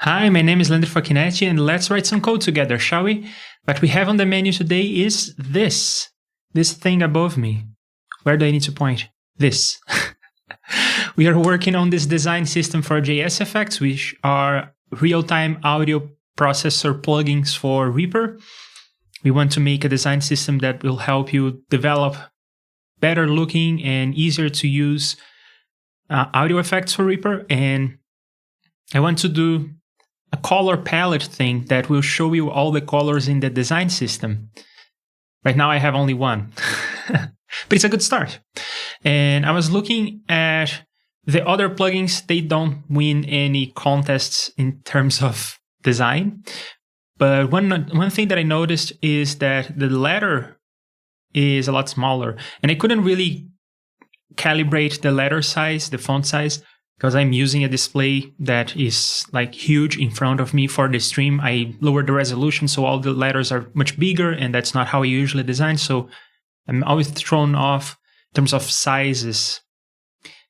Hi, my name is Leandro Facchinetti, and let's write some code together, shall we? What we have on the menu today is this thing above me. Where do I need to point? This. We are working on this design system for JSFX, which are real-time audio processor plugins for REAPER. We want to make a design system that will help you develop better looking and easier to use audio effects for REAPER. And I want to do a color palette thing that will show you all the colors in the design system. Right now I have only one, but it's a good start. And I was looking at the other plugins. They don't win any contests in terms of design. But one thing that I noticed is that the letter is a lot smaller. And I couldn't really calibrate the letter size, the font size, because I'm using a display that is like huge in front of me for the stream. I lowered the resolution so all the letters are much bigger, and that's not how I usually design. So I'm always thrown off in terms of sizes.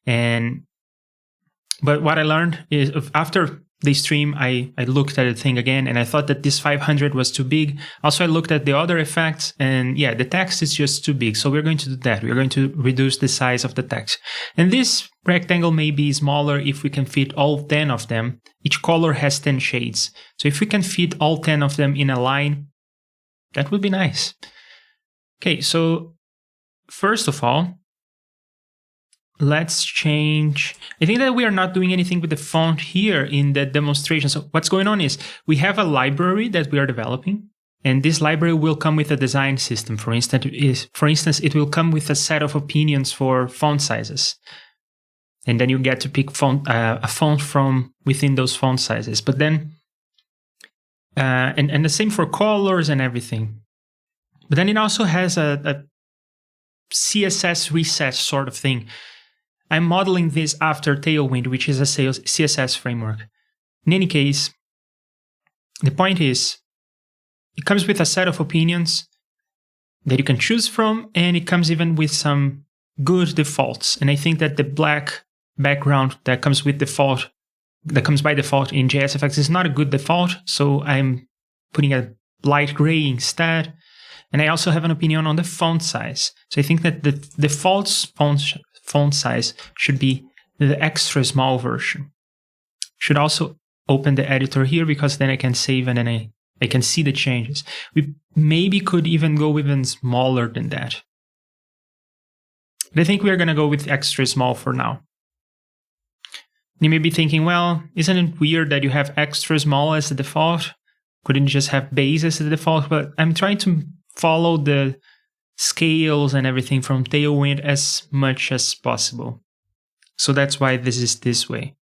But what I learned is after the stream, I looked at the thing again, and I thought that this 500 was too big. Also, I looked at the other effects, and yeah, the text is just too big. So we're going to do that. We're going to reduce the size of the text. And this rectangle may be smaller if we can fit all 10 of them. Each color has 10 shades. So if we can fit all 10 of them in a line, that would be nice. Okay, so first of all, let's change. I think that we are not doing anything with the font here in the demonstration. So what's going on is we have a library that we are developing, and this library will come with a design system. For instance, it will come with a set of opinions for font sizes. And then you get to pick a font from within those font sizes. But then, and the same for colors and everything. But then it also has a CSS reset sort of thing. I'm modeling this after Tailwind, which is a CSS framework. In any case, the point is, it comes with a set of opinions that you can choose from, and it comes even with some good defaults. And I think that the black background that comes by default in JSFX is not a good default, so I'm putting a light gray instead. And I also have an opinion on the font size. So I think that the default font size should be the extra small version. Should also open the editor here, because then I can save and then I can see the changes. We maybe could even go even smaller than that. But I think we're going to go with extra small for now. You may be thinking, well, isn't it weird that you have extra small as the default? Couldn't you just have base as the default? But I'm trying to follow the scales and everything from Tailwind as much as possible. So that's why this is this way.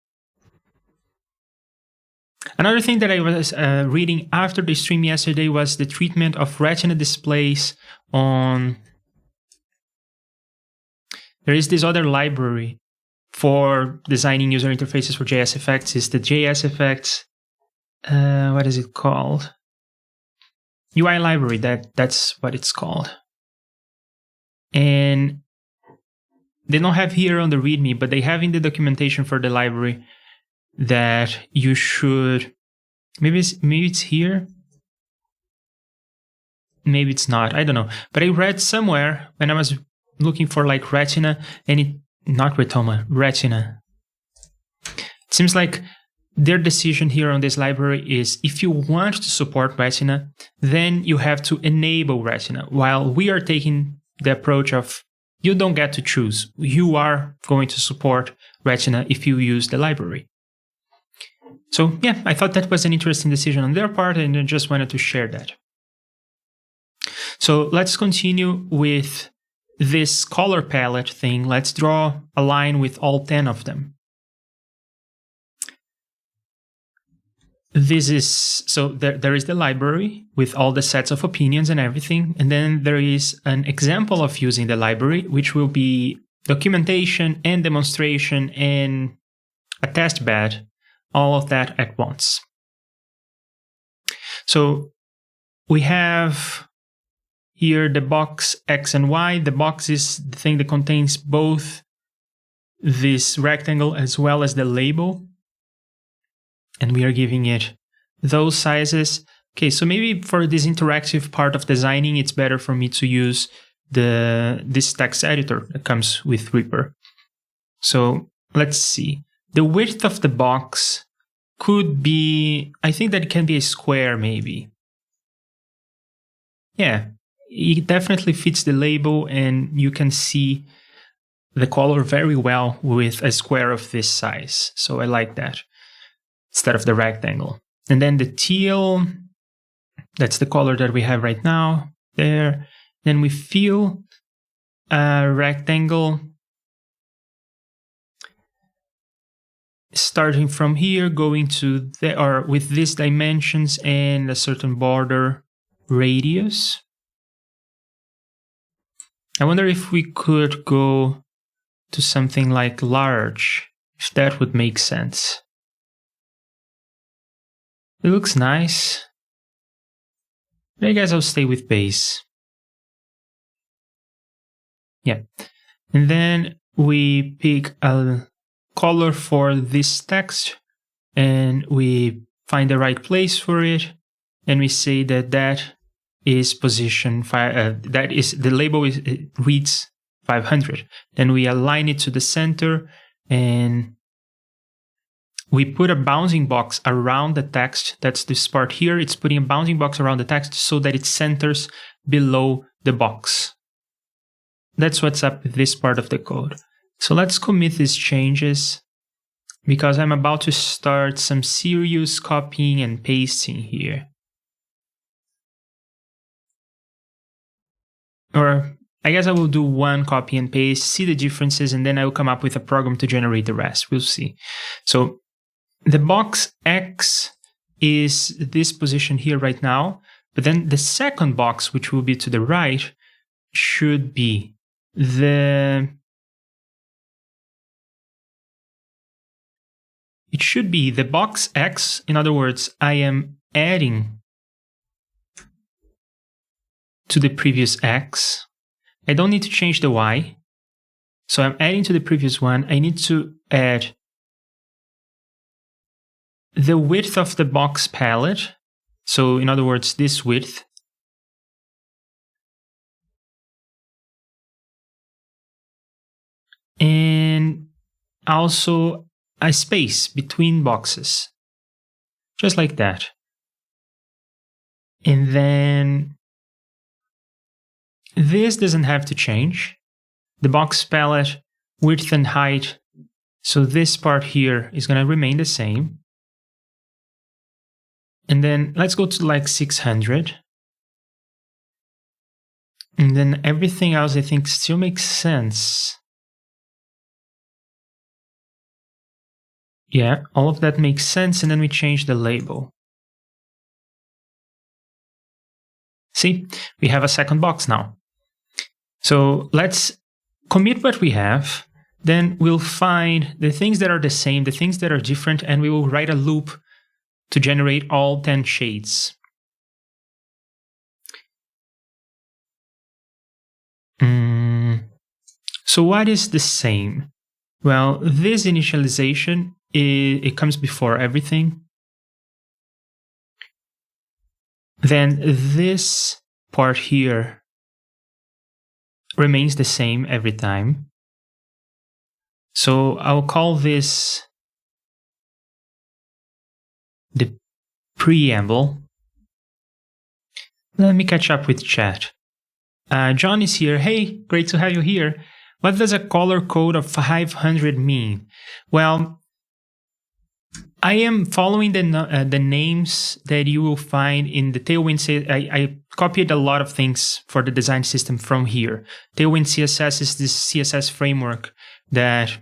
Another thing that I was reading after the stream yesterday was the treatment of Retina displays on... There is this other library for designing user interfaces for JSFX. It's the JSFX... what is it called? UI library, that's what it's called. And they don't have here on the README, but they have in the documentation for the library that you should... Maybe it's here. Maybe it's not. I don't know. But I read somewhere when I was looking for like Retina, and not Retoma, Retina. It seems like their decision here on this library is if you want to support Retina, then you have to enable Retina, while we are taking the approach of you don't get to choose. You are going to support Retina if you use the library. So yeah, I thought that was an interesting decision on their part, and I just wanted to share that. So let's continue with this color palette thing. Let's draw a line with all 10 of them. This is, so there is the library with all the sets of opinions and everything. And then there is an example of using the library, which will be documentation and demonstration and a test bed, all of that at once. So we have here the box X and Y. The box is the thing that contains both this rectangle as well as the label. and we are giving it those sizes. Okay, so maybe for this interactive part of designing, it's better for me to use this text editor that comes with Reaper. So let's see. The width of the box could be, I think that it can be a square maybe. Yeah, it definitely fits the label, and you can see the color very well with a square of this size. So I like that instead of the rectangle. And then the teal, that's the color that we have right now there. Then we fill a rectangle starting from here, going to the, or with these dimensions and a certain border radius. I wonder if we could go to something like large, if that would make sense. It looks nice. But I guess I'll stay with base. Yeah. And then we pick a color for this text, and we find the right place for it, and we say that that is position 5. That is the label is, it reads 500. Then we align it to the center, and we put a bounding box around the text. That's this part here. It's putting a bounding box around the text so that it centers below the box. That's what's up with this part of the code. So let's commit these changes, because I'm about to start some serious copying and pasting here. Or I guess I will do one copy and paste, see the differences, and then I will come up with a program to generate the rest. We'll see. So the box X is this position here right now, but then the second box, which will be to the right, should be the... It should be the box X. In other words, I am adding to the previous X. I don't need to change the Y. So I'm adding to the previous one. I need to add the width of the box palette. So in other words, this width. And also a space between boxes, just like that. And then this doesn't have to change. The box palette, width and height. So this part here is going to remain the same. And then let's go to like 600. And then everything else I think still makes sense. Yeah, all of that makes sense, and then we change the label. See, we have a second box now. So let's commit what we have, then we'll find the things that are the same, the things that are different, and we will write a loop to generate all 10 shades. So what is the same? Well, this initialization, it comes before everything. Then this part here remains the same every time. So I'll call this the preamble. Let me catch up with chat. John is here. Hey, great to have you here. What does a color code of 500 mean? Well, I am following the names that you will find in the Tailwind. I copied a lot of things for the design system from here. Tailwind CSS is this CSS framework that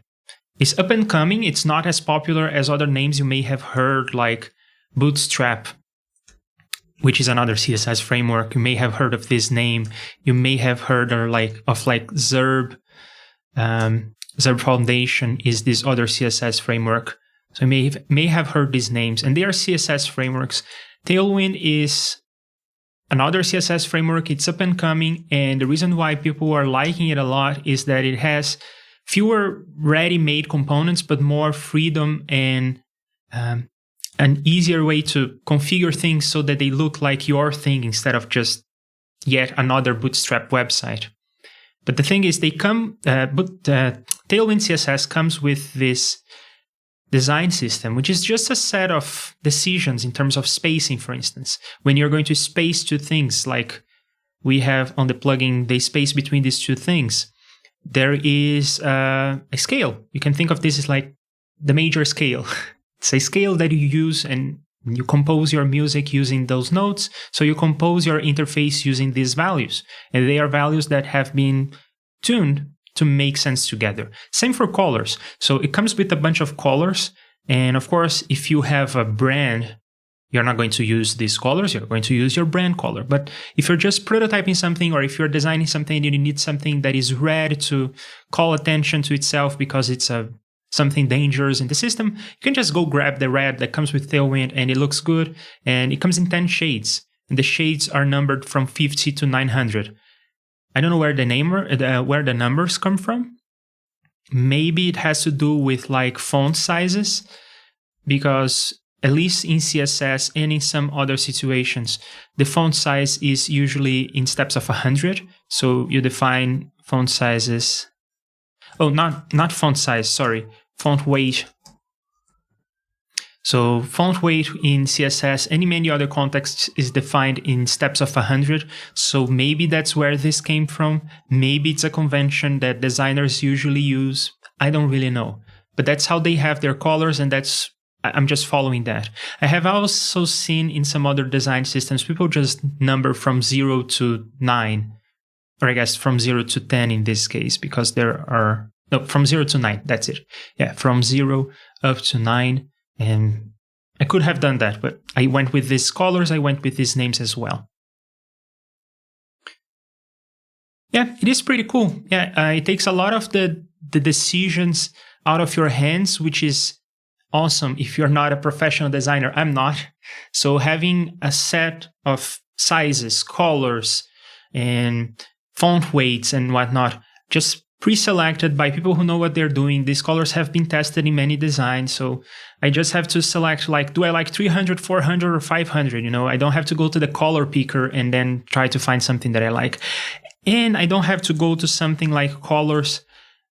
is up and coming. It's not as popular as other names you may have heard, like Bootstrap, which is another CSS framework. You may have heard of this name. You may have heard of Zerb. Zerb Foundation is this other CSS framework. So you may have heard these names, and they are CSS frameworks. Tailwind is another CSS framework. It's up and coming, and the reason why people are liking it a lot is that it has fewer ready-made components, but more freedom and an easier way to configure things so that they look like your thing instead of just yet another Bootstrap website. But the thing is, Tailwind CSS comes with this design system, which is just a set of decisions in terms of spacing, for instance. When you're going to space two things, like we have on the plugin, the space between these two things, there is a scale. You can think of this as like the major scale. It's a scale that you use and you compose your music using those notes. So you compose your interface using these values. And they are values that have been tuned to make sense together. Same for colors. So it comes with a bunch of colors. And of course, if you have a brand, you're not going to use these colors. You're going to use your brand color. But if you're just prototyping something, or if you're designing something and you need something that is red to call attention to itself because it's something dangerous in the system, you can just go grab the red that comes with Tailwind and it looks good. And it comes in 10 shades. And the shades are numbered from 50 to 900. I don't know where the numbers come from. Maybe it has to do with like font sizes, because at least in CSS and in some other situations, the font size is usually in steps of 100. So you define font sizes. Oh, not font size, sorry. Font weight. So font weight in CSS and in many other contexts is defined in steps of 100. So maybe that's where this came from. Maybe it's a convention that designers usually use. I don't really know. But that's how they have their colors, and I'm just following that. I have also seen in some other design systems, people just number from 0 to 9. Or I guess from 0 to 10 in this case, because there are... No, from 0 to 9, that's it. Yeah, from 0 up to 9. And I could have done that, but I went with these colors, I went with these names as well. Yeah, it is pretty cool. Yeah, it takes a lot of the decisions out of your hands, which is awesome if you're not a professional designer. I'm not. So having a set of sizes, colors, and font weights and whatnot, just pre-selected by people who know what they're doing. These colors have been tested in many designs, so I just have to select, like, do I like 300, 400, or 500? You know, I don't have to go to the color picker and then try to find something that I like. And I don't have to go to something like Colors,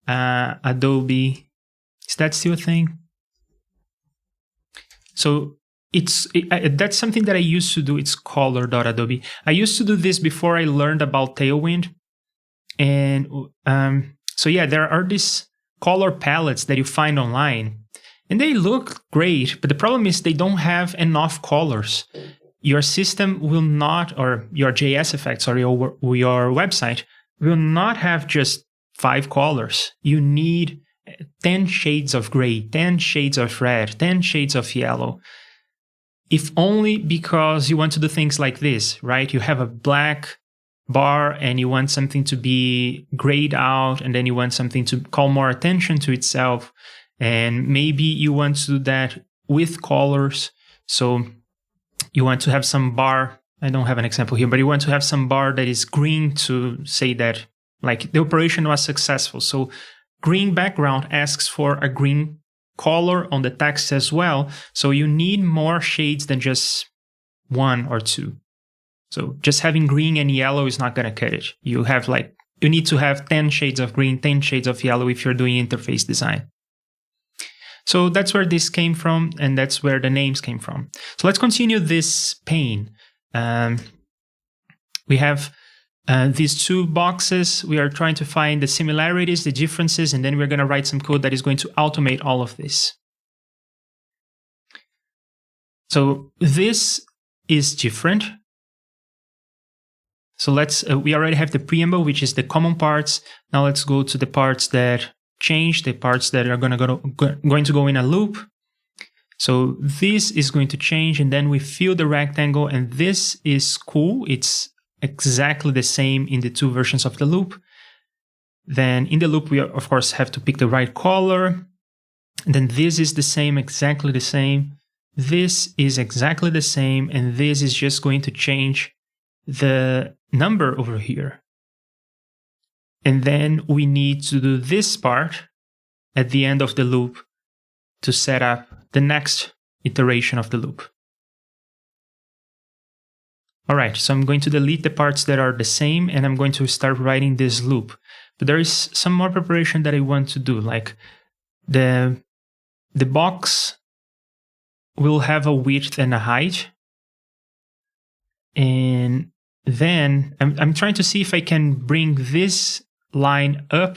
Adobe. Is that still a thing? So that's something that I used to do. It's color.adobe. I used to do this before I learned about Tailwind. And so yeah, there are these color palettes that you find online, and they look great, but the problem is they don't have enough colors. Your system will not, or your JSFX or your website will not have just 5 colors. You need 10 shades of gray, 10 shades of red, 10 shades of yellow. If only because you want to do things like this, right? You have a black bar and you want something to be grayed out, and then you want something to call more attention to itself, and maybe you want to do that with colors. So you want to have some bar, I don't have an example here, but you want to have some bar that is green to say that like the operation was successful. So green background asks for a green color on the text as well. So you need more shades than just 1 or 2. So just having green and yellow is not going to cut it. You need to have 10 shades of green, 10 shades of yellow if you're doing interface design. So that's where this came from, and that's where the names came from. So let's continue this pane. We have these 2 boxes. We are trying to find the similarities, the differences, and then we're going to write some code that is going to automate all of this. So this is different. So we already have the preamble, which is the common parts. Now let's go to the parts that change, the parts that are going to go in a loop. So this is going to change, and then we fill the rectangle, and this is cool. It's exactly the same in the 2 versions of the loop. Then in the loop, we of course have to pick the right color. And then this is the same, exactly the same. This is exactly the same, and this is just going to change the number over here. And then we need to do this part at the end of the loop to set up the next iteration of the loop. All right, so I'm going to delete the parts that are the same, and I'm going to start writing this loop. But there is some more preparation that I want to do, like the box will have a width and a height. And then I'm trying to see if I can bring this line up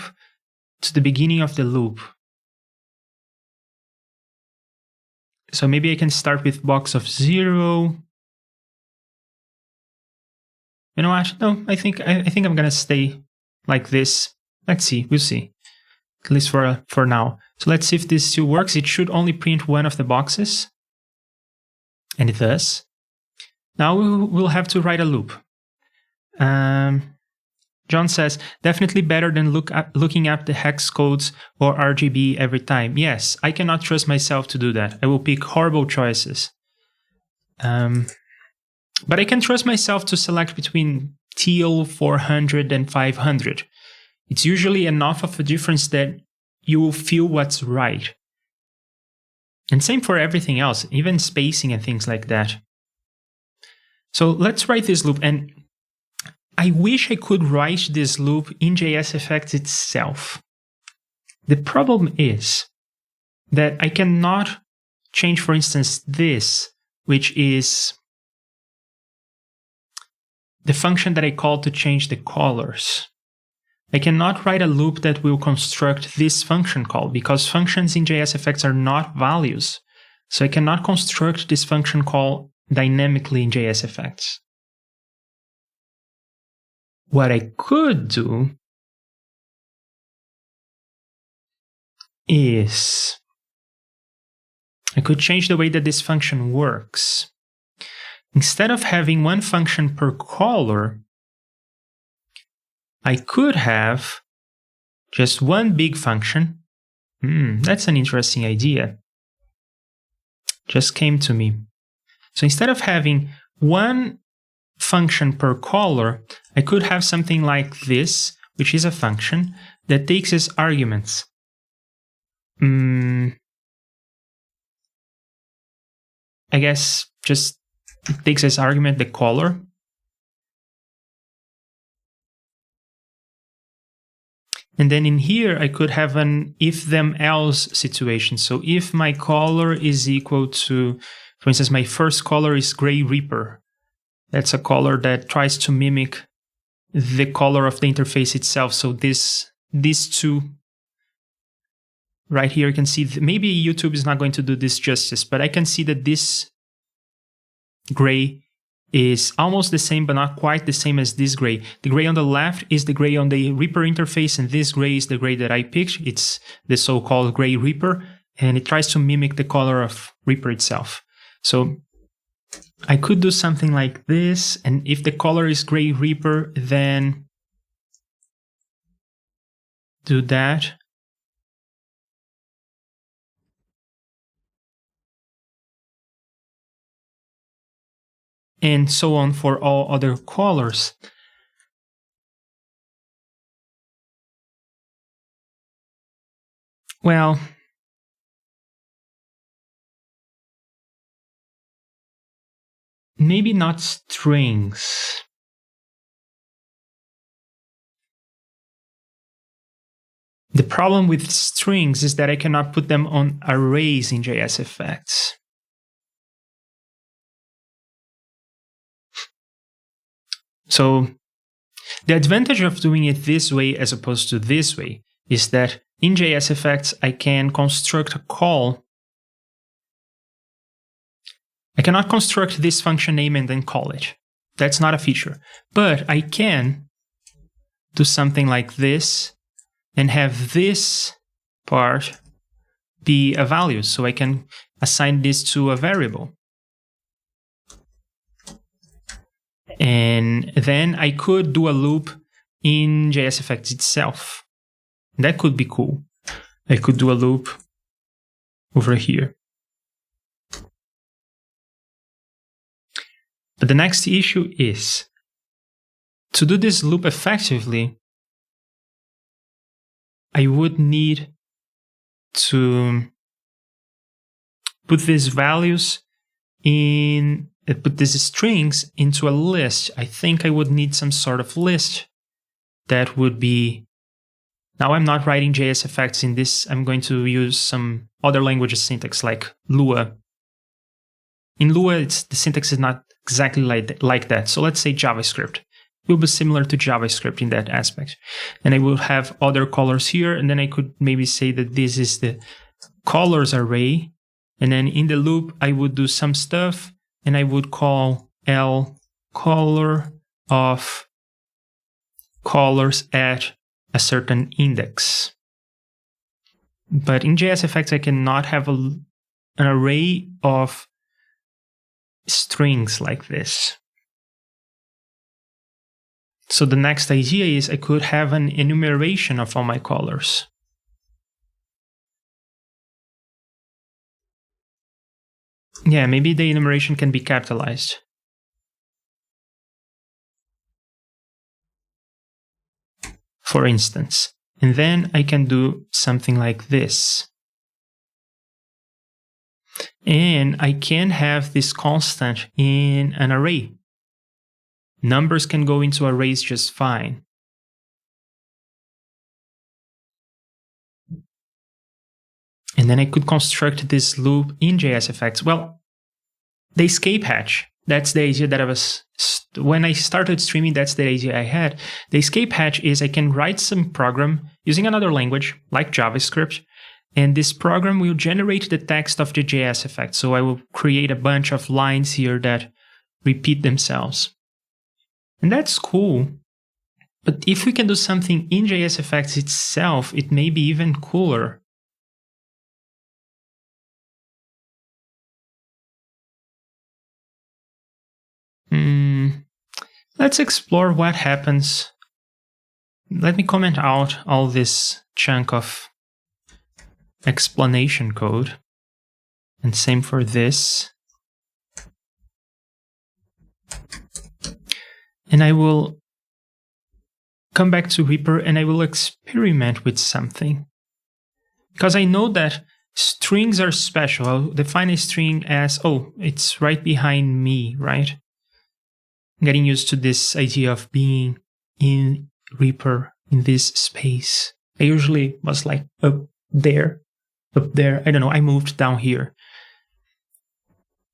to the beginning of the loop. So maybe I can start with box of 0. You know what? No, I think I'm gonna stay like this. Let's see. We'll see. At least for now. So let's see if this still works. It should only print one of the boxes, and it does. Now we'll have to write a loop. John says, definitely better than looking up the hex codes or RGB every time. Yes, I cannot trust myself to do that. I will pick horrible choices. But I can trust myself to select between teal, 400, and 500. It's usually enough of a difference that you will feel what's right. And same for everything else, even spacing and things like that. So let's write this loop, and I wish I could write this loop in JSFX itself. The problem is that I cannot change, for instance, this, which is the function that I call to change the colors. I cannot write a loop that will construct this function call, because functions in JSFX are not values. So I cannot construct this function call dynamically in JSFX. What I could do is I could change the way that this function works. Instead of having one function per color, I could have just one big function. That's an interesting idea. Just came to me. So instead of having one function per color, I could have something like this, which is a function that takes as arguments I guess just it takes as argument the color. And then in here, I could have an if them else situation. So if my color is equal to, for instance, my first color is gray Reaper. That's a color that tries to mimic the color of the interface itself. So these two right here, you can see, maybe YouTube is not going to do this justice, but I can see that this gray is almost the same, but not quite the same as this gray. The gray on the left is the gray on the Reaper interface, and this gray is the gray that I picked. It's the so-called gray Reaper, and it tries to mimic the color of Reaper itself. So I could do something like this, and if the color is gray Reaper, then do that. And so on for all other colors. Well, maybe not strings. The problem with strings is that I cannot put them on arrays in JSFX. So the advantage of doing it this way as opposed to this way is that in JSFX I can construct a call. I cannot construct this function name and then call it. That's not a feature. But I can do something like this and have this part be a value. So I can assign this to a variable. And then I could do a loop in JSFX itself. That could be cool. I could do a loop over here. But the next issue is, to do this loop effectively, I would need to put these values in, put these strings into a list. I think I would need some sort of list that would be, now I'm not writing JSFX in this, I'm going to use some other languages syntax like Lua. In Lua, the syntax is not exactly like that. So let's say JavaScript. It will be similar to JavaScript in that aspect. And I will have other colors here, and then I could maybe say that this is the colors array. And then in the loop, I would do some stuff, and I would call L color of colors at a certain index. But in JSFX, I cannot have an array of strings like this. So the next idea is I could have an enumeration of all my colors. Yeah, maybe the enumeration can be capitalized. For instance. And then I can do something like this. And I can have this constant in an array. Numbers can go into arrays just fine. And then I could construct this loop in JSFX. Well, the escape hatch, that's the idea that I was, when I started streaming, that's the idea I had. The escape hatch is I can write some program using another language, like JavaScript, and this program will generate the text of the JSFX. So I will create a bunch of lines here that repeat themselves. And that's cool. But if we can do something in JSFX itself, it may be even cooler. Let's explore what happens. Let me comment out all this chunk of explanation code. And same for this. And I will come back to Reaper and I will experiment with something. Because I know that strings are special. I'll define a string as, oh, it's right behind me, right? I'm getting used to this idea of being in Reaper in this space. I usually was like up there. I don't know, I moved down here.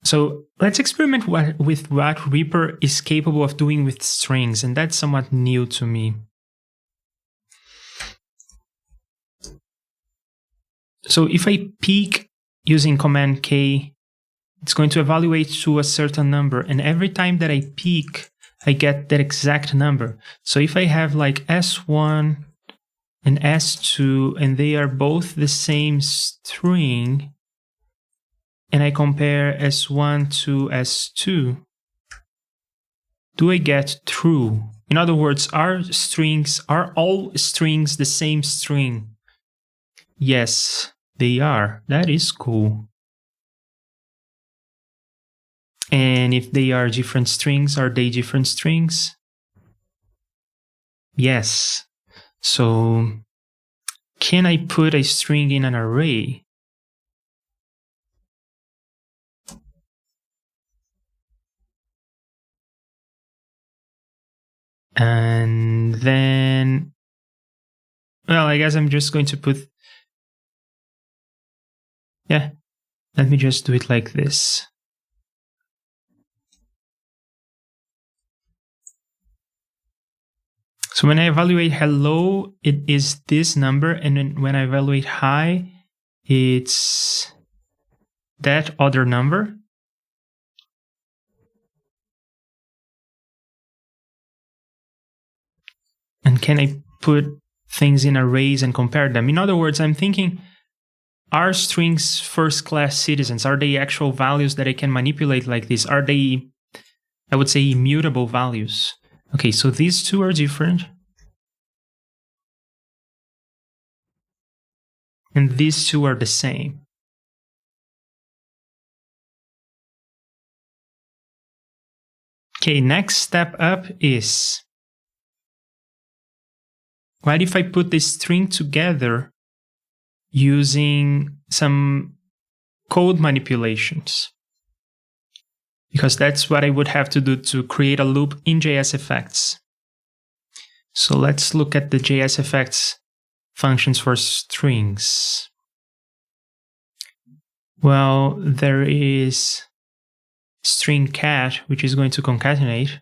So let's experiment with what Reaper is capable of doing with strings, and that's somewhat new to me. So if I peek using Command K, it's going to evaluate to a certain number, and every time that I peek, I get that exact number. So if I have like S1 and S2, and they are both the same string, and I compare S1 to S2, do I get true? In other words, are all strings the same string? Yes, they are. That is cool. And if they are different strings, are they different strings? Yes. So, can I put a string in an array? And then, well, I guess I'm just going to put, yeah, let me just do it like this. So when I evaluate hello, it is this number, and then when I evaluate hi, it's that other number. And can I put things in arrays and compare them? In other words, I'm thinking, are strings first-class citizens? Are they actual values that I can manipulate like this? Are they, I would say, immutable values? Okay, so these two are different. And these two are the same. Okay, next step up is, what if I put this string together using some code manipulations, because that's what I would have to do to create a loop in JSFX. So let's look at the JSFX functions for strings. Well, there is string cat, which is going to concatenate.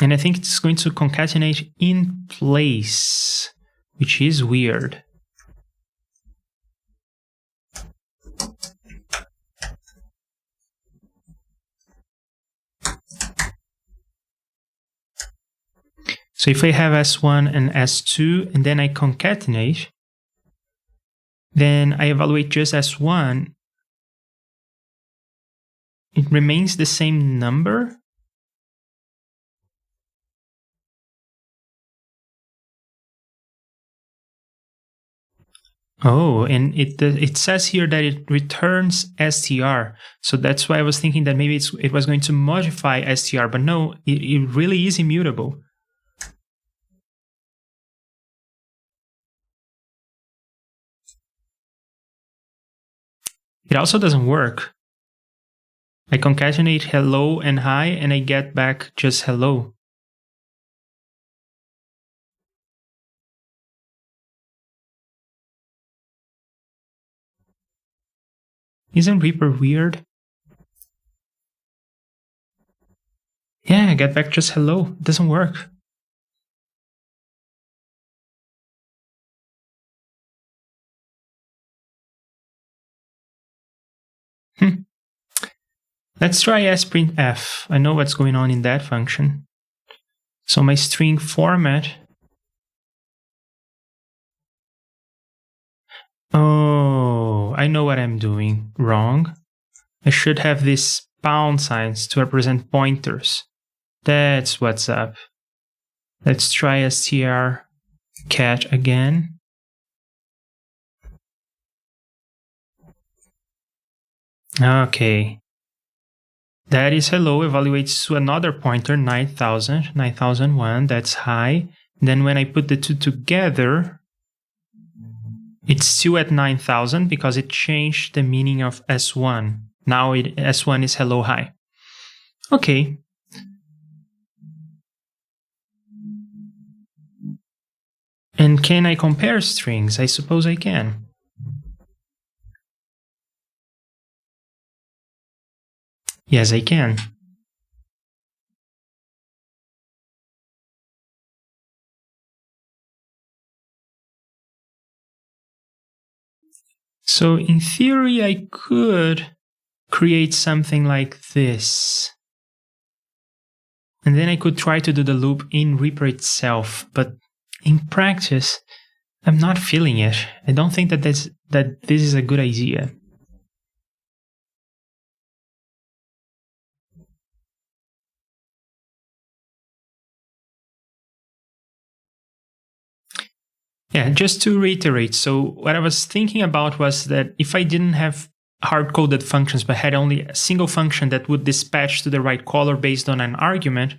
And I think it's going to concatenate in place, which is weird. So if I have S1 and S2, and then I concatenate, then I evaluate just S1, it remains the same number. Oh, and it says here that it returns str. So that's why I was thinking that maybe it was going to modify str, but no, it really is immutable. It also doesn't work. I concatenate hello and hi, and I get back just hello. Isn't Reaper weird? Yeah, I get back just hello. It doesn't work. Let's try sprintf. I know what's going on in that function. So my string format. Oh, I know what I'm doing wrong. I should have these pound signs to represent pointers. That's what's up. Let's try str cat again. Okay. That is hello, evaluates to another pointer, 9000, 9001, that's high. Then when I put the two together, it's still at 9000 because it changed the meaning of S1. Now S1 is hello, hi. Okay. And can I compare strings? I suppose I can. Yes, I can. So in theory, I could create something like this. And then I could try to do the loop in Reaper itself. But in practice, I'm not feeling it. I don't think that this is a good idea. Yeah, just to reiterate, so what I was thinking about was that if I didn't have hard-coded functions but had only a single function that would dispatch to the right color based on an argument,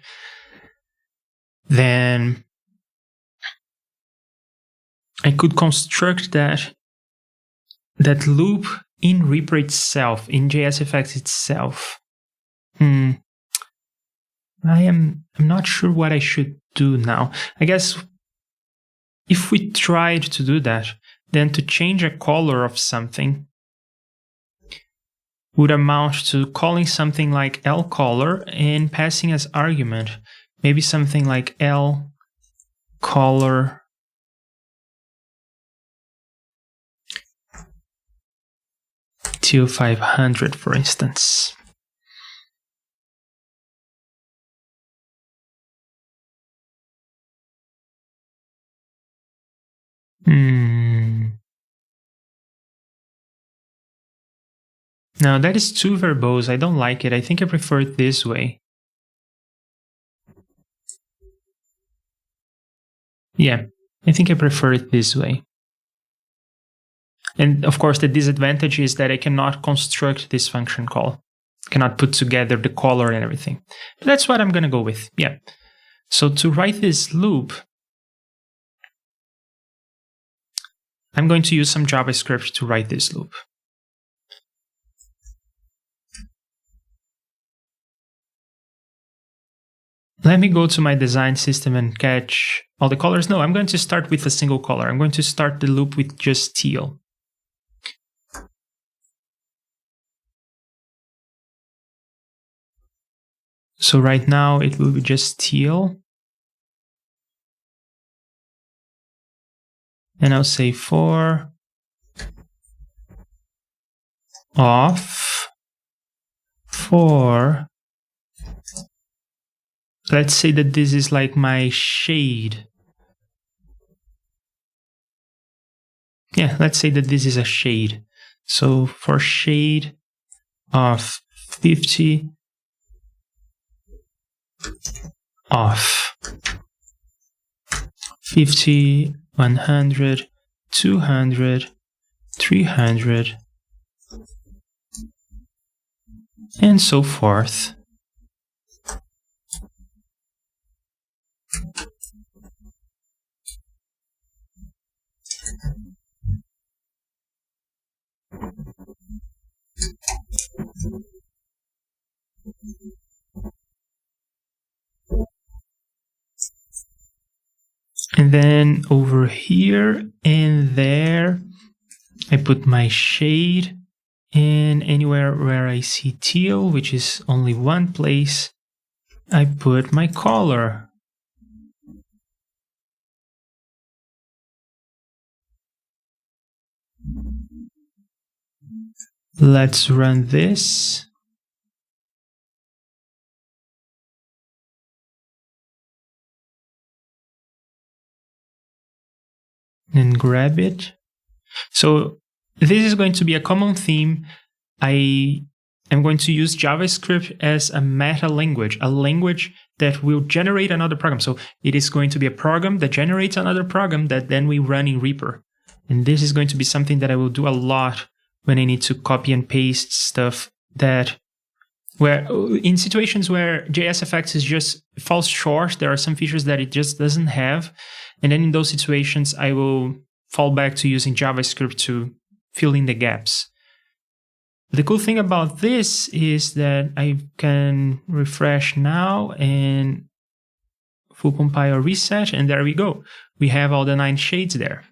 then I could construct that loop in Reaper itself, in JSFX itself. I'm not sure what I should do now. I guess if we tried to do that, then to change a color of something would amount to calling something like lcolor and passing as argument maybe something like lcolor till 500, for instance. No, that is too verbose. I don't like it. I think I prefer it this way. Yeah, I think I prefer it this way. And of course, the disadvantage is that I cannot construct this function call. I cannot put together the color and everything. But that's what I'm going to go with. Yeah. So to write this loop, I'm going to use some JavaScript to write this loop. Let me go to my design system and catch all the colors. No, I'm going to start with a single color. I'm going to start the loop with just teal. So right now it will be just teal. And I'll say for off for, let's say that this is like my shade. Yeah, let's say that this is a shade. So for shade of 50 off 50, 100, 200, 300, and so forth. And then over here and there, I put my shade, and anywhere where I see teal, which is only one place, I put my color. Let's run this. And grab it. So this is going to be a common theme. I am going to use JavaScript as a meta language, a language that will generate another program. So it is going to be a program that generates another program that then we run in Reaper. And this is going to be something that I will do a lot when I need to copy and paste stuff that where in situations where JSFX is just falls short, there are some features that it just doesn't have. And then in those situations, I will fall back to using JavaScript to fill in the gaps. The cool thing about this is that I can refresh now and full compile reset, and there we go. We have all the 9 shades there.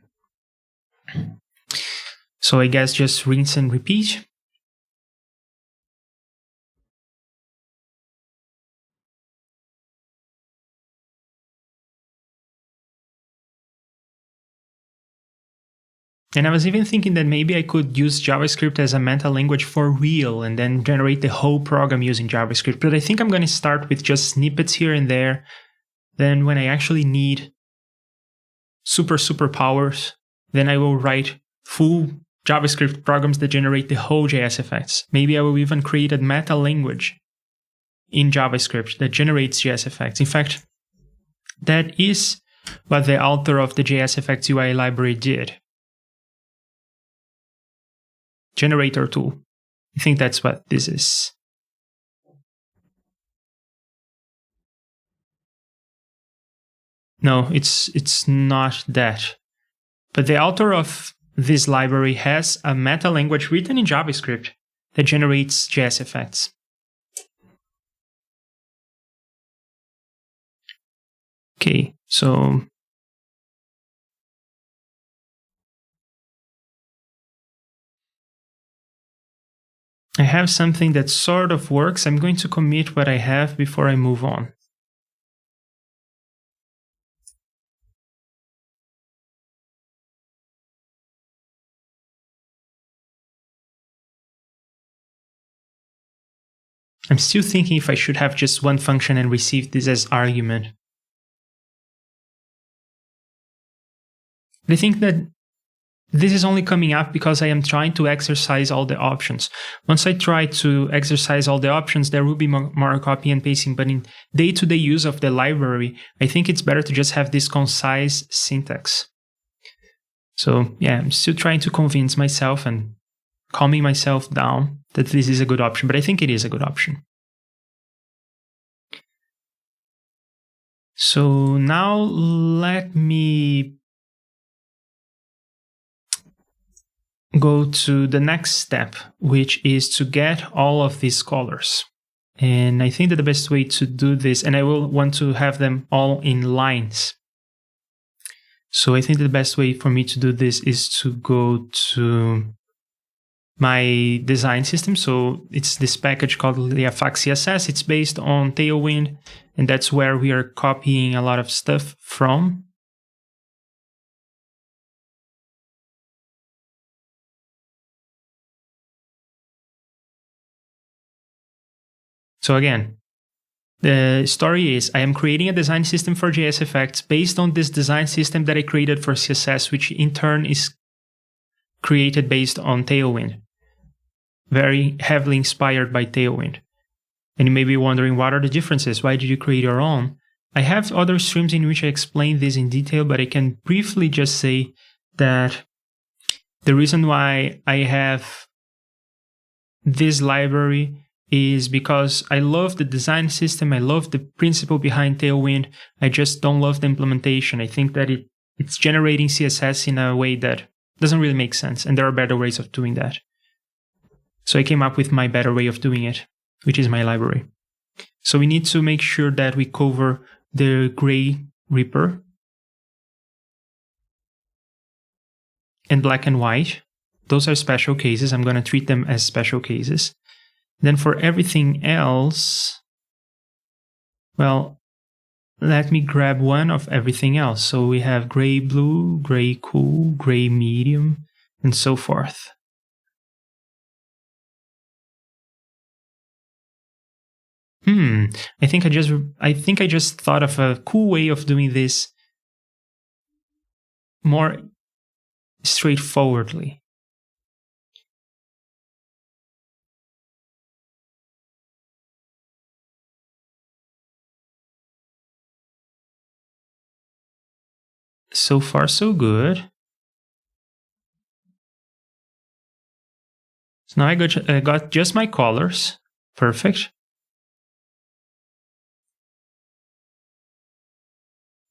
So I guess just rinse and repeat. And I was even thinking that maybe I could use JavaScript as a meta language for real and then generate the whole program using JavaScript. But I think I'm going to start with just snippets here and there. Then when I actually need super powers, then I will write full JavaScript programs that generate the whole JSFX. Maybe I will even create a meta language in JavaScript that generates JSFX. In fact, that is what the author of the JSFX UI library did. Generator tool. I think that's what this is. No, it's not that. But the author of this library has a meta language written in JavaScript that generates JSFX. Okay, so I have something that sort of works. I'm going to commit what I have before I move on. I'm still thinking if I should have just one function and receive this as argument. I think that this is only coming up because I am trying to exercise all the options. Once I try to exercise all the options, there will be more copy and pasting. But in day-to-day use of the library, I think it's better to just have this concise syntax. So yeah, I'm still trying to convince myself and calming myself down that this is a good option. But I think it is a good option. So now let me go to the next step, which is to get all of these colors. And I think that the best way to do this, and I will want to have them all in lines. So I think that the best way for me to do this is to go to my design system. So it's this package called JSFX CSS. It's based on Tailwind, and that's where we are copying a lot of stuff from. So again, the story is I am creating a design system for JSFX based on this design system that I created for CSS, which in turn is created based on Tailwind. Very heavily inspired by Tailwind. And you may be wondering, what are the differences? Why did you create your own? I have other streams in which I explain this in detail, but I can briefly just say that the reason why I have this library is because I love the design system, I love the principle behind Tailwind, I just don't love the implementation. I think that it's generating CSS in a way that doesn't really make sense, and there are better ways of doing that. So I came up with my better way of doing it, which is my library. So we need to make sure that we cover the gray REAPER and black and white. Those are special cases. I'm going to treat them as special cases. Then for everything else, well, let me grab one of everything else. So we have gray blue, gray cool, gray medium, and so forth. I think I just thought of a cool way of doing this more straightforwardly. So far, so good. So now I got just my colors. Perfect.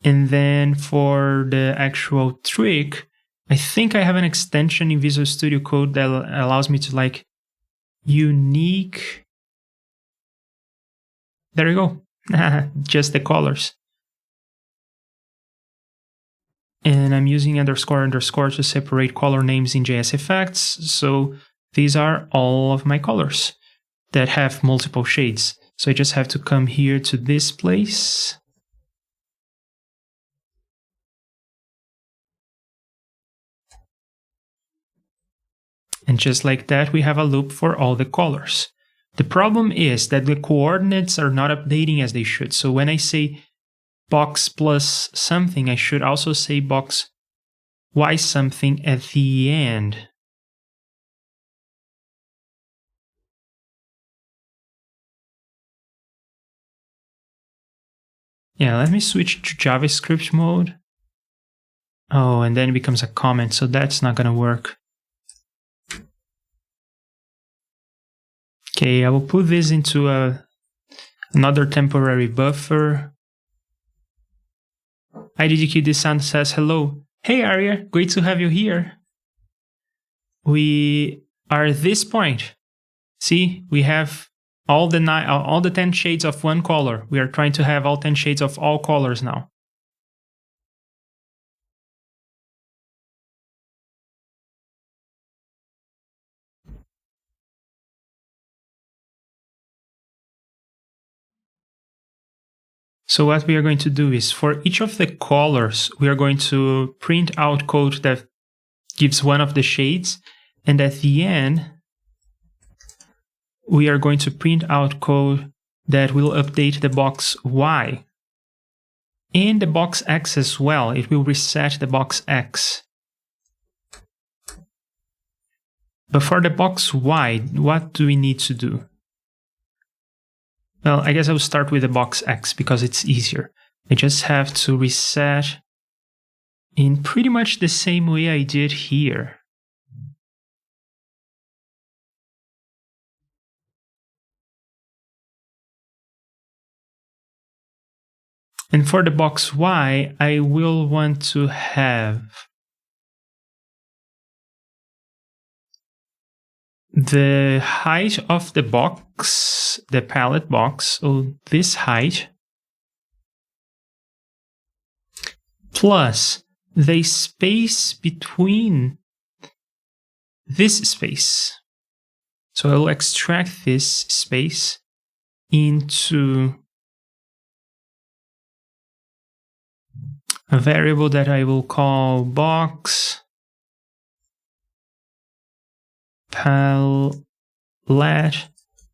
And then for the actual trick, I think I have an extension in Visual Studio Code that allows me to like unique. There you go. Just the colors. And I'm using underscore to separate color names in JSFX. So these are all of my colors that have multiple shades. So I just have to come here to this place. And just like that, we have a loop for all the colors. The problem is that the coordinates are not updating as they should. So when I say box plus something, I should also say box y something at the end. Yeah, let me switch to JavaScript mode. Oh, and then it becomes a comment, so that's not going to work. Okay, I will put this into another temporary buffer. IDDQ this sound says hello. Hey Arya, great to have you here. We are at this point. See, we have all the 10 shades of one color. We are trying to have all 10 shades of all colors now. So what we are going to do is for each of the colors, we are going to print out code that gives one of the shades. And at the end, we are going to print out code that will update the box Y. And the box X as well. It will reset the box X. But for the box Y, what do we need to do? Well, I guess I'll start with the box X because it's easier. I just have to reset in pretty much the same way I did here. And for the box Y, I will want to have the height of the box, the palette box, so this height, plus the space between this space. So I will extract this space into a variable that I will call box palette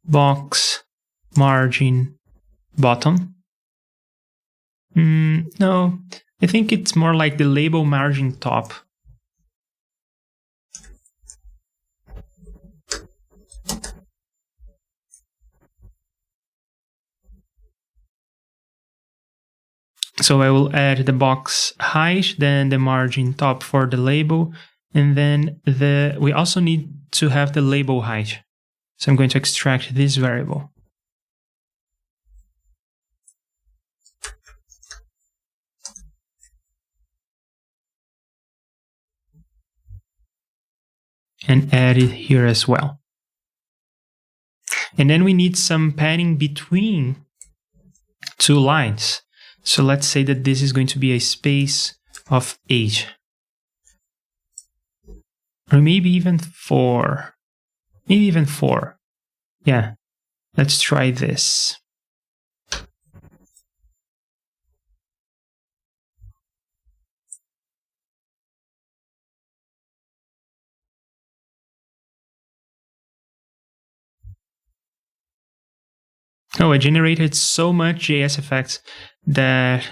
box margin bottom. No, I think it's more like the label margin top. So I will add the box height, then the margin top for the label, and then we also need to have the label height. So I'm going to extract this variable. And add it here as well. And then we need some padding between two lines. So let's say that this is going to be a space of 8. Or maybe even 4. Maybe even 4. Yeah, let's try this. Oh, I generated so much JSFX that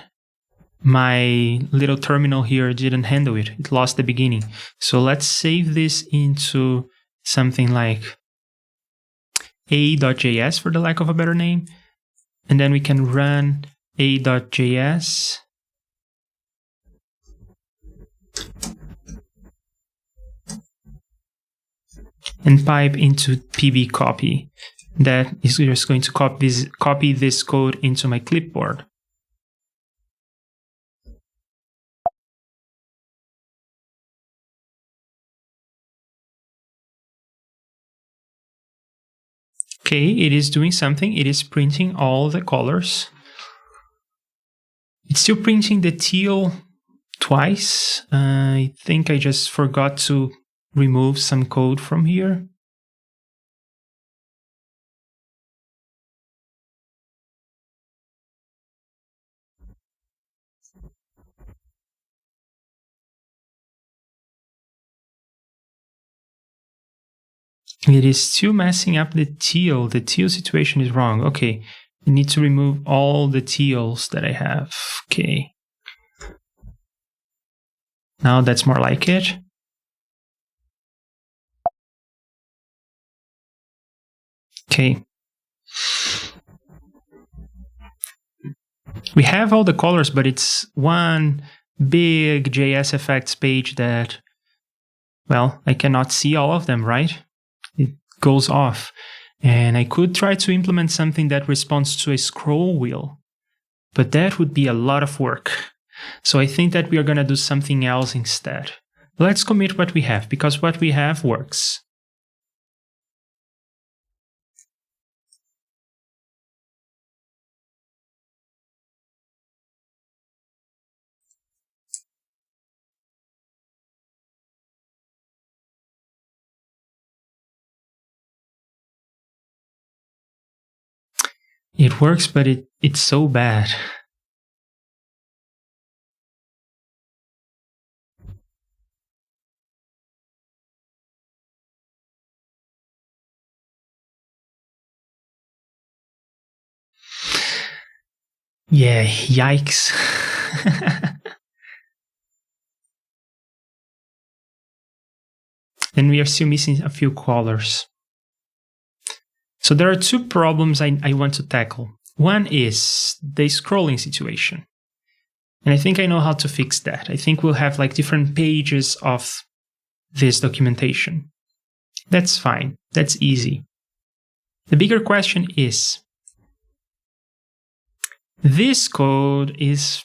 my little terminal here didn't handle it. It lost the beginning. So let's save this into something like a.js for the lack of a better name. And then we can run a.js. And pipe into pb copy. That is just going to copy this code into my clipboard. Okay, it is doing something. It is printing all the colors. It's still printing the teal twice. I think I just forgot to remove some code from here. It is still messing up the teal. The teal situation is wrong. Okay, I need to remove all the teals that I have. Okay. Now that's more like it. Okay. We have all the colors, but it's one big JSFX page that, well, I cannot see all of them, right? It goes off. And I could try to implement something that responds to a scroll wheel, but that would be a lot of work. So I think that we are going to do something else instead. Let's commit what we have, because what we have works. It works, but it's so bad. Yeah, yikes. And we are still missing a few colors. So there are two problems I want to tackle. One is the scrolling situation. And I think I know how to fix that. I think we'll have like different pages of this documentation. That's fine. That's easy. The bigger question is, this code is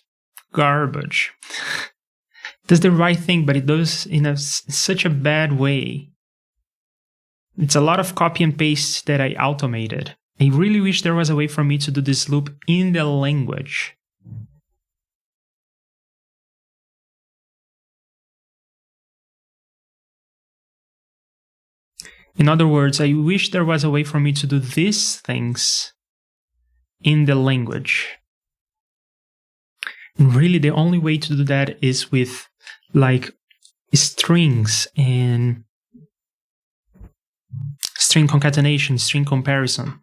garbage. It does the right thing, but it does in such a bad way It's a lot of copy and paste that I automated. I really wish there was a way for me to do this loop in the language. In other words, I wish there was a way for me to do these things in the language. And really, the only way to do that is with like strings and string concatenation, string comparison.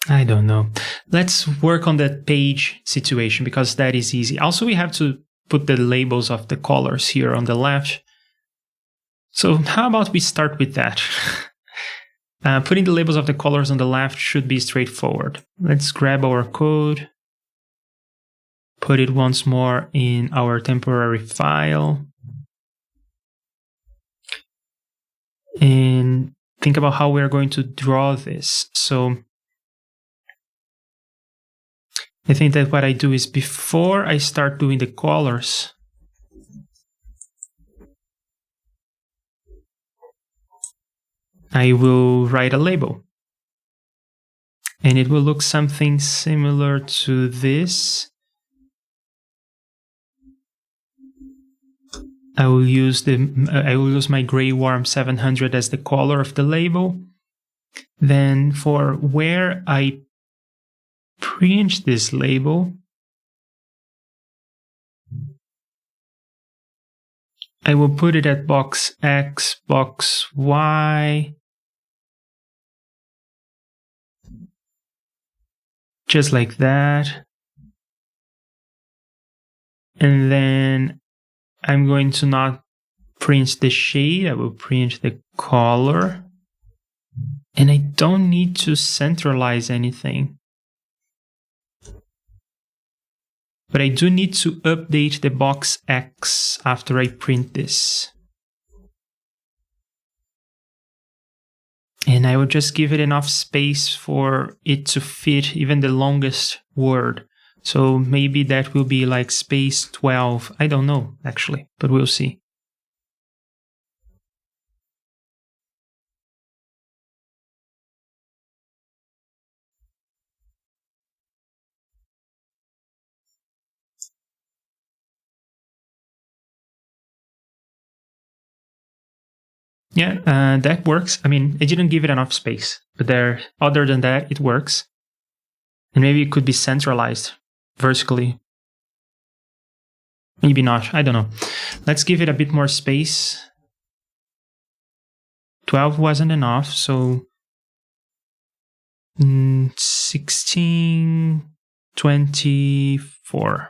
I don't know. Let's work on that page situation because that is easy. Also, we have to put the labels of the colors here on the left. So how about we start with that? Putting the labels of the colors on the left should be straightforward. Let's grab our code, put it once more in our temporary file, and think about how we're going to draw this. So I think that what I do is before I start doing the colors, I will write a label. And it will look something similar to this. I will use my gray worm 700 as the color of the label. Then for where I print this label, I will put it at box X, box Y, just like that. And then I'm going to not print the shade, I will print the color. And I don't need to centralize anything. But I do need to update the box X after I print this. And I will just give it enough space for it to fit even the longest word. So maybe that will be like space 12. I don't know, actually, but we'll see. Yeah, that works. I mean, I didn't give it enough space, but other than that, it works. And maybe it could be centralized vertically. Maybe not, I don't know. Let's give it a bit more space. 12 wasn't enough, so 16, 24. I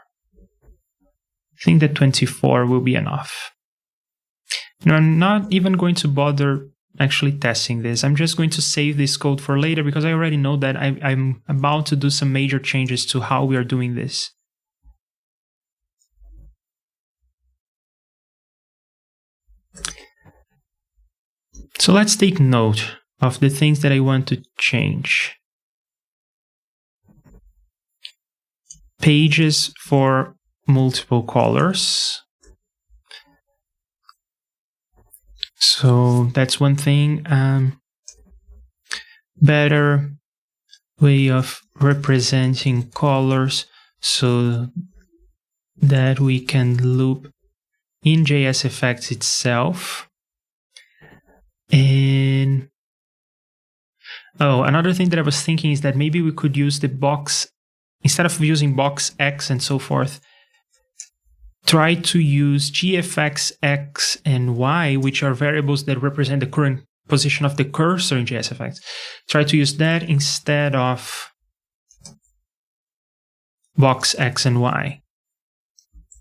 think that 24 will be enough. You know, I'm not even going to bother actually testing this. I'm just going to save this code for later because I already know that I'm about to do some major changes to how we are doing this. So let's take note of the things that I want to change. Pages for multiple colors. So that's one thing. Better way of representing colors so that we can loop in JSFX itself. And another thing that I was thinking is that maybe we could use the box, instead of using box X and so forth, try to use GFX X and Y, which are variables that represent the current position of the cursor in JSFX. Try to use that instead of box X and Y.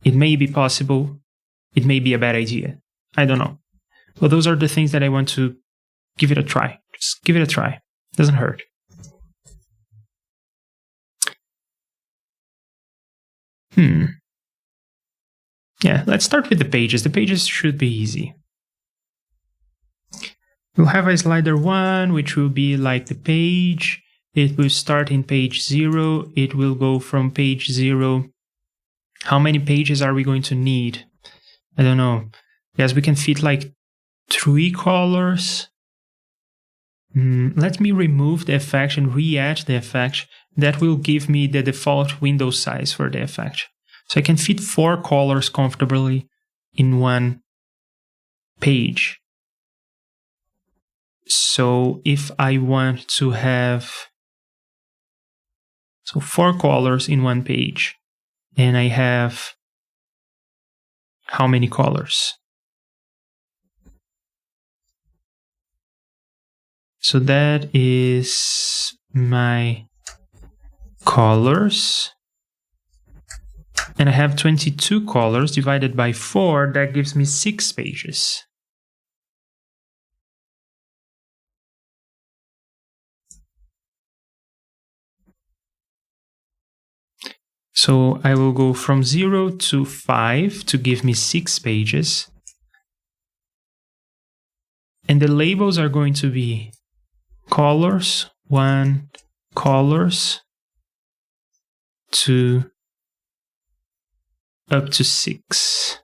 It may be possible. It may be a bad idea. I don't know. Well, those are the things that I want to give it a try. Just give it a try. Doesn't hurt. Yeah, let's start with the pages. The pages should be easy. We'll have a slider 1, which will be like the page. It will start in page 0. It will go from page 0 How many pages are we going to need? I don't know. Yes, we can fit like 3 colors. Let me remove the effect and re-add the effect. That will give me the default window size for the effect. So I can fit 4 colors comfortably in one page. So if I want to have 4 colors in one page, and I have how many colors? So that is my colors. And I have 22 colors divided by 4. That gives me 6 pages. So I will go from 0 to 5 to give me 6 pages. And the labels are going to be colors 1, colors 2, up to 6.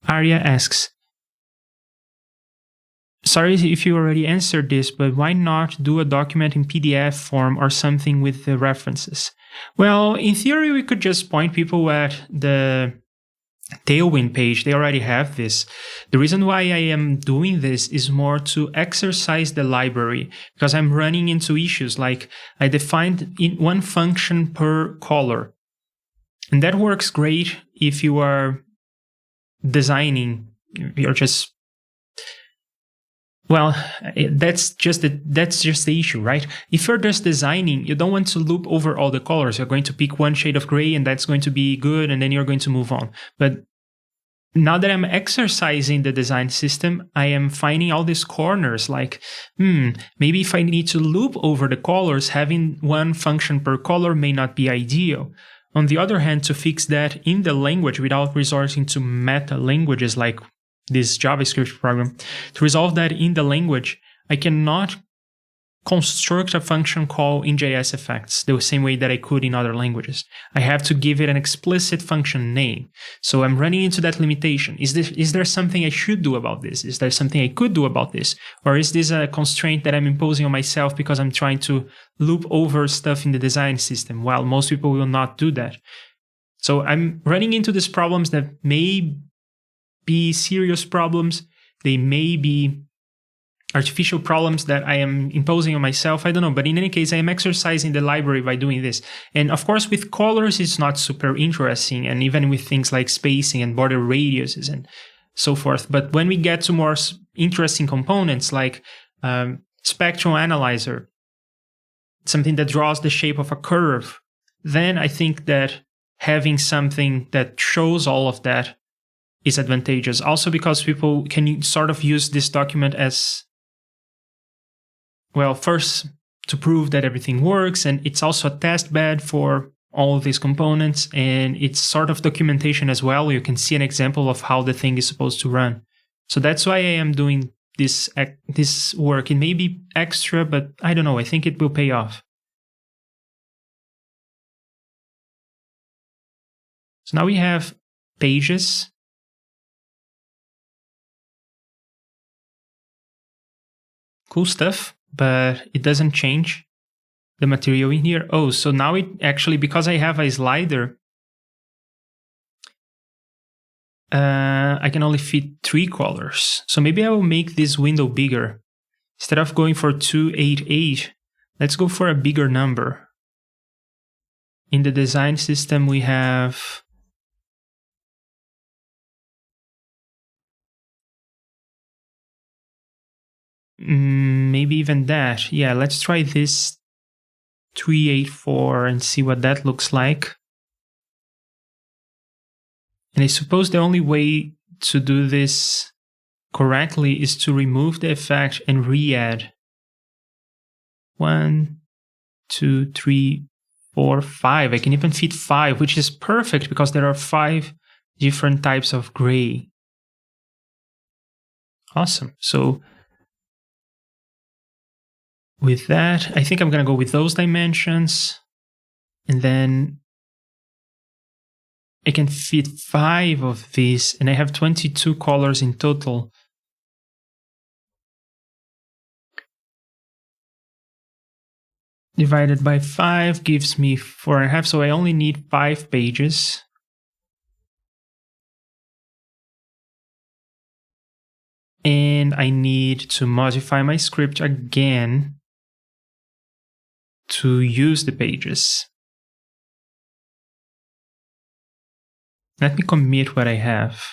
Arya asks, sorry if you already answered this, but why not do a document in PDF form or something with the references? Well, in theory, we could just point people at the Tailwind page. They already have this. The reason why I am doing this is more to exercise the library, because I'm running into issues like I defined in one function per color. And that works great if you are designing. You're just, well, that's just the issue, right? If you're just designing, you don't want to loop over all the colors. You're going to pick one shade of gray and that's going to be good, and then you're going to move on. But now that I'm exercising the design system, I am finding all these corners like, maybe if I need to loop over the colors, having one function per color may not be ideal. On the other hand, to fix that in the language without resorting to meta languages like this JavaScript program, to resolve that in the language, I cannot construct a function call in JSFX the same way that I could in other languages. I have to give it an explicit function name. So I'm running into that limitation. Is there something I should do about this? Is there something I could do about this? Or is this a constraint that I'm imposing on myself because I'm trying to loop over stuff in the design system? Well, most people will not do that. So I'm running into these problems that may be serious problems. They may be artificial problems that I am imposing on myself. I don't know. But in any case, I am exercising the library by doing this. And of course, with colors, it's not super interesting. And even with things like spacing and border radiuses and so forth. But when we get to more interesting components like spectral analyzer, something that draws the shape of a curve, then I think that having something that shows all of that is advantageous. Also because people can sort of use this document as, well, first to prove that everything works, and it's also a test bed for all of these components, and it's sort of documentation as well. You can see an example of how the thing is supposed to run. So that's why I am doing this work. It may be extra, but I don't know. I think it will pay off. So now we have pages. Cool stuff, but it doesn't change the material in here. Oh, so now it actually, because I have a slider, I can only fit 3 colors. So maybe I will make this window bigger. Instead of going for 288, let's go for a bigger number. In the design system, we have maybe even that. Yeah, let's try this 384 and see what that looks like. And I suppose the only way to do this correctly is to remove the effect and re-add. 1, 2, 3, 4, 5. I can even fit 5, which is perfect because there are 5 different types of gray. Awesome. So with that, I think I'm going to go with those dimensions. And then I can fit 5 of these, and I have 22 colors in total. Divided by 5 gives me 4.5, so I only need 5 pages. And I need to modify my script again to use the pages. Let me commit what I have.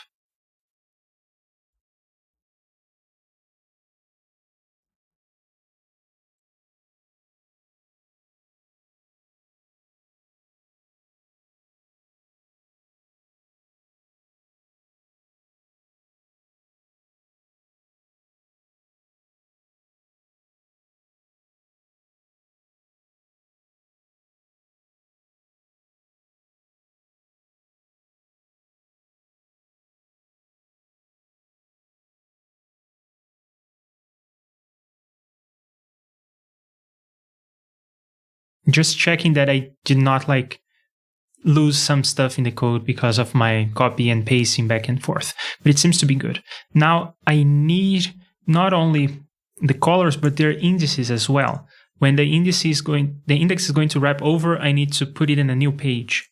Just checking that I did not lose some stuff in the code because of my copy and pasting back and forth. But it seems to be good. Now I need not only the colors, but their indices as well. When the index is going to wrap over, I need to put it in a new page.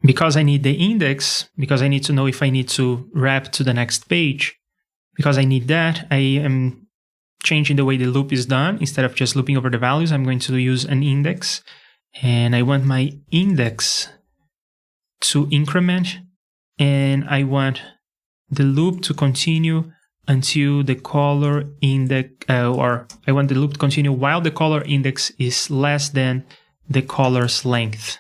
Because I need the index, because I need to know if I need to wrap to the next page, because I need that, I am changing the way the loop is done. Instead of just looping over the values, I'm going to use an index. And I want my index to increment, and I want the loop to continue until the color index, or I want the loop to continue while the color index is less than the color's length.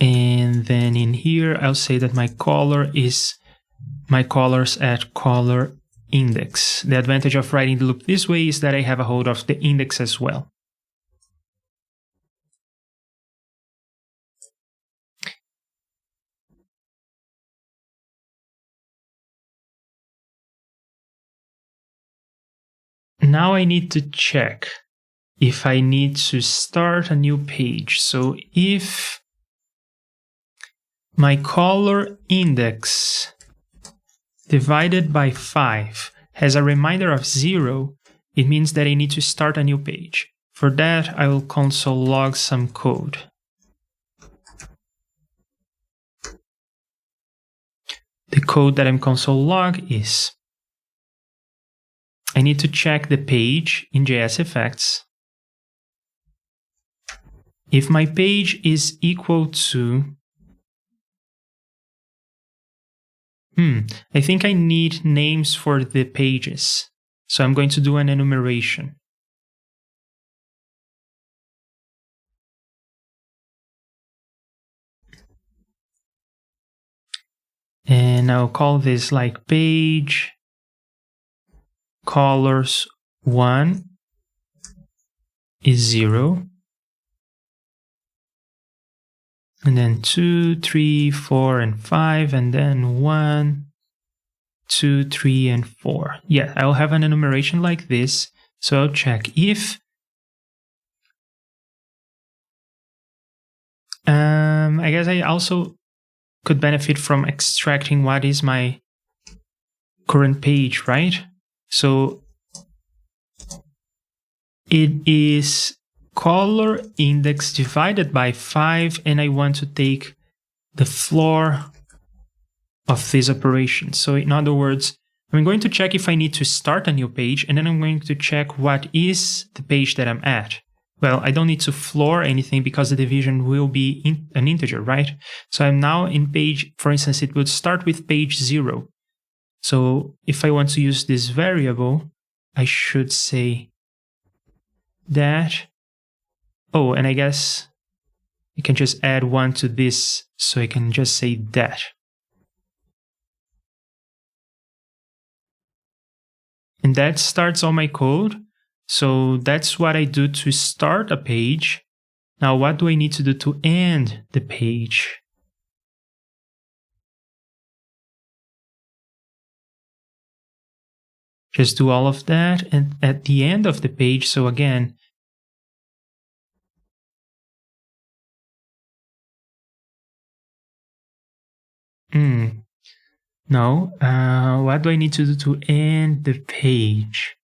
And then in here, I'll say that my color is my colors at color index. The advantage of writing the loop this way is that I have a hold of the index as well. Now I need to check if I need to start a new page. So if my color index divided by 5 has a reminder of 0, it means that I need to start a new page. For that, I will console log some code. The code that I'm console log is, I need to check the page in JSFX. If my page is equal to I think I need names for the pages. So I'm going to do an enumeration. And I'll call this like page colors 1 is 0. And then 2, 3, 4, and 5, and then 1, 2, 3, and 4. Yeah, I'll have an enumeration like this. So I'll check if I guess I also could benefit from extracting what is my current page, right? So it is color index divided by 5, and I want to take the floor of this operation. So in other words, I'm going to check if I need to start a new page, and then I'm going to check what is the page that I'm at. Well, I don't need to floor anything because the division will be an integer, right? So I'm now in page, for instance, it would start with page 0. So if I want to use this variable, I should say that. Oh, and I guess you can just add 1 to this, so I can just say that. And that starts all my code. So that's what I do to start a page. Now, what do I need to do to end the page? Just do all of that, and at the end of the page, so again, no, what do I need to do to end the page?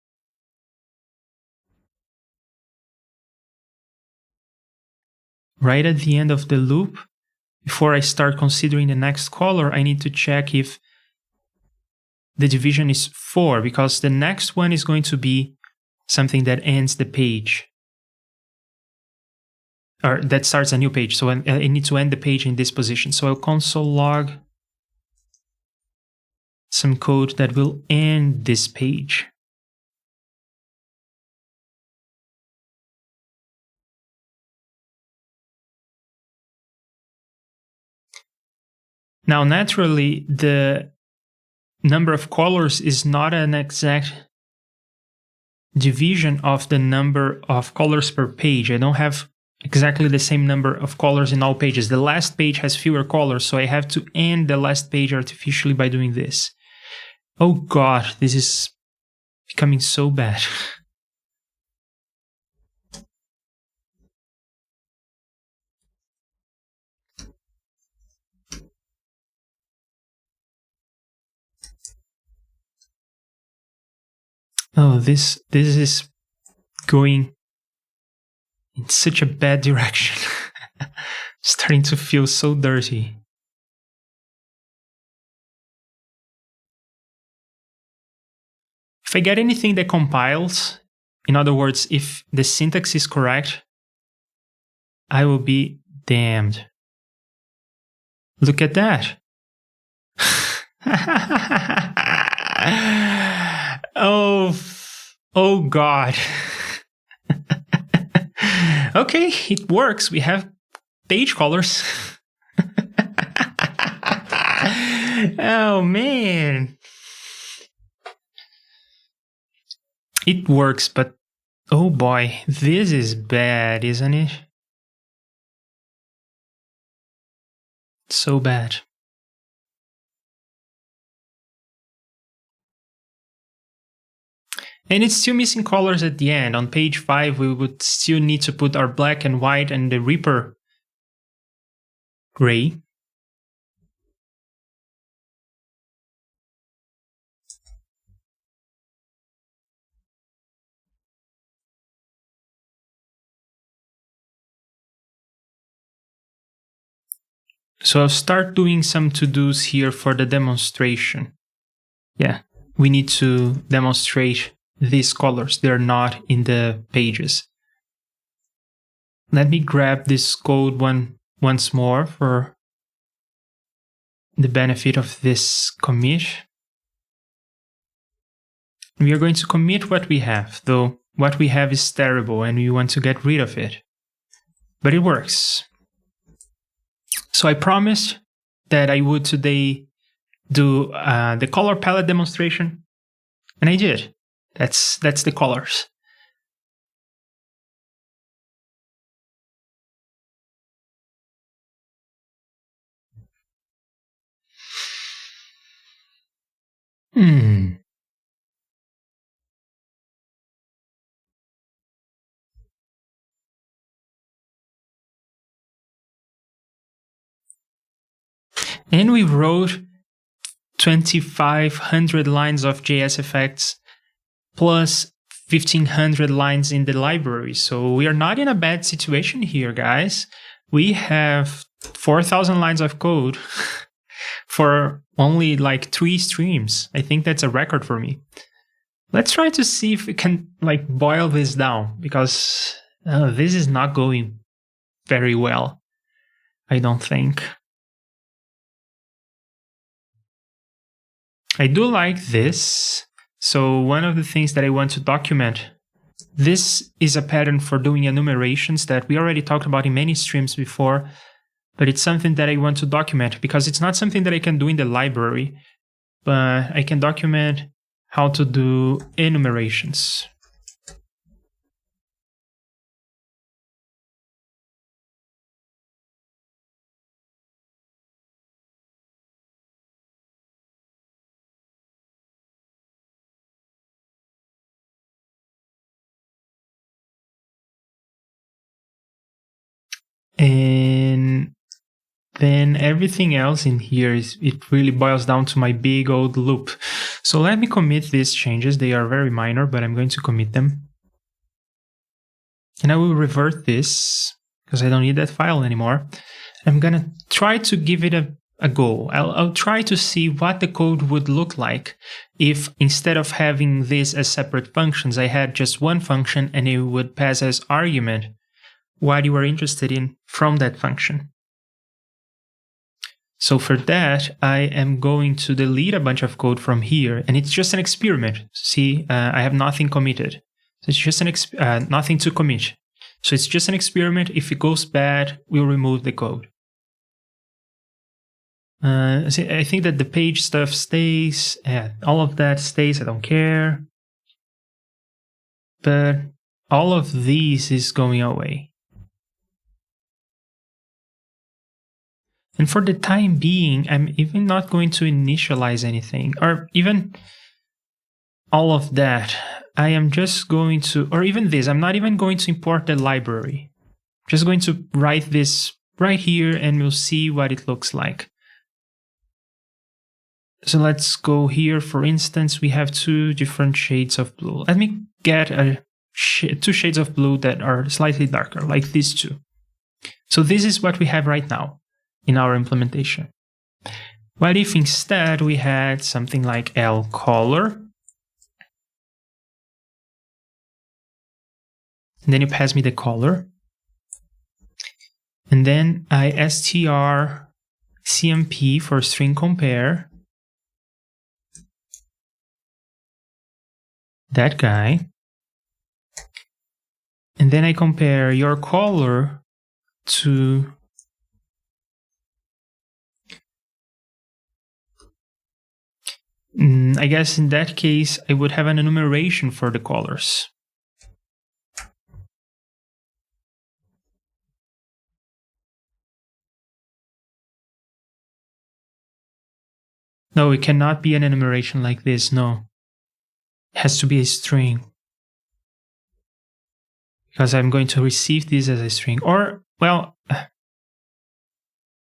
Right at the end of the loop, before I start considering the next color, I need to check if the division is 4, because the next one is going to be something that ends the page. Or that starts a new page, so I need to end the page in this position. So I'll console log some code that will end this page. Now, naturally, the number of colors is not an exact division of the number of colors per page. I don't have exactly the same number of colors in all pages. The last page has fewer colors, so I have to end the last page artificially by doing this. Oh god, this is becoming so bad. Oh, this is going in such a bad direction. Starting to feel so dirty. If I get anything that compiles, in other words, if the syntax is correct, I will be damned. Look at that. Oh god. Okay, it works. We have page colors. Oh man. It works, but oh boy, this is bad, isn't it? So bad. And it's still missing colors at the end. On page 5, we would still need to put our black and white and the REAPER gray. So I'll start doing some to-dos here for the demonstration. Yeah, we need to demonstrate these colors. They're not in the pages. Let me grab this code once more for the benefit of this commit. We are going to commit what we have, though what we have is terrible and we want to get rid of it. But it works. So I promised that I would today do the color palette demonstration, and I did. That's the colors. And we wrote 2,500 lines of JSFX plus 1,500 lines in the library. So we are not in a bad situation here, guys. We have 4,000 lines of code for only like 3 streams. I think that's a record for me. Let's try to see if we can like boil this down, because this is not going very well, I don't think. I do like this. So one of the things that I want to document, this is a pattern for doing enumerations that we already talked about in many streams before, but it's something that I want to document because it's not something that I can do in the library, but I can document how to do enumerations. And then everything else in here it really boils down to my big old loop. So let me commit these changes. They are very minor, but I'm going to commit them. And I will revert this because I don't need that file anymore. I'm gonna try to give it a go. I'll try to see what the code would look like if instead of having this as separate functions, I had just one function and it would pass as argument what you were interested in from that function. So for that, I am going to delete a bunch of code from here, and it's just an experiment. See, I have nothing committed. So it's just nothing to commit. So it's just an experiment. If it goes bad, we'll remove the code. I think that the page stuff stays. Yeah, all of that stays. I don't care. But all of these is going away. And for the time being, I'm even not going to initialize anything, or even all of that. I am just going to, or even this, I'm not even going to import the library. I'm just going to write this right here and we'll see what it looks like. So let's go here. For instance, we have two different shades of blue. Let me get two shades of blue that are slightly darker, like these two. So this is what we have right now in our implementation. What if instead we had something like L color, and then you pass me the color, and then I str cmp for string compare, that guy, and then I compare your color to I guess in that case, I would have an enumeration for the colors. No, it cannot be an enumeration like this, no. It has to be a string. Because I'm going to receive this as a string. Or, well,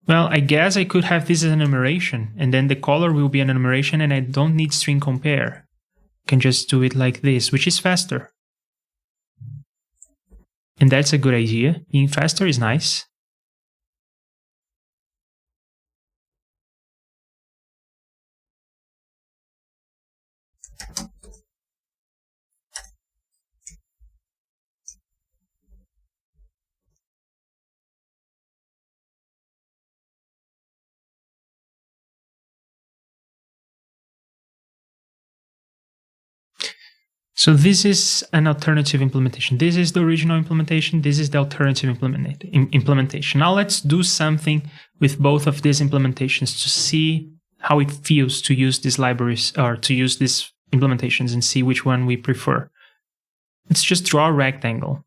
I guess I could have this as an enumeration, and then the color will be an enumeration, and I don't need string compare. I can just do it like this, which is faster. And that's a good idea. Being faster is nice. So this is an alternative implementation. This is the original implementation. This is the alternative implementation. Now let's do something with both of these implementations to see how it feels to use these libraries or to use these implementations and see which one we prefer. Let's just draw a rectangle.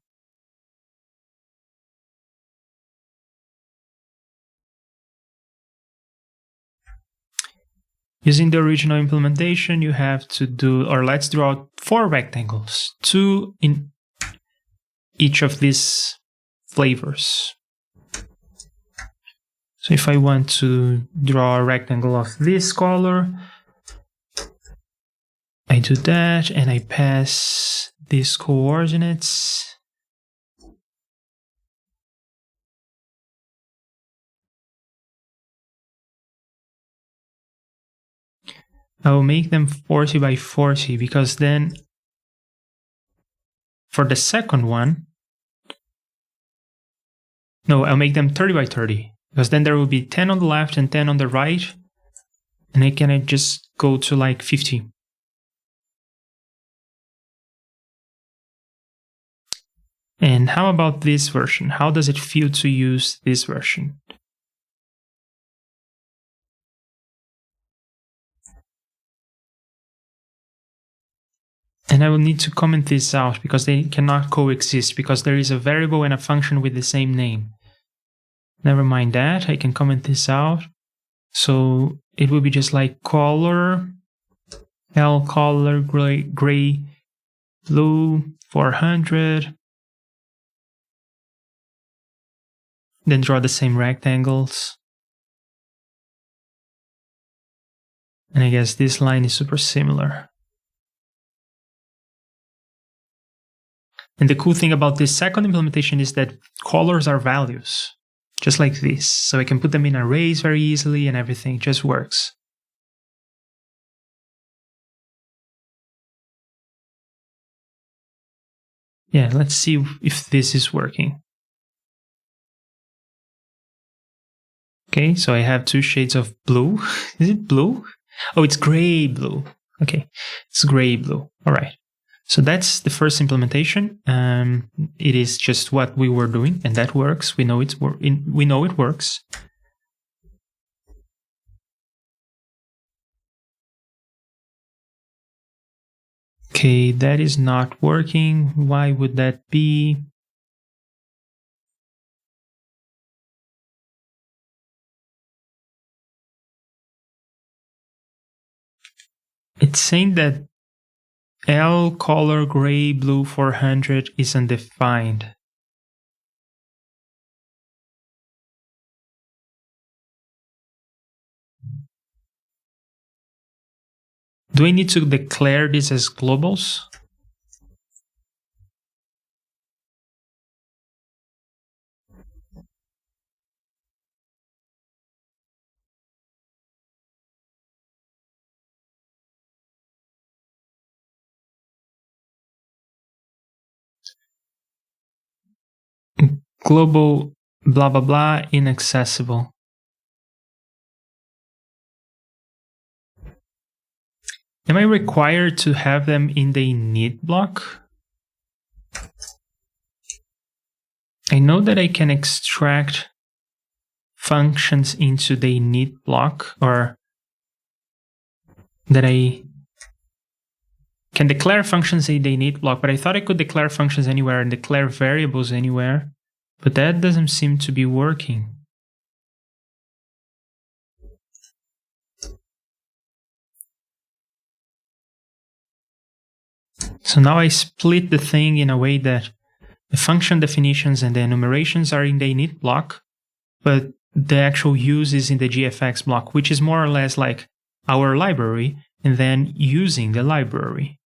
Using the original implementation, you have to do, or let's draw 4 rectangles, 2 in each of these flavors. So if I want to draw a rectangle of this color, I do that and I pass these coordinates. I will make them 40 by 40 because then for the second one, no, I'll make them 30 by 30 because then there will be 10 on the left and 10 on the right, and I can just go to like 50. And how about this version? How does it feel to use this version? And I will need to comment this out because they cannot coexist because there is a variable and a function with the same name. Never mind that, I can comment this out. So it will be just like color, L color, gray, blue, 400. Then draw the same rectangles. And I guess this line is super similar. And the cool thing about this second implementation is that colors are values, just like this. So I can put them in arrays very easily and everything just works. Yeah, let's see if this is working. Okay, so I have two shades of blue. Is it blue? Oh, it's gray blue. Okay, it's gray blue. All right. So that's the first implementation. It is just what we were doing, and that works. We know it works. Okay, that is not working. Why would that be? It's saying that L color gray blue 400 is undefined. Do I need to declare this as globals? Global blah blah blah inaccessible. Am I required to have them in the init block? I know that I can extract functions into the init block, or that I can declare functions in the init block, but I thought I could declare functions anywhere and declare variables anywhere, but that doesn't seem to be working. So now I split the thing in a way that the function definitions and the enumerations are in the init block, but the actual use is in the JSFX block, which is more or less like our library, and then using the library.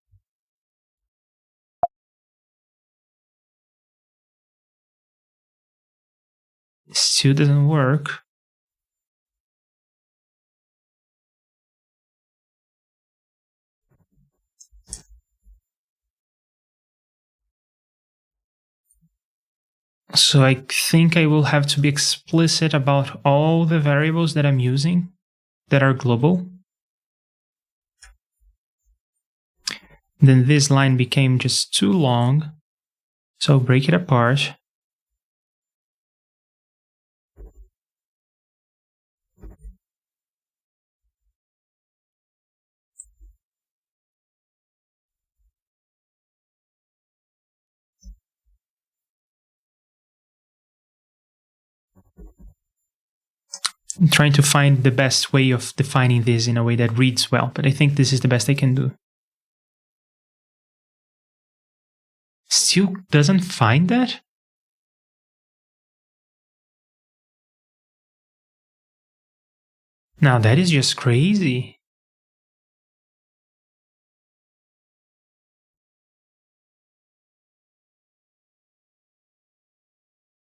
Still doesn't work. So I think I will have to be explicit about all the variables that I'm using that are global. Then this line became just too long, so I'll break it apart. I'm trying to find the best way of defining this in a way that reads well, but I think this is the best I can do. Still doesn't find that? Now that is just crazy.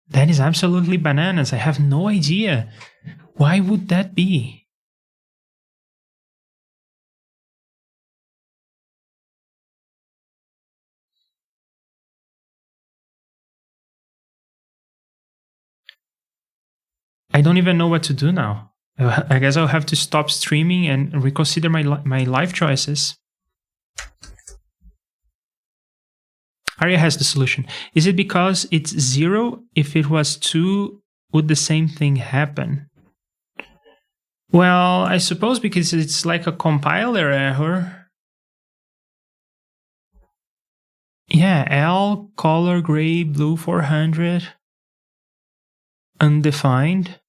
That is absolutely bananas. I have no idea. Why would that be? I don't even know what to do now. I guess I'll have to stop streaming and reconsider my life choices. Arya has the solution. Is it because it's 0? If it was 2, would the same thing happen? Well, I suppose because it's like a compiler error. Yeah, L, color, gray, blue 400, undefined.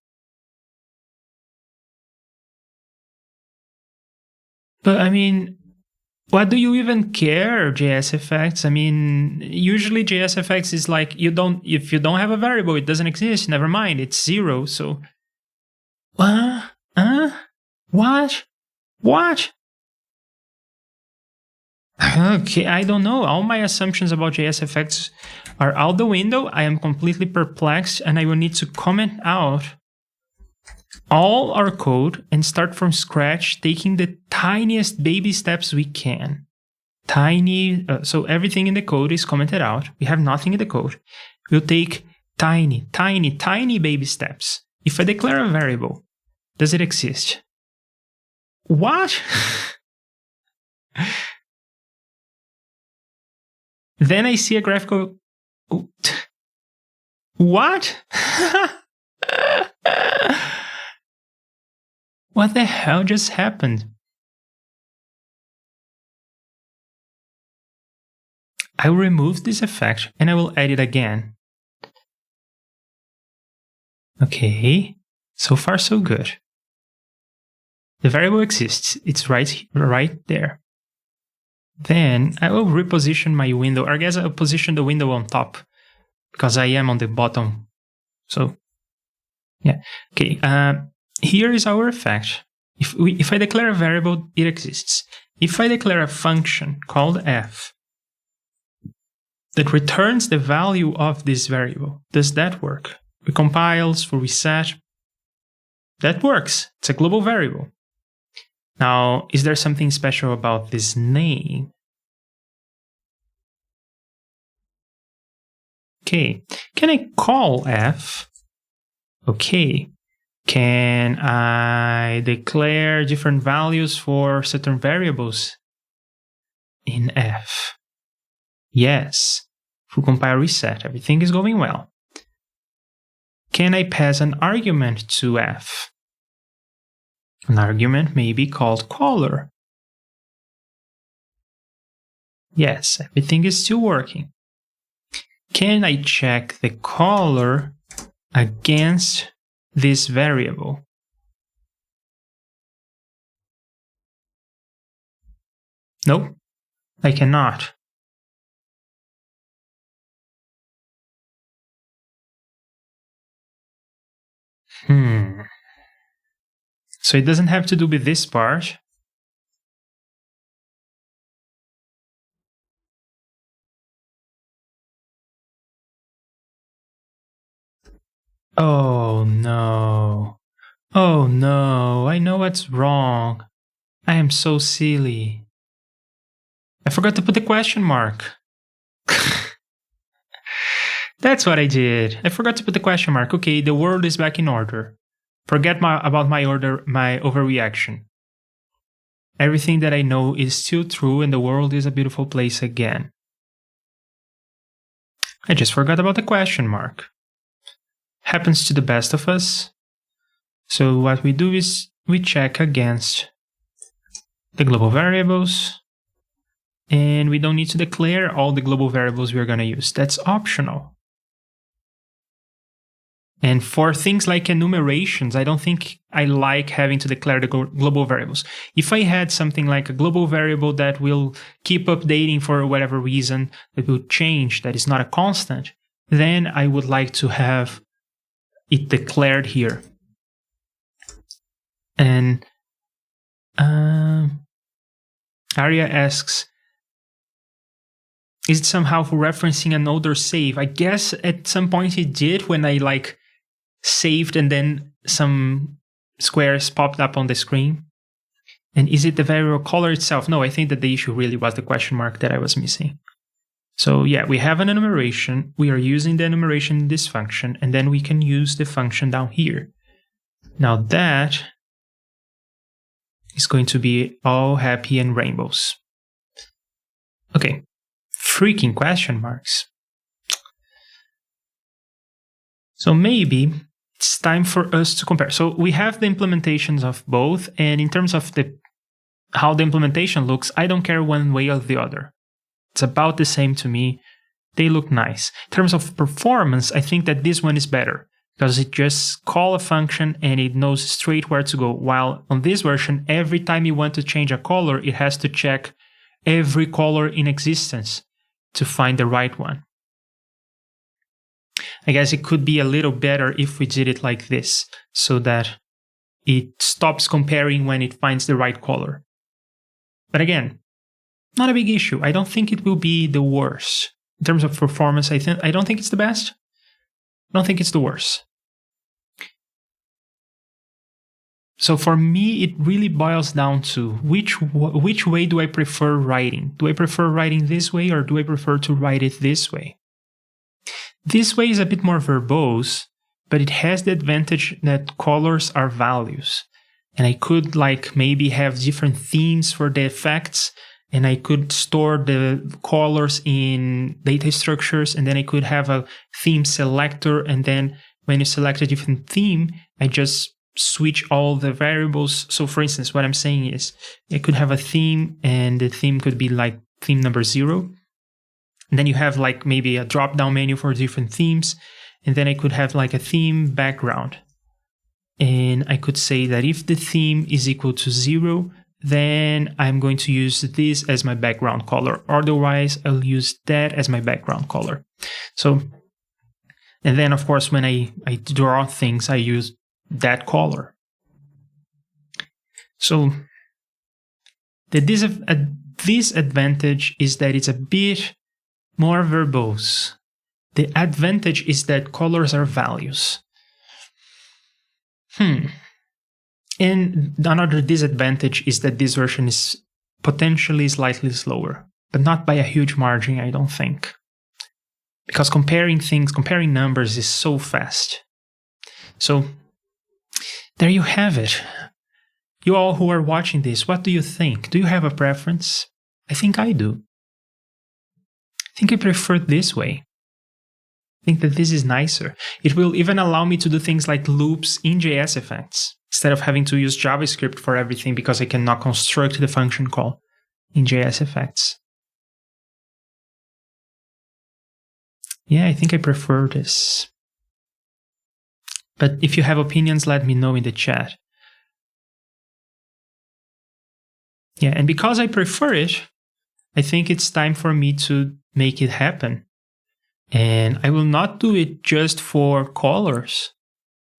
But I mean, what do you even care, JSFX? I mean, usually JSFX is like, if you don't have a variable, it doesn't exist, never mind, it's 0, so... What? Okay, I don't know. All my assumptions about JSFX are out the window. I am completely perplexed, and I will need to comment out all our code and start from scratch, taking the tiniest baby steps we can. So everything in the code is commented out. We have nothing in the code. We'll take tiny baby steps. If I declare a variable, does it exist? What? Then I see a graphical... What? What the hell just happened? I will remove this effect and I will add it again. Okay, so far so good. The variable exists, it's right there. Then I will reposition my window, or I guess I'll position the window on top because I am on the bottom. So, yeah. Okay, here is our effect. If I declare a variable, it exists. If I declare a function called f that returns the value of this variable, does that work? It compiles for reset. That works. It's a global variable. Now, is there something special about this name? Okay, can I call f? Okay, can I declare different values for certain variables in f? Yes, full compile reset, everything is going well. Can I pass an argument to f? An argument may be called color. Yes, everything is still working. Can I check the color against this variable? Nope, I cannot. So it doesn't have to do with this part. Oh no. Oh no, I know what's wrong. I am so silly. I forgot to put the question mark. That's what I did. I forgot to put the question mark. Okay, the world is back in order. Forget about my overreaction. Everything that I know is still true and the world is a beautiful place again. I just forgot about the question mark. Happens to the best of us. So what we do is we check against the global variables, and we don't need to declare all the global variables we're going to use. That's optional. And for things like enumerations, I don't think I like having to declare the global variables. If I had something like a global variable that will keep updating for whatever reason, that will change, that is not a constant, then I would like to have it declared here. And Arya asks, is it somehow for referencing an older save? I guess at some point it did when I saved and then some squares popped up on the screen. And is it the variable color itself? No, I think that the issue really was the question mark that I was missing. So yeah, we have an enumeration. We are using the enumeration in this function, and then we can use the function down here. Now that is going to be all happy and rainbows. Okay, freaking question marks. So maybe it's time for us to compare. So we have the implementations of both, and in terms of how the implementation looks, I don't care one way or the other. It's about the same to me. They look nice. In terms of performance, I think that this one is better because it just calls a function and it knows straight where to go. While on this version, every time you want to change a color, it has to check every color in existence to find the right one. I guess it could be a little better if we did it like this, so that it stops comparing when it finds the right color. But again, not a big issue. I don't think it will be the worst. In terms of performance, I don't think it's the best. I don't think it's the worst. So for me, it really boils down to which way do I prefer writing? Do I prefer writing this way or do I prefer to write it this way? This way is a bit more verbose, but it has the advantage that colors are values. And I could maybe have different themes for the effects, and I could store the colors in data structures, and then I could have a theme selector, and then when you select a different theme, I just switch all the variables. So for instance, what I'm saying is I could have a theme, and the theme could be theme number 0. And then you have maybe a drop-down menu for different themes. And then I could have a theme background. And I could say that if the theme is equal to 0, then I'm going to use this as my background color. Otherwise, I'll use that as my background color. So, and then of course, when I draw things, I use that color. So the disadvantage is that it's a bit more verbose. The advantage is that colors are values. And another disadvantage is that this version is potentially slightly slower, but not by a huge margin, I don't think. Because comparing numbers is so fast. So there you have it. You all who are watching this, what do you think? Do you have a preference? I think I do. I think I prefer it this way. I think that this is nicer. It will even allow me to do things like loops in JSFX instead of having to use JavaScript for everything because I cannot construct the function call in JSFX. Yeah, I think I prefer this. But if you have opinions, let me know in the chat. Yeah, and because I prefer it, I think it's time for me to make it happen. And I will not do it just for colors.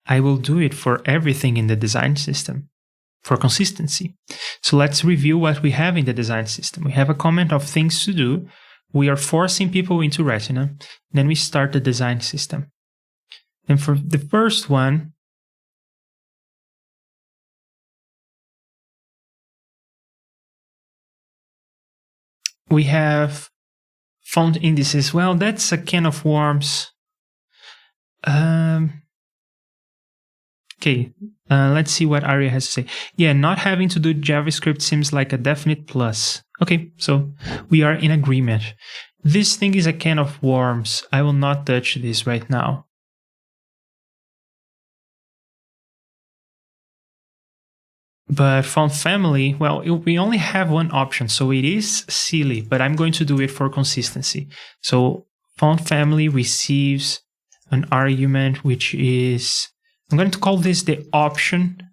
I will do it for everything in the design system, for consistency. So let's review what we have in the design system. We have a comment of things to do. We are forcing people into Retina. Then we start the design system. And for the first one, we have font indices. Well, that's a can of worms. Okay, let's see what Aria has to say. Yeah, not having to do JavaScript seems like a definite plus. Okay, so we are in agreement. This thing is a can of worms. I will not touch this right now. But font family, well, we only have one option, so it is silly, but I'm going to do it for consistency. So font family receives an argument, which is, I'm going to call this the option,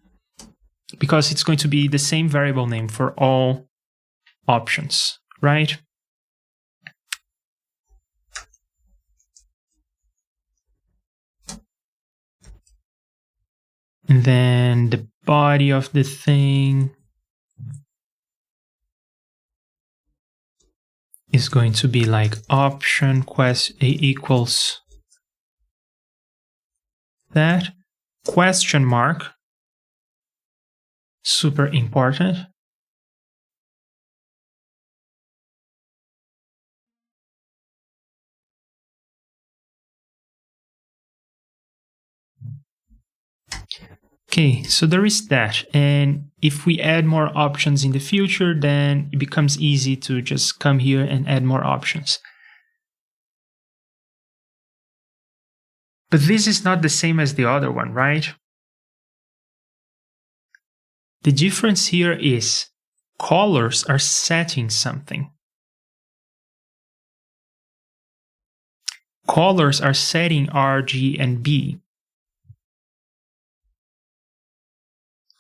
because it's going to be the same variable name for all options, right? And then the body of the thing is going to be like option quest equals that question mark, super important. Okay, so there is that. And if we add more options in the future, then it becomes easy to just come here and add more options. But this is not the same as the other one, right? The difference here is colors are setting something. colors are setting R, G, and B.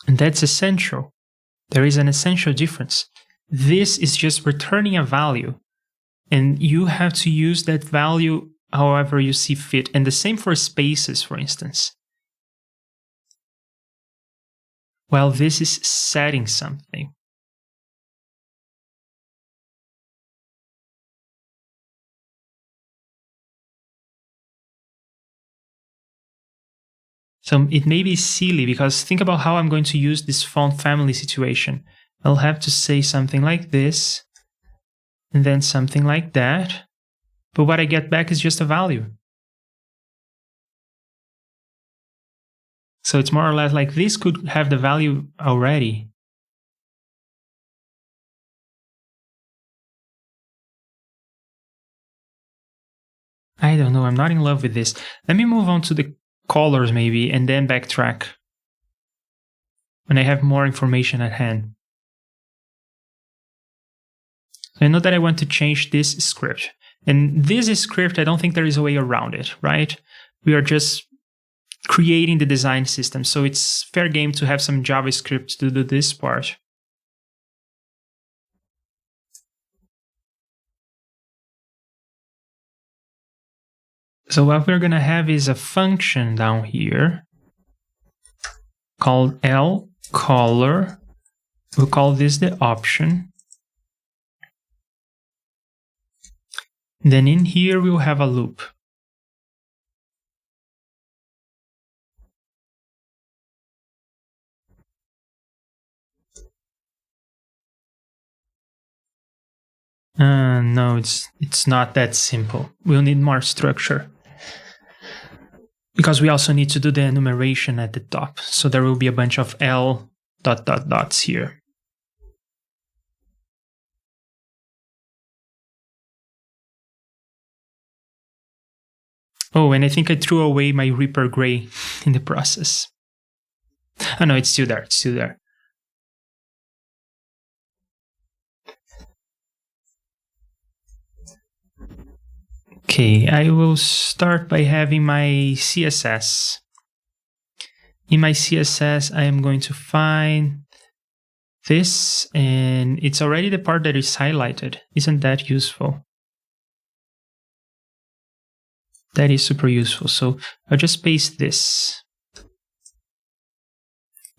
And that's essential. There is an essential difference. This is just returning a value, and you have to use that value however you see fit. And the same for spaces, for instance. Well, this is setting something. So it may be silly, because think about how I'm going to use this font family situation. I'll have to say something like this, and then something like that. But what I get back is just a value. So it's more or less like this could have the value already. I don't know, I'm not in love with this. Let me move on to the colors maybe, and then backtrack when I have more information at hand. So I know that I want to change this script. And this script, I don't think there is a way around it, right? We are just creating the design system. So it's fair game to have some JavaScript to do this part. So what we're going to have is a function down here called lColor. We'll call this the option. Then in here, we'll have a loop. No, it's not that simple. We'll need more structure, because we also need to do the enumeration at the top. So there will be a bunch of L ... dots here. Oh, and I think I threw away my REAPER gray in the process. Oh no, it's still there, it's still there. Okay, I will start by having my CSS. In my CSS, I am going to find this, and it's already the part that is highlighted. Isn't that useful? That is super useful. So I'll just paste this.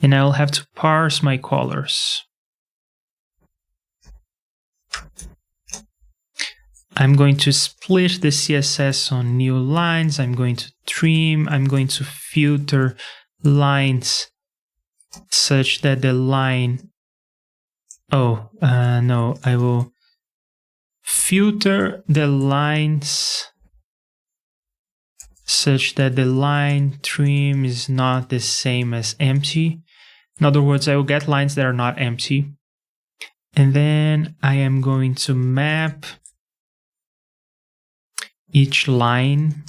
And I'll have to parse my colors. I'm going to split the CSS on new lines. I'm going to trim. I'm going to filter lines such that the line... no, I will filter the lines such that the line trim is not the same as empty. In other words, I will get lines that are not empty. And then I am going to map each line,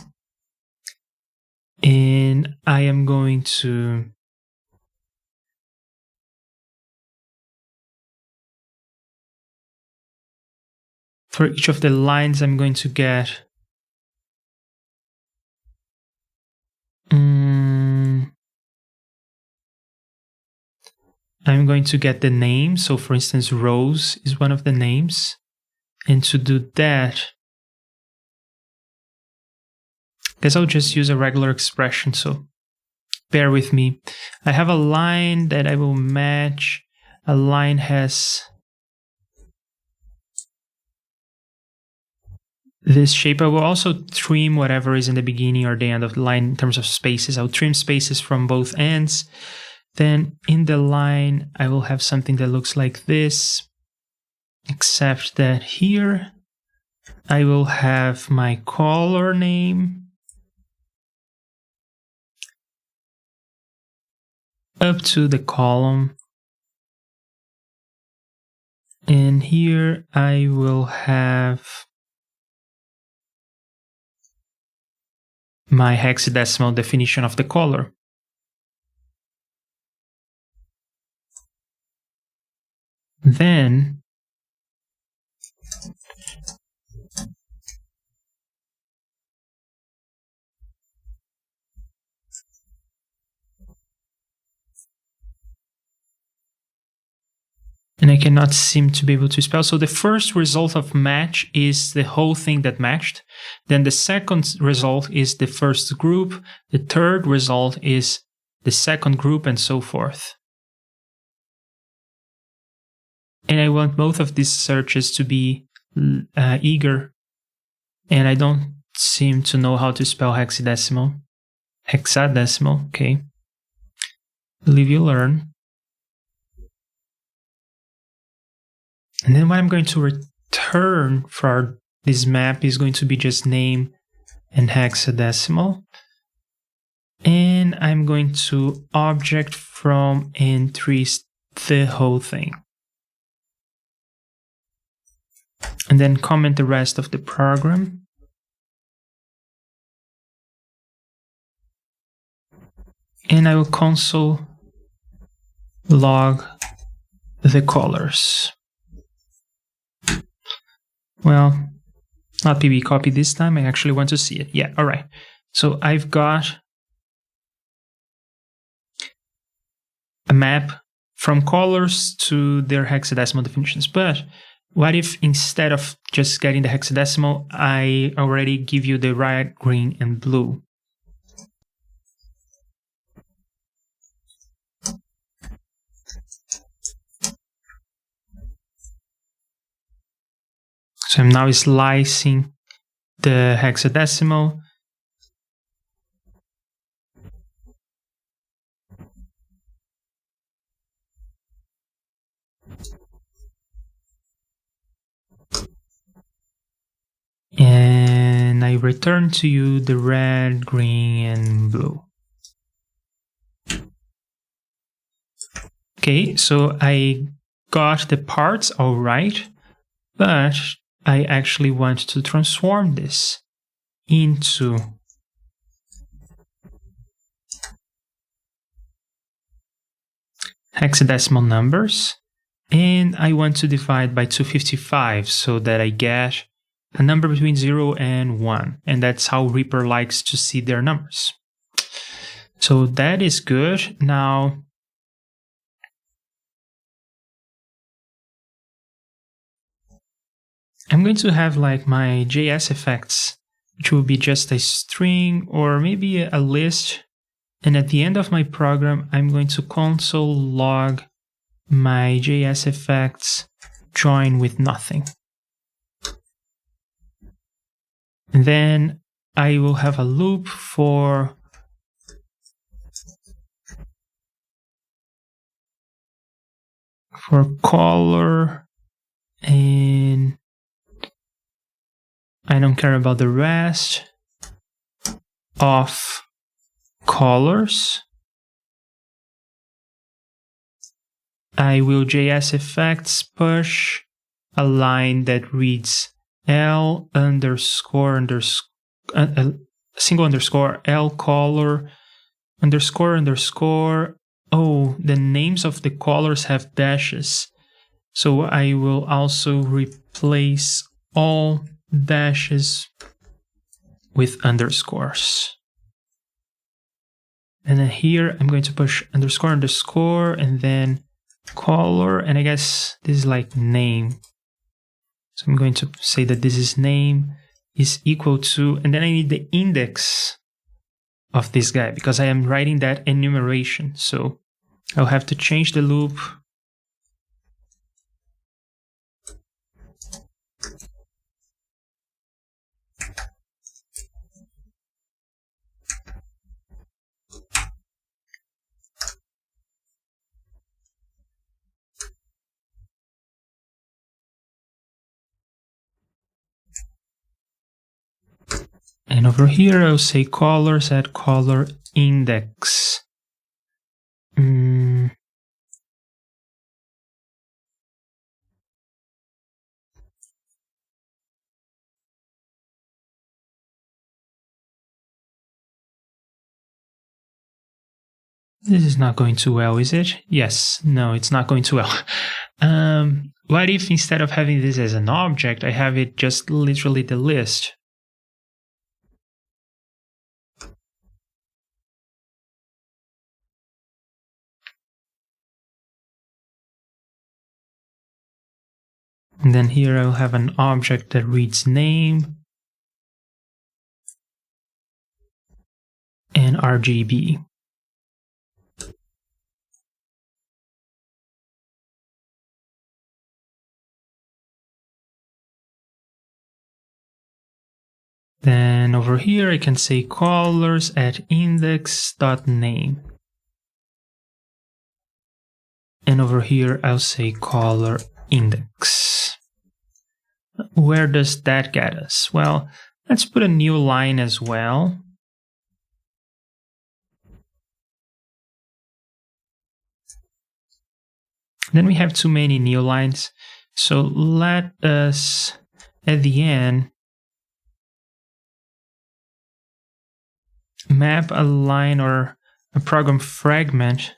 and I am going to for each of the lines, I'm going to get I'm going to get the name. So for instance, Rose is one of the names. And to do that, I guess I'll just use a regular expression, so bear with me. I have a line that I will match. A line has this shape. I will also trim whatever is in the beginning or the end of the line in terms of spaces. I'll trim spaces from both ends. Then in the line, I will have something that looks like this, except that here I will have my color name up to the column. And here I will have my hexadecimal definition of the color. Then and I cannot seem to be able to spell. So the first result of match is the whole thing that matched. Then the second result is the first group. The third result is the second group, and so forth. And I want both of these searches to be eager. And I don't seem to know how to spell hexadecimal. Hexadecimal, okay. Believe you learn. And then what I'm going to return for this map is going to be just name and hexadecimal. And I'm going to object from entries the whole thing. And then comment the rest of the program. And I will console log the colors. Well, not pb copy this time. I actually want to see it. Yeah, all right. So I've got a map from colors to their hexadecimal definitions. But what if instead of just getting the hexadecimal, I already give you the red, green, and blue? So I'm now slicing the hexadecimal. And I return to you the red, green, and blue. Okay, so I got the parts all right, but I actually want to transform this into hexadecimal numbers, and I want to divide by 255 so that I get a number between 0 and 1, and that's how Reaper likes to see their numbers. So that is good. Now, I'm going to have like my JSFX, which will be just a string or maybe a list. And at the end of my program, I'm going to console log my JSFX join with nothing. And then I will have a loop for color, and I don't care about the rest of colors. I will JSFX push a line that reads L underscore single underscore L color underscore underscore. Oh, the names of the colors have dashes. So I will also replace all dashes with underscores. And then here I'm going to push underscore underscore and then color, and I guess this is like name. So I'm going to say that this is name is equal to, and then I need the index of this guy because I am writing that enumeration. So I'll have to change the loop. And over here, I'll say colors at color index. This is not going too well, is it? Yes. No, it's not going too well. What if instead of having this as an object, I have it just literally the list? And then here I'll have an object that reads name and RGB. Then over here I can say colors at index.name. And over here I'll say color index. Where does that get us? Well, let's put a new line as well. Then we have too many new lines. So let us, at the end, map a line or a program fragment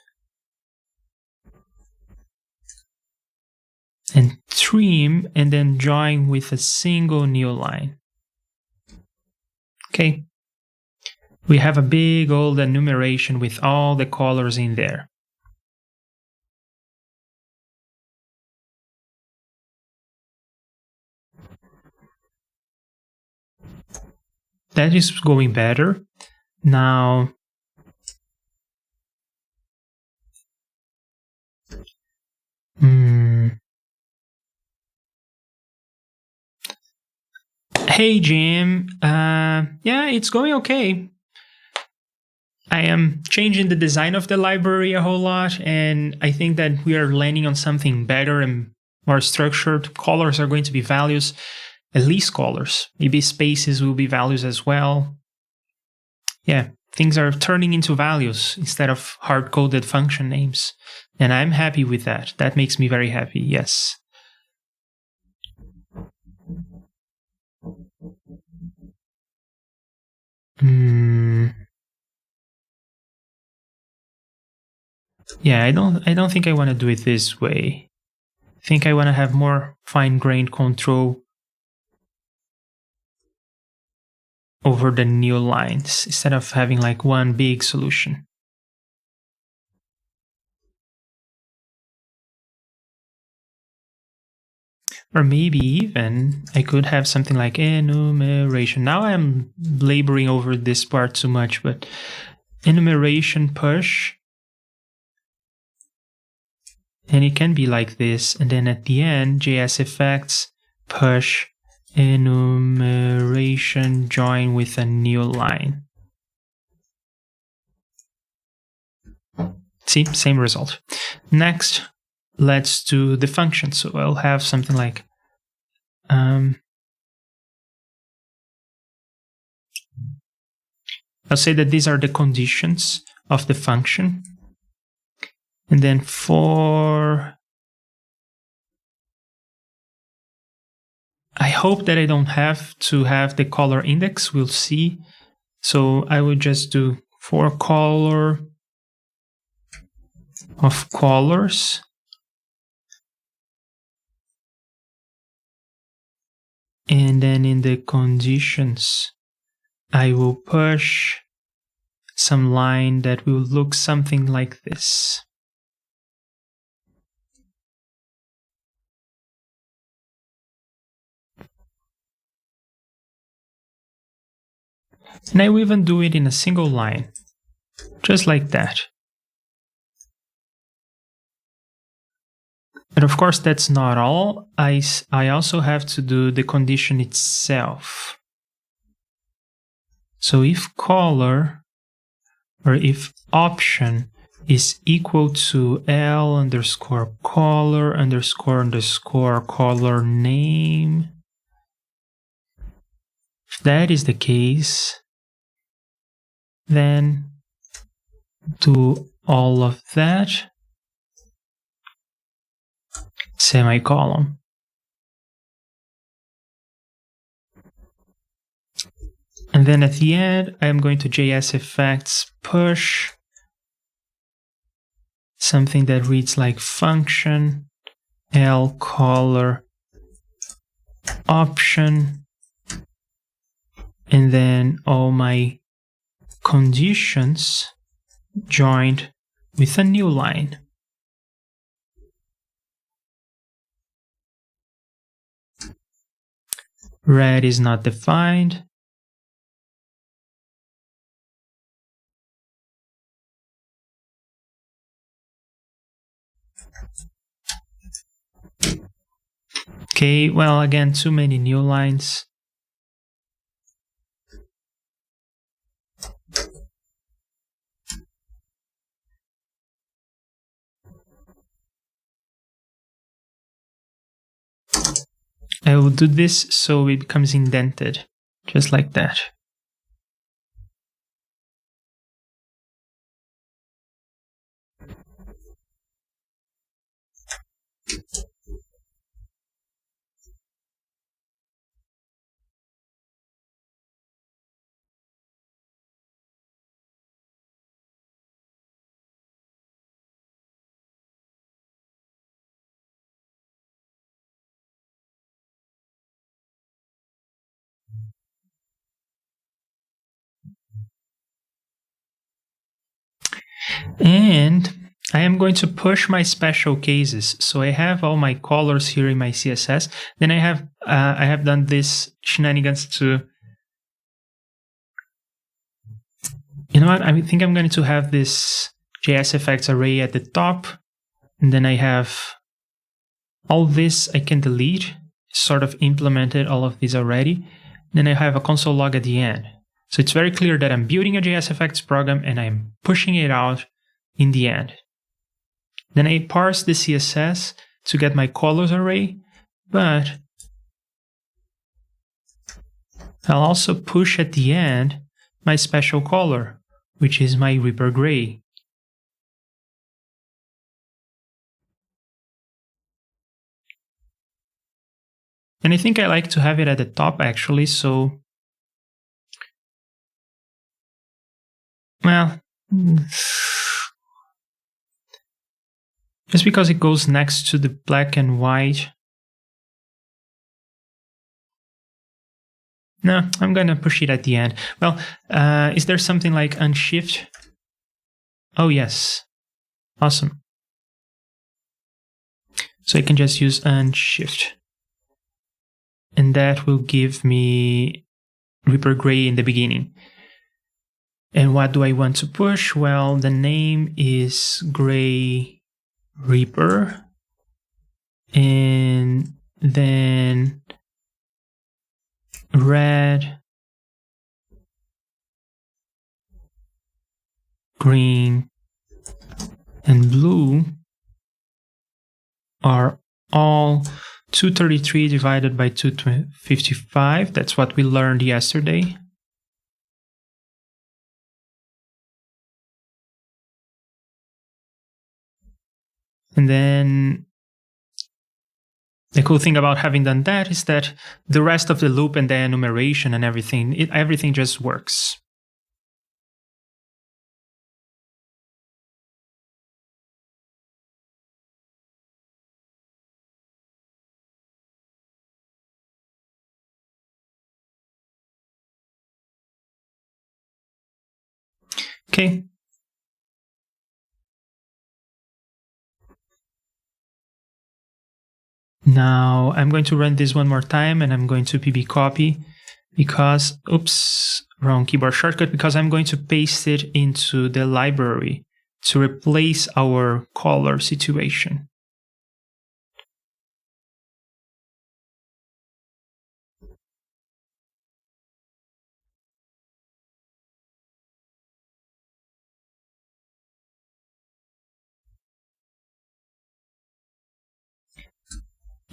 and trim and then join with a single new line. Okay. We have a big old enumeration with all the colors in there. That is going better. Now, hey Jim, yeah, it's going okay. I am changing the design of the library a whole lot, and I think that we are landing on something better and more structured. Colors are going to be values, at least colors. Maybe spaces will be values as well. Yeah, things are turning into values instead of hard-coded function names. And I'm happy with that. That makes me very happy, yes. Yeah, I don't think I want to do it this way. I think I want to have more fine-grained control over the new lines instead of having like one big solution. Or maybe even I could have something like enumeration. Now I'm laboring over this part too much, but enumeration push. And it can be like this. And then at the end, JSFX push enumeration join with a new line. See, same result. Next, let's do the function. So I'll have something like I'll say that these are the conditions of the function. And then for I hope that I don't have to have the color index, we'll see. So I would just do for color of colors. And then in the conditions, I will push some line that will look something like this. And I will even do it in a single line, just like that. But of course, that's not all. I also have to do the condition itself. So if color, or if option is equal to L underscore color underscore underscore color name, if that is the case, then do all of that, semicolon. And then at the end, I'm going to JSFX push something that reads like function L color option, and then all my conditions joined with a new line. Red is not defined. Okay, well, again, too many new lines. I will do this so it becomes indented, just like that. And I am going to push my special cases. So I have all my colors here in my CSS. Then I have done this shenanigans to, you know what? I think I'm going to have this JSFX array at the top. And then I have all this I can delete, sort of implemented all of these already. Then I have a console log at the end. So it's very clear that I'm building a JSFX program and I'm pushing it out in the end. Then I parse the CSS to get my colors array, but I'll also push at the end my special color, which is my Reaper gray. And I think I like to have it at the top actually, so, well, just because it goes next to the black and white. No, I'm gonna push it at the end. Well, is there something like unshift? Oh yes, awesome. So I can just use unshift. And that will give me Reaper gray in the beginning. And what do I want to push? Well, the name is gray Reaper. And then red, green, and blue are all 233 divided by 255. That's what we learned yesterday. And then the cool thing about having done that is that the rest of the loop and the enumeration and everything, everything just works. Okay. Now I'm going to run this one more time and I'm going to pb copy because, oops, wrong keyboard shortcut, because I'm going to paste it into the library to replace our color situation.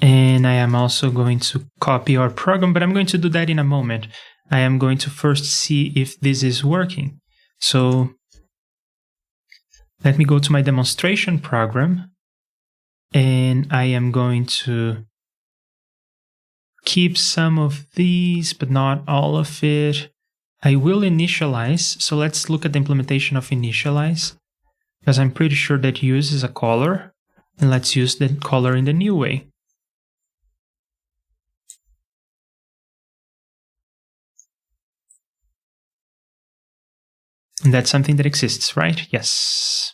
And I am also going to copy our program, but I'm going to do that in a moment. I am going to first see if this is working. So let me go to my demonstration program, and I am going to keep some of these, but not all of it. I will initialize. So let's look at the implementation of initialize, because I'm pretty sure that use is a color, and let's use the color in the new way. And that's something that exists, right? Yes.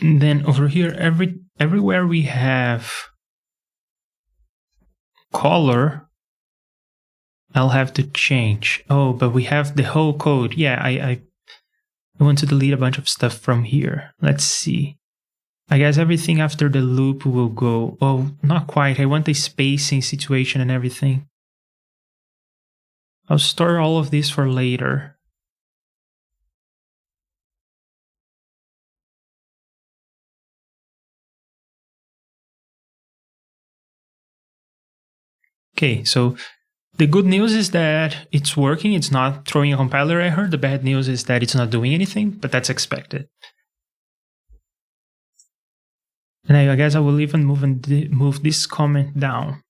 And then over here, everywhere we have color, I'll have to change. Oh, but we have the whole code. Yeah, I want to delete a bunch of stuff from here. Let's see. I guess everything after the loop will go. Oh, not quite. I want the spacing situation and everything. I'll store all of this for later. Okay, so the good news is that it's working. It's not throwing a compiler error. The bad news is that it's not doing anything, but that's expected. And I guess I will even move this comment down.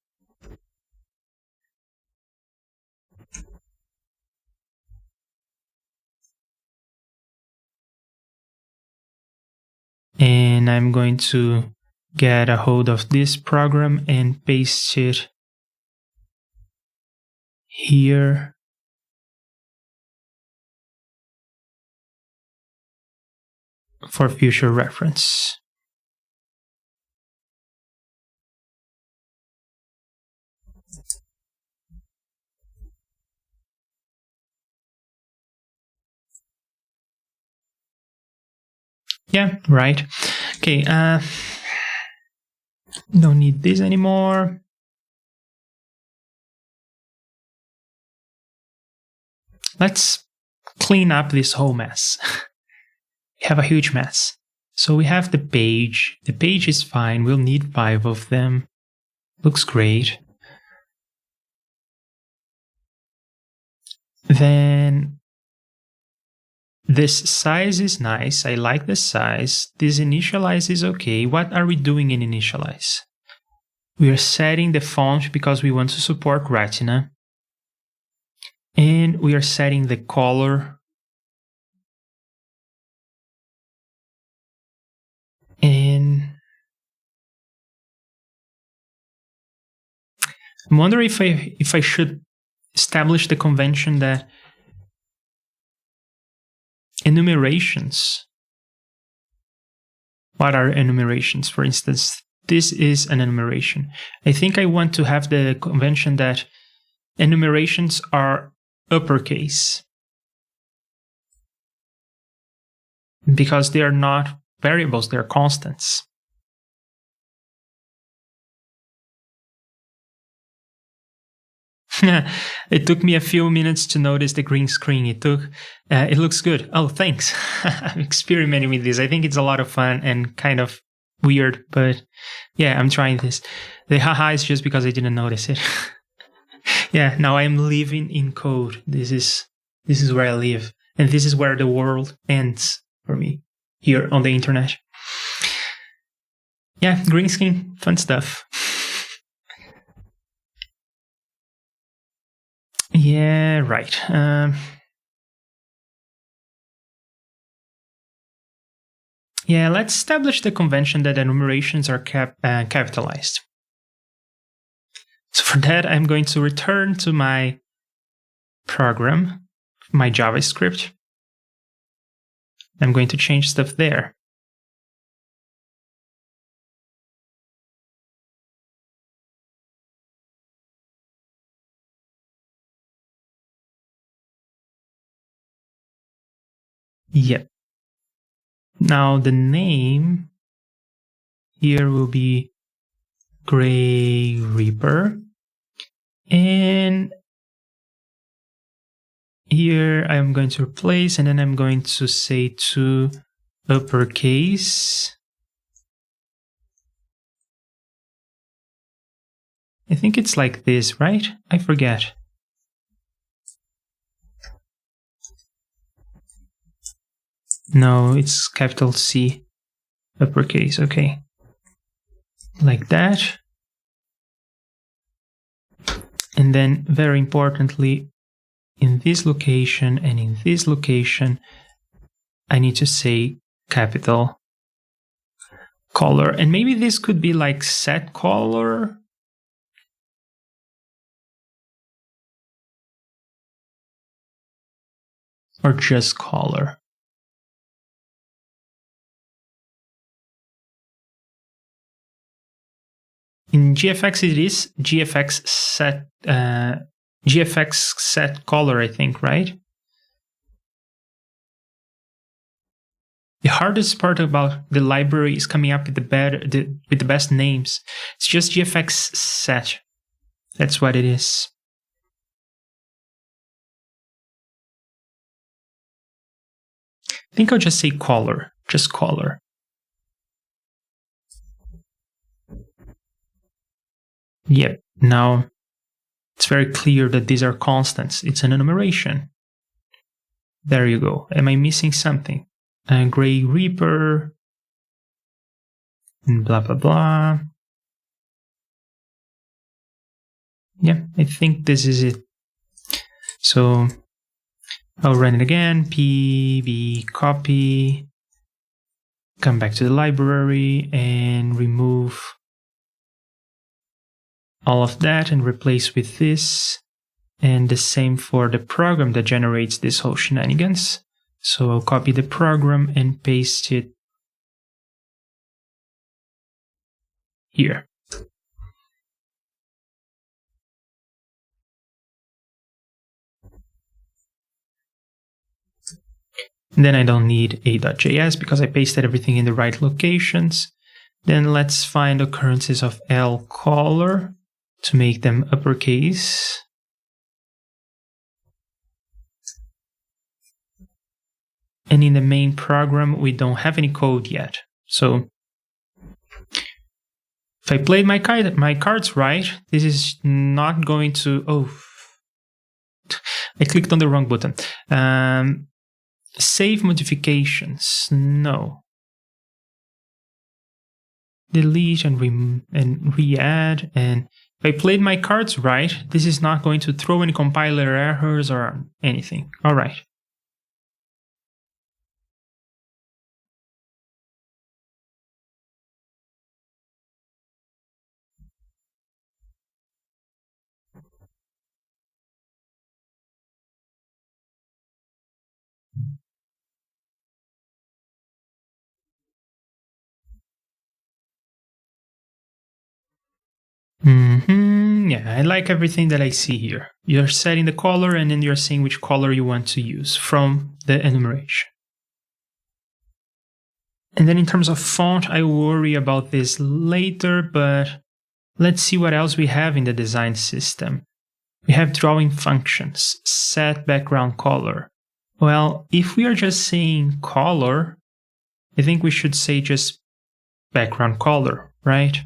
And I'm going to get a hold of this program and paste it here. For future reference. Yeah, right. Okay, don't need this anymore. Let's clean up this whole mess. We have a huge mess. So we have the page. The page is fine. We'll need 5 of them. Looks great. Then this size is nice. I like the size. This initialize is okay. What are we doing in initialize? We are setting the font because we want to support Retina. And we are setting the color. And I'm wondering if I should establish the convention that enumerations. What are enumerations? For instance, this is an enumeration. I think I want to have the convention that enumerations are uppercase. Because they are not variables, they're constants. It took me a few minutes to notice the green screen. It looks good. Oh, thanks. I'm experimenting with this. I think it's a lot of fun and kind of weird, but yeah, I'm trying this. The haha is just because I didn't notice it. Yeah, now I'm living in code. This is where I live, and this is where the world ends for me here on the internet. Yeah, green screen, fun stuff. Yeah, right. Yeah, let's establish the convention that enumerations are capitalized. So for that, I'm going to return to my program, my JavaScript. I'm going to change stuff there. Yep. Now the name here will be Gray Reaper. And here I'm going to replace, and then I'm going to say to uppercase. I think it's like this, right? I forget. No, it's capital C, uppercase, okay. Like that. And then, very importantly, in this location and in this location, I need to say capital color. And maybe this could be like set color. Or just color. In GFX it is GFX set color, I think, right? The hardest part about the library is coming up with the best names. It's just GFX set. That's what it is. I think I'll just say color, just color. Yep, now it's very clear that these are constants. It's an enumeration. There you go. Am I missing something? Gray Reaper, and blah, blah, blah. Yeah, I think this is it. So I'll run it again, pv copy, come back to the library and remove all of that and replace with this. And the same for the program that generates this whole shenanigans. So I'll copy the program and paste it here. Then I don't need a.js because I pasted everything in the right locations. Then let's find occurrences of lcolor to make them uppercase. And in the main program, we don't have any code yet. So if I played my cards right, this is not going to... Oh, I clicked on the wrong button. Save modifications. No. Delete and re-add. And if I played my cards right, this is not going to throw any compiler errors or anything. All right. Yeah, I like everything that I see here. You're setting the color and then you're saying which color you want to use from the enumeration. And then in terms of font, I worry about this later, but let's see what else we have in the design system. We have drawing functions, set background color. Well, if we are just saying color, I think we should say just background color, right?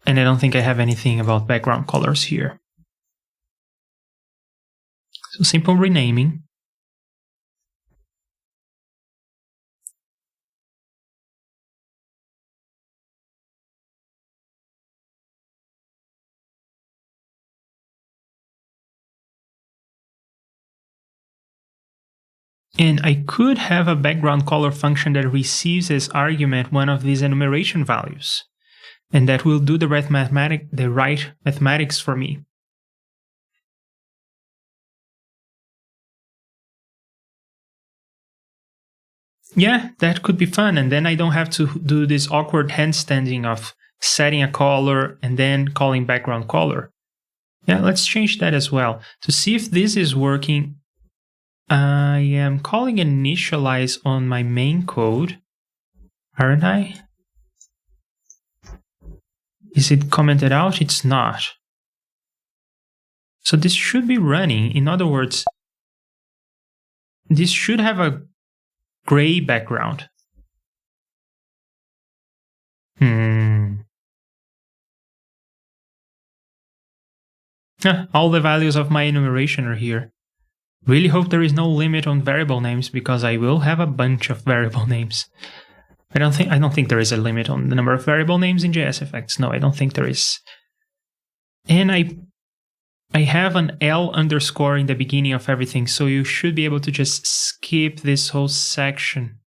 And I don't think I have anything about background colors here. So simple renaming. And I could have a background color function that receives as argument one of these enumeration values. And that will do the right mathematics for me. Yeah, that could be fun. And then I don't have to do this awkward handstanding of setting a color and then calling background color. Yeah, let's change that as well. To see if this is working, I am calling initialize on my main code, aren't I? Is it commented out? It's not. So this should be running. In other words, this should have a gray background. All the values of my enumeration are here. Really hope there is no limit on variable names because I will have a bunch of variable names. I don't think there is a limit on the number of variable names in JSFX. No, I don't think there is. And I have an L underscore in the beginning of everything, so you should be able to just skip this whole section.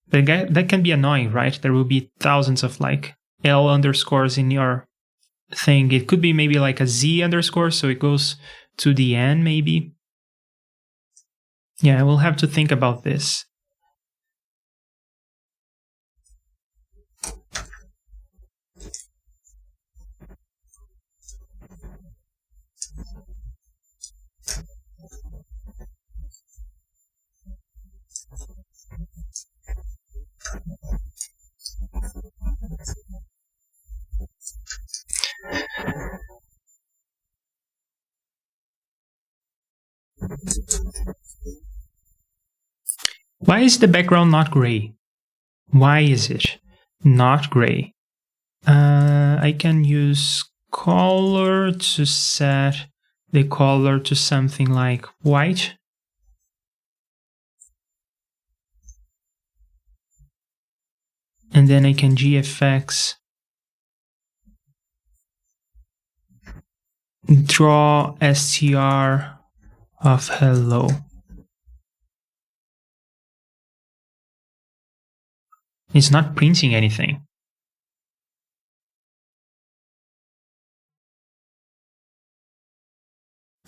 But that can be annoying, right? There will be thousands of like L underscores in your thing. It could be maybe like a Z underscore, so it goes to the end maybe. Yeah, I will have to think about this. Why is the background not gray? Why is it not gray? I can use color to set the color to something like white. And then I can JSFX draw str of hello. It's not printing anything.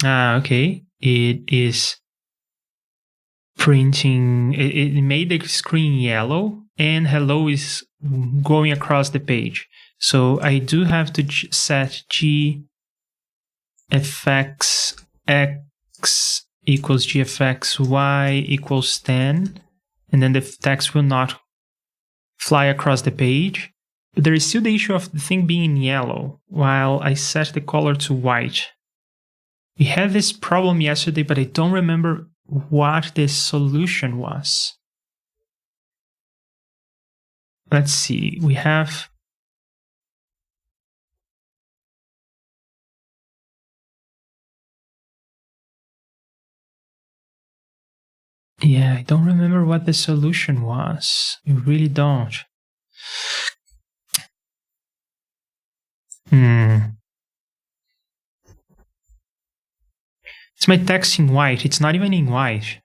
Okay. It is printing. It made the screen yellow, and hello is going across the page. So I do have to set JSFX x equals JSFX y equals 10, and then the text will not fly across the page. But there is still the issue of the thing being in yellow while I set the color to white. We had this problem yesterday, but I don't remember what the solution was. Let's see. We have yeah, I don't remember what the solution was. I really don't. It's my text in white. It's not even in white.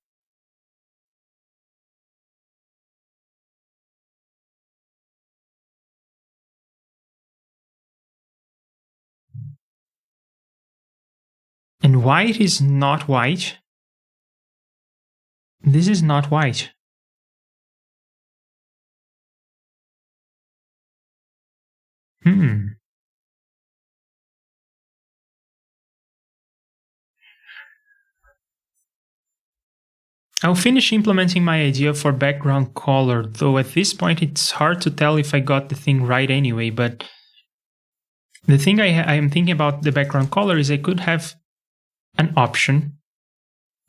And white is not white. This is not white. I'll finish implementing my idea for background color, though at this point it's hard to tell if I got the thing right anyway, but the thing I am thinking about the background color is I could have an option,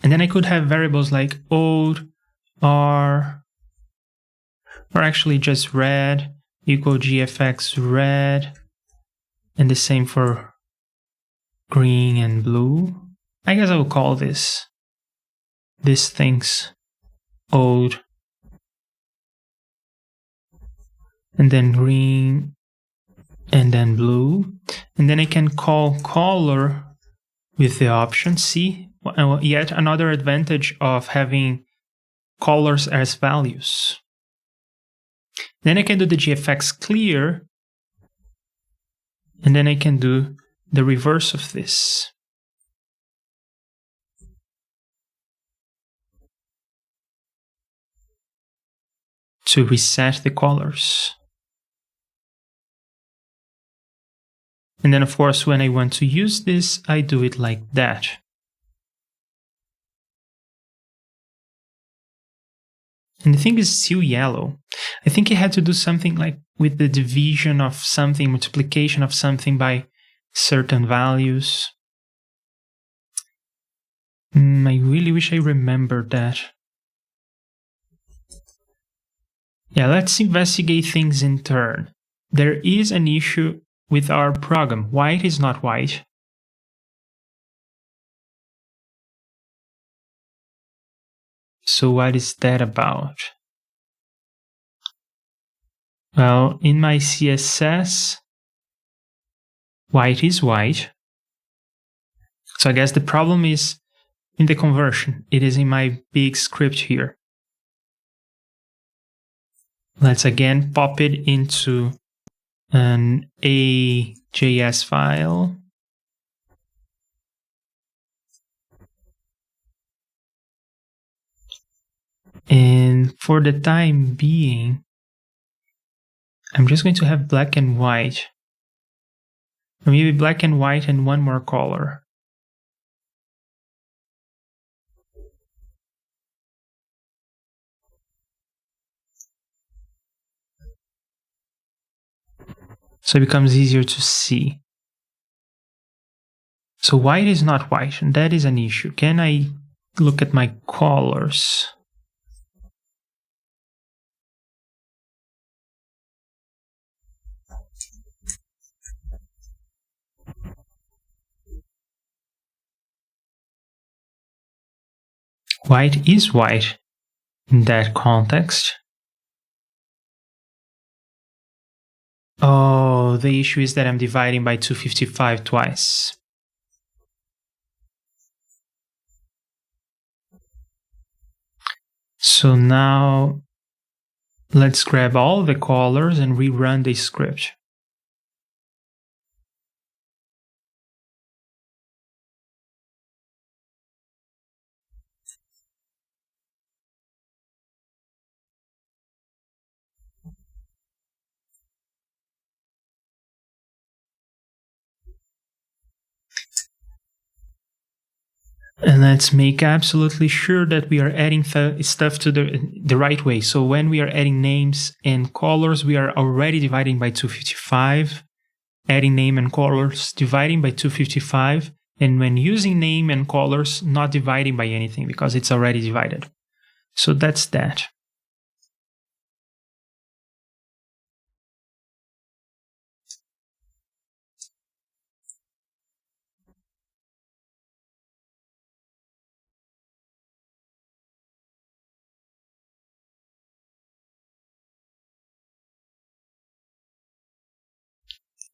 and then I could have variables like old, or actually just red equal JSFX red, and the same for green and blue. I guess I will call these things old, and then green, and then blue, and then I can call color with the option. See, yet another advantage of having colors as values. Then I can do the JSFX clear, and then I can do the reverse of this. To reset the colors. And then of course when I want to use this, I do it like that. And the thing is still yellow. I think it had to do something like with the division of something, multiplication of something by certain values. I really wish I remembered that. Yeah, let's investigate things in turn. There is an issue with our program. White is not white. So what is that about? Well, in my CSS, white is white. So I guess the problem is in the conversion. It is in my big script here. Let's again pop it into an AJS file. And for the time being, I'm just going to have black and white. Or maybe black and white and one more color. So it becomes easier to see. So white is not white, and that is an issue. Can I look at my colors? White is white in that context. Oh, the issue is that I'm dividing by 255 twice. So now let's grab all the colors and rerun the script. And let's make absolutely sure that we are adding stuff to the right way. So when we are adding names and colors, we are already dividing by 255, adding name and colors, dividing by 255, and when using name and colors, not dividing by anything because it's already divided. So that's that.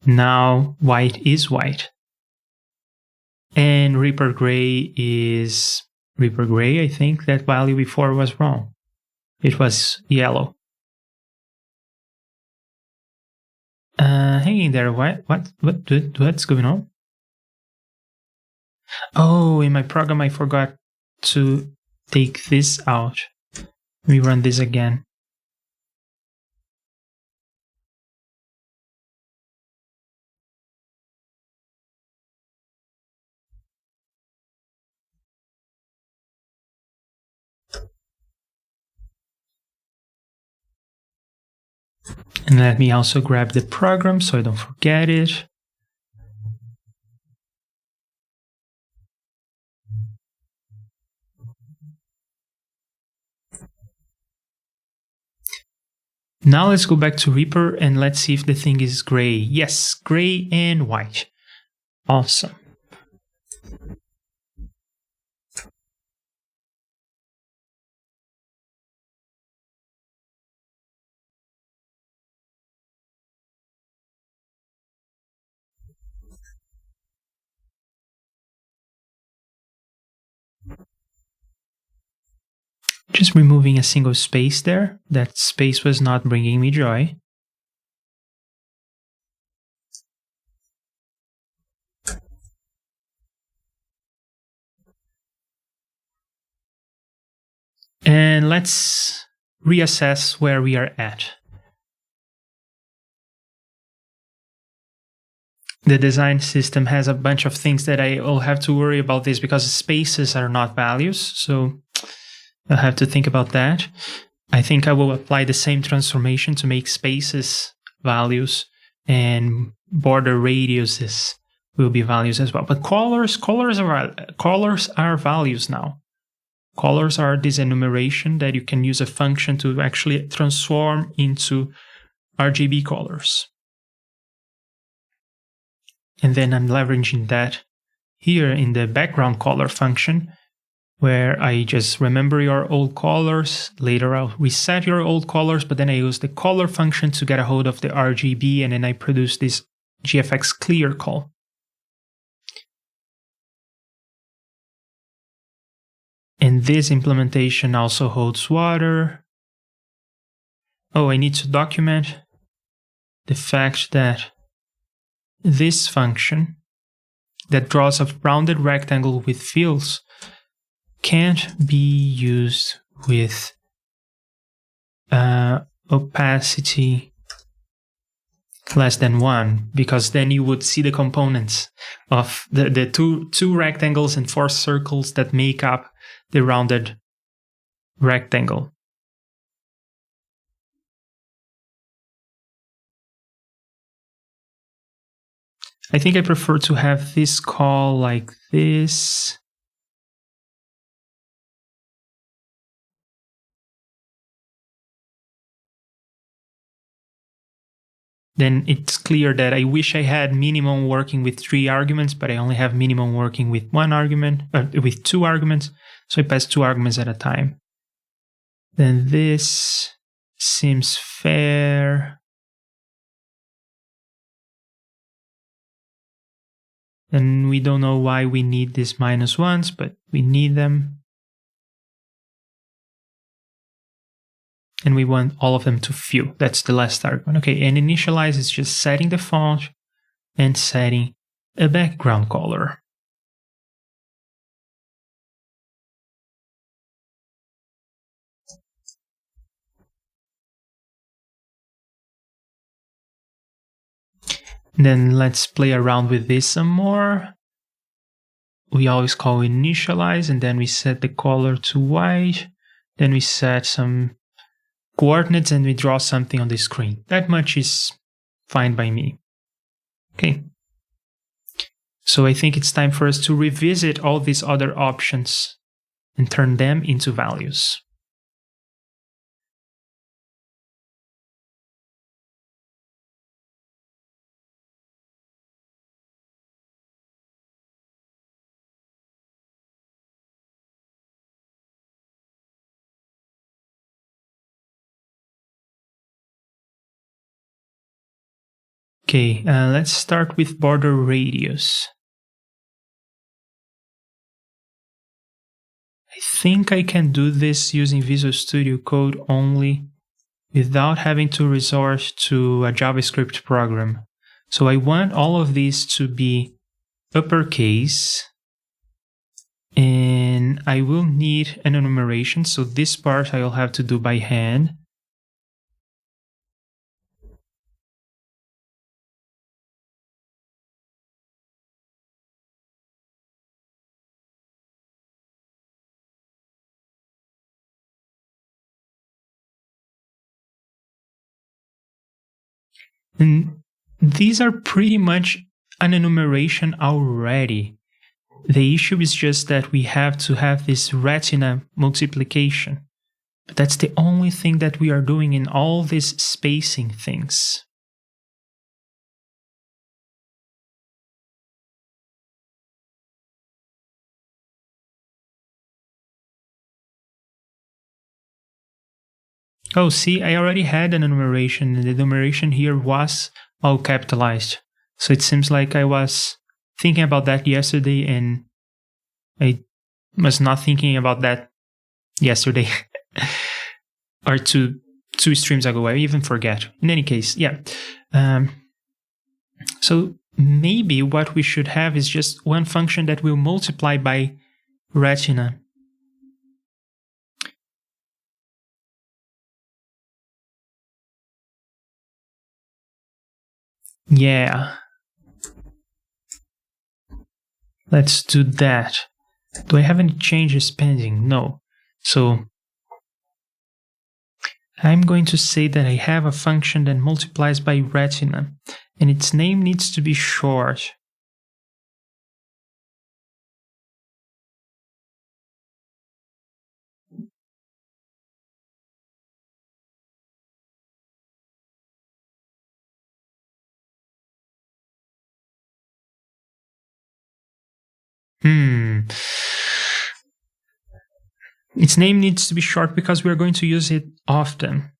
Now white is white. And Reaper gray is Reaper gray. I think that value before was wrong. It was yellow. Hang in there. What's going on? Oh, in my program I forgot to take this out. Let me run this again. And let me also grab the program so I don't forget it. Now let's go back to Reaper and let's see if the thing is gray. Yes, gray and white. Awesome. Just removing a single space there. That space was not bringing me joy. And let's reassess where we are at. The design system has a bunch of things that I will have to worry about this because spaces are not values. So I'll have to think about that. I think I will apply the same transformation to make spaces values and border radiuses will be values as well. But colors are values now. Colors are this enumeration that you can use a function to actually transform into RGB colors. And then I'm leveraging that here in the background color function, where I just remember your old colors. Later I'll reset your old colors, but then I use the color function to get a hold of the RGB, and then I produce this JSFX clear call. And this implementation also holds water. Oh, I need to document the fact that this function that draws a rounded rectangle with fields can't be used with opacity less than 1, because then you would see the components of the two rectangles and 4 circles that make up the rounded rectangle. I think I prefer to have this call like this. Then it's clear that I wish I had minimum working with 3 arguments, but I only have minimum working with 1 argument, with 2 arguments. So I pass 2 arguments at a time. Then this seems fair. And we don't know why we need these -1s, but we need them. And we want all of them to fill. That's the last argument. Okay, and initialize is just setting the font and setting a background color. Then let's play around with this some more. We always call initialize, and then we set the color to white. Then we set some coordinates and we draw something on the screen. That much is fine by me. Okay. So I think it's time for us to revisit all these other options and turn them into values. Okay, let's start with border radius. I think I can do this using Visual Studio Code only without having to resort to a JavaScript program. So I want all of these to be uppercase, and I will need an enumeration. So this part I'll have to do by hand. And these are pretty much an enumeration already. The issue is just that we have to have this retina multiplication. But that's the only thing that we are doing in all these spacing things. Oh, see, I already had an enumeration, and the enumeration here was all capitalized. So it seems like I was thinking about that yesterday, and I was not thinking about that yesterday. Or two streams ago, I even forget. In any case, yeah. So maybe what we should have is just one function that will multiply by retina. Yeah. Let's do that. Do I have any changes pending? No. So I'm going to say that I have a function that multiplies by retina, and its name needs to be short. Its name needs to be short because we're going to use it often.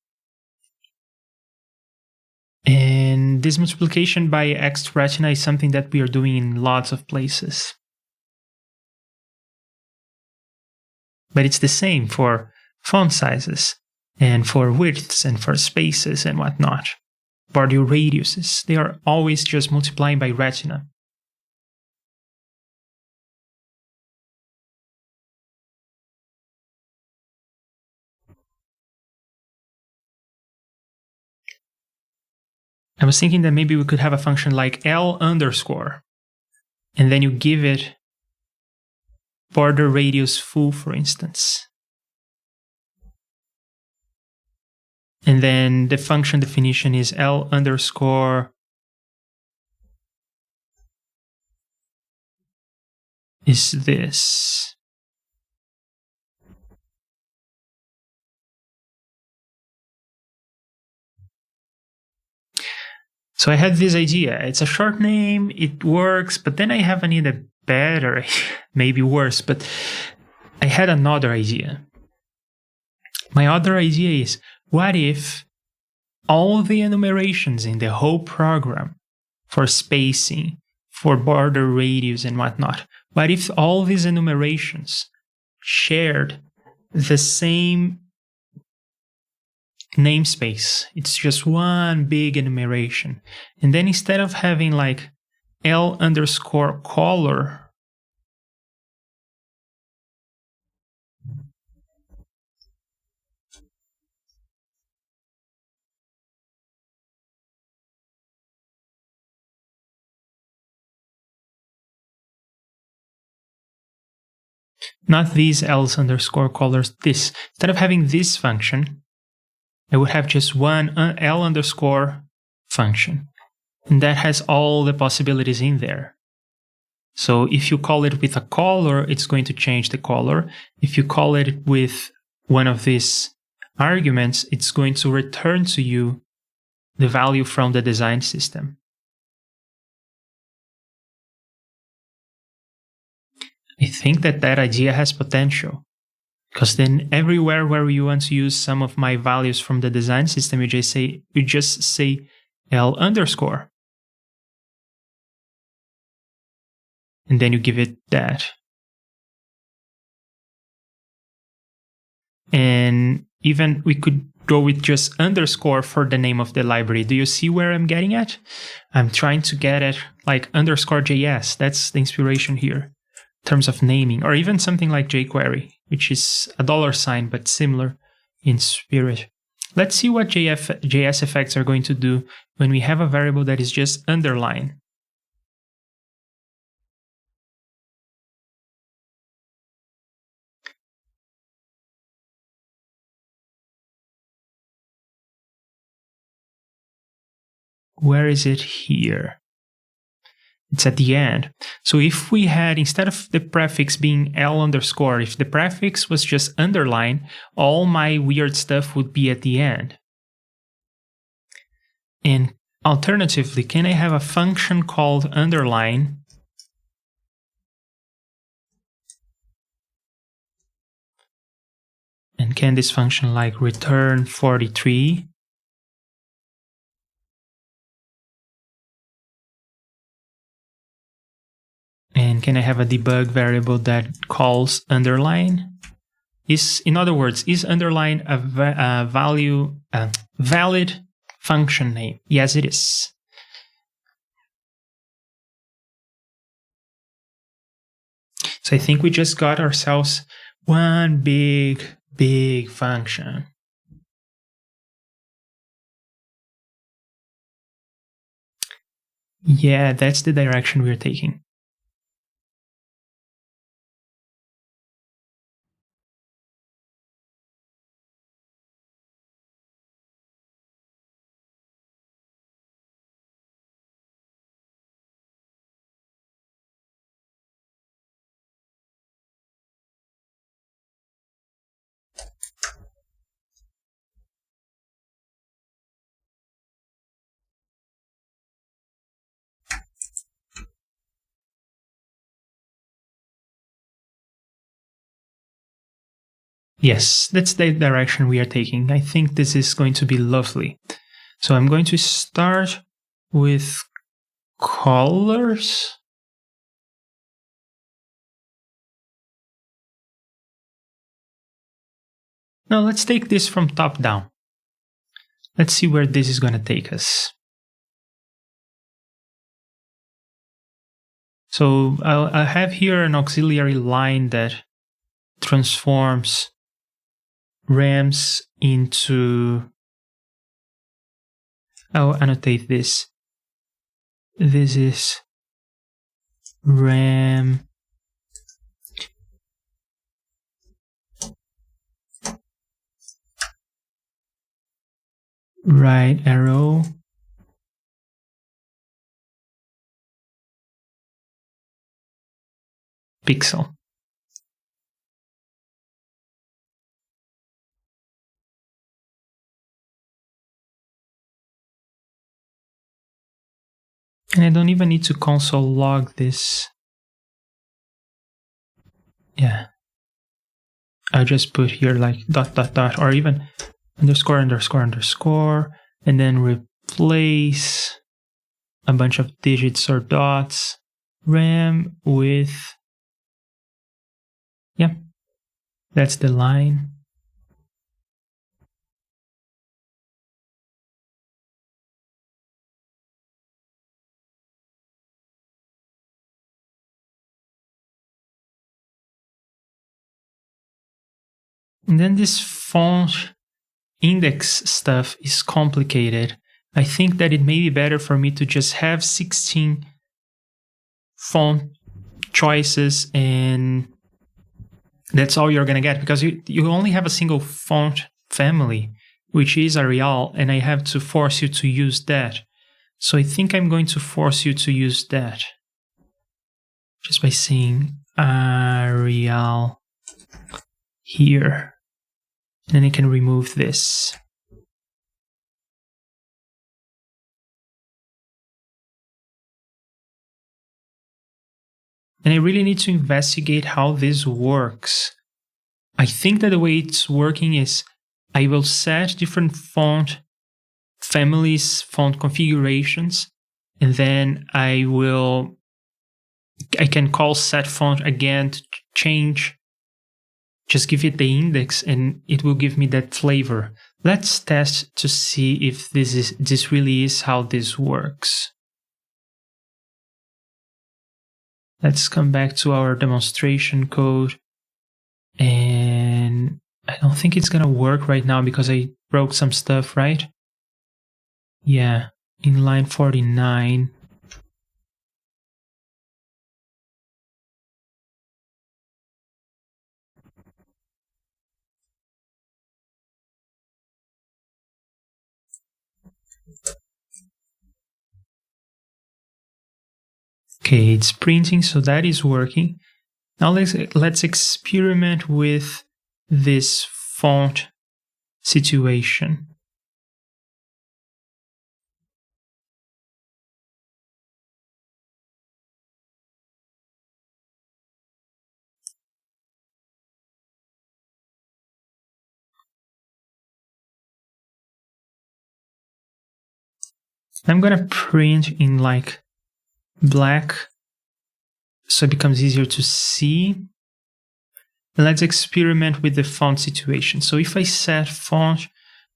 And this multiplication by X retina is something that we are doing in lots of places. But it's the same for font sizes, and for widths, and for spaces, and whatnot. border radiuses. They are always just multiplying by retina. I was thinking that maybe we could have a function like L underscore, and then you give it border radius full, for instance. And then the function definition is L underscore is this. So I had this idea. It's a short name, it works, but then I have an either better, maybe worse, but I had another idea. My other idea is, what if all the enumerations in the whole program for spacing, for border radius and whatnot, what if all these enumerations shared the same namespace? It's just one big enumeration. And then instead of having like L underscore color, not these L's underscore colors, this. Instead of having this function, I would have just one L underscore function. And that has all the possibilities in there. So if you call it with a color, it's going to change the color. If you call it with one of these arguments, it's going to return to you the value from the design system. I think that idea has potential, because then everywhere where you want to use some of my values from the design system, you just say L underscore. And then you give it that. And even we could go with just underscore for the name of the library. Do you see where I'm getting at? I'm trying to get at like underscore JS. That's the inspiration here in terms of naming, or even something like jQuery, which is a $, but similar in spirit. Let's see what JSFX are going to do when we have a variable that is just underline. Where is it here? It's at the end. So if we had, instead of the prefix being L underscore, if the prefix was just underline, all my weird stuff would be at the end. And alternatively, can I have a function called underline and can this function like return 43? And can I have a debug variable that calls underline? In other words, is underline a valid function name? Yes, it is. So I think we just got ourselves one big function. Yeah, that's the direction we're taking. Yes, that's the direction we are taking. I think this is going to be lovely. So I'm going to start with colors. Now let's take this from top down. Let's see where this is going to take us. So I have here an auxiliary line that transforms rams into, I'll annotate this. This is ram right arrow pixel. And I don't even need to console log this. Yeah. I'll just put here like ... or even ____, and then replace a bunch of digits or dots, ram with, yeah, that's the line. And then this font index stuff is complicated. I think that it may be better for me to just have 16 font choices and that's all you're going to get, because you only have a single font family, which is Arial, and I have to force you to use that. So I think I'm going to force you to use that just by saying Arial here. Then I can remove this. And I really need to investigate how this works. I think that the way it's working is I will set different font families, font configurations, and then I can call set font again to change, just give it the index and it will give me that flavor. Let's test to see if this really is how this works. Let's come back to our demonstration code. And I don't think it's gonna work right now because I broke some stuff, right? Yeah, in line 49. Okay, it's printing, so that is working. Now let's experiment with this font situation. I'm gonna print in like black so it becomes easier to see. And let's experiment with the font situation. So if I set font,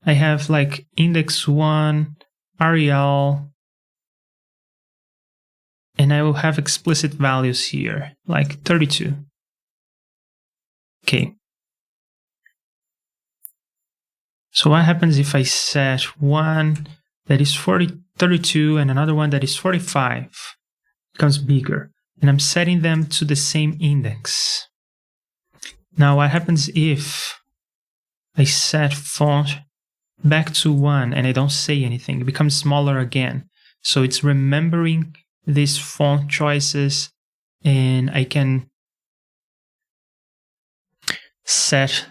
I have like index 1, Arial, and I will have explicit values here, like 32. Okay. So what happens if I set one that is 32 and another one that is 45? It becomes bigger. And I'm setting them to the same index. Now what happens if I set font back to 1 and I don't say anything? It becomes smaller again. So it's remembering these font choices, and I can set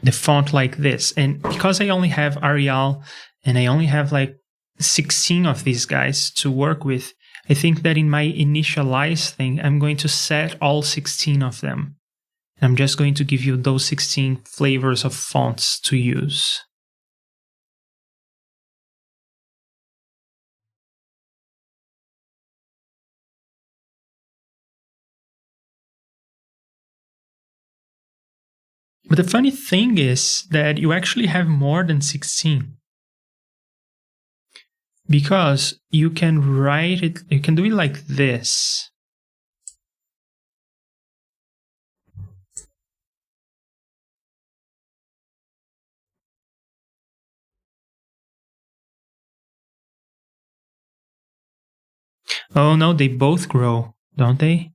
the font like this. And because I only have Arial and I only have like 16 of these guys to work with, I think that in my initialize thing, I'm going to set all 16 of them. I'm just going to give you those 16 flavors of fonts to use. But the funny thing is that you actually have more than 16. because you can write it, you can do it like this. Oh no, they both grow, don't they?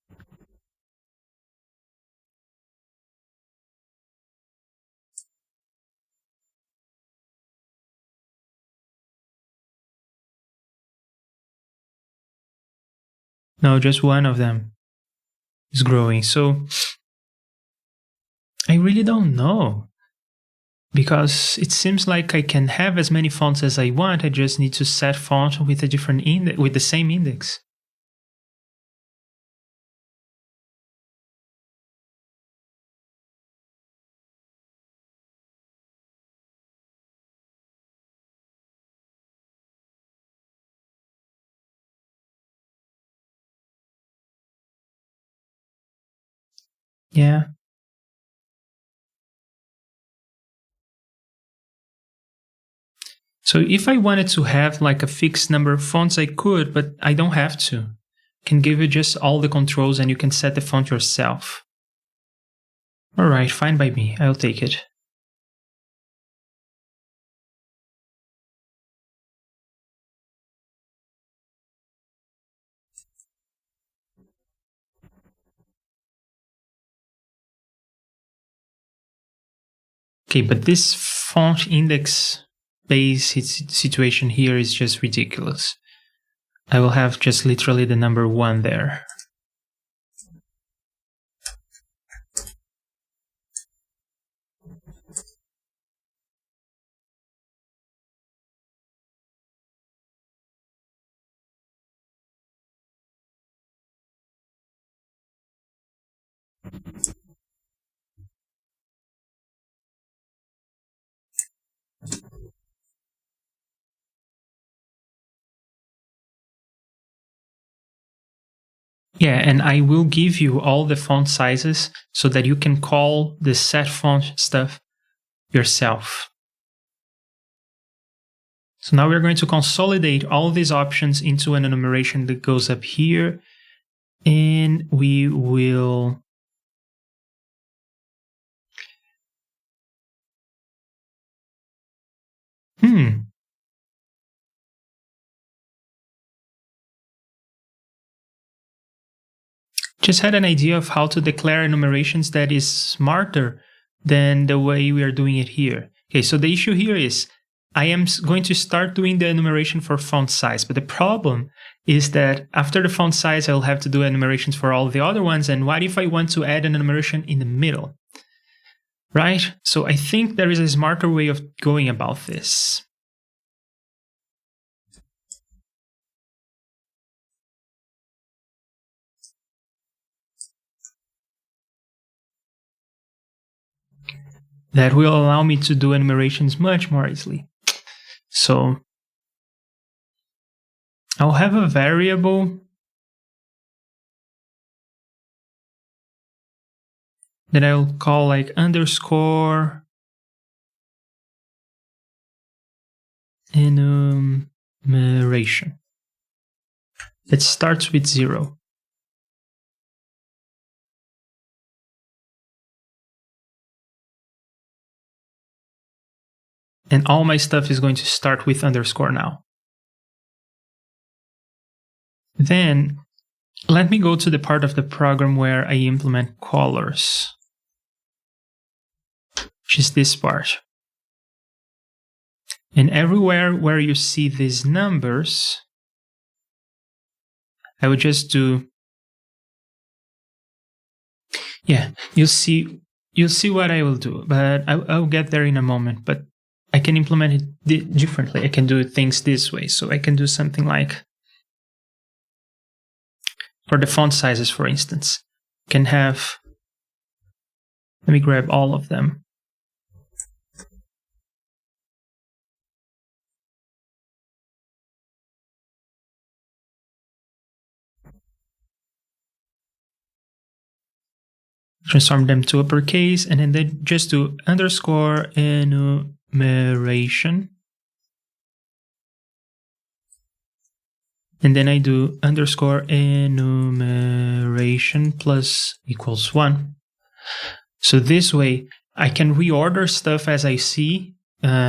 No, just one of them is growing. So I really don't know, because it seems like I can have as many fonts as I want. I just need to set font with a different index, with the same index. Yeah. So if I wanted to have like a fixed number of fonts, I could, but I don't have to. I can give you just all the controls and you can set the font yourself. All right, fine by me. I'll take it. Okay, but this font index base situation here is just ridiculous. I will have just literally the number 1 there. Yeah, and I will give you all the font sizes so that you can call the set font stuff yourself. So now we're going to consolidate all these options into an enumeration that goes up here, and we will just had an idea of how to declare enumerations that is smarter than the way we are doing it here. Okay, so the issue here is I am going to start doing the enumeration for font size, but the problem is that after the font size, I'll have to do enumerations for all the other ones. And what if I want to add an enumeration in the middle? Right? So I think there is a smarter way of going about this. That will allow me to do enumerations much more easily. So I'll have a variable that I'll call like underscore enumeration. It starts with 0. And all my stuff is going to start with underscore now. Then let me go to the part of the program where I implement colors, which is this part. And everywhere where you see these numbers, I would just do, yeah, you'll see what I will do, but I'll get there in a moment. But I can implement it differently. I can do things this way. So I can do something like, for the font sizes, for instance, can have, let me grab all of them. Transform them to uppercase, and then just do underscore enumeration. And then I do underscore enumeration plus equals 1. So this way I can reorder stuff as I see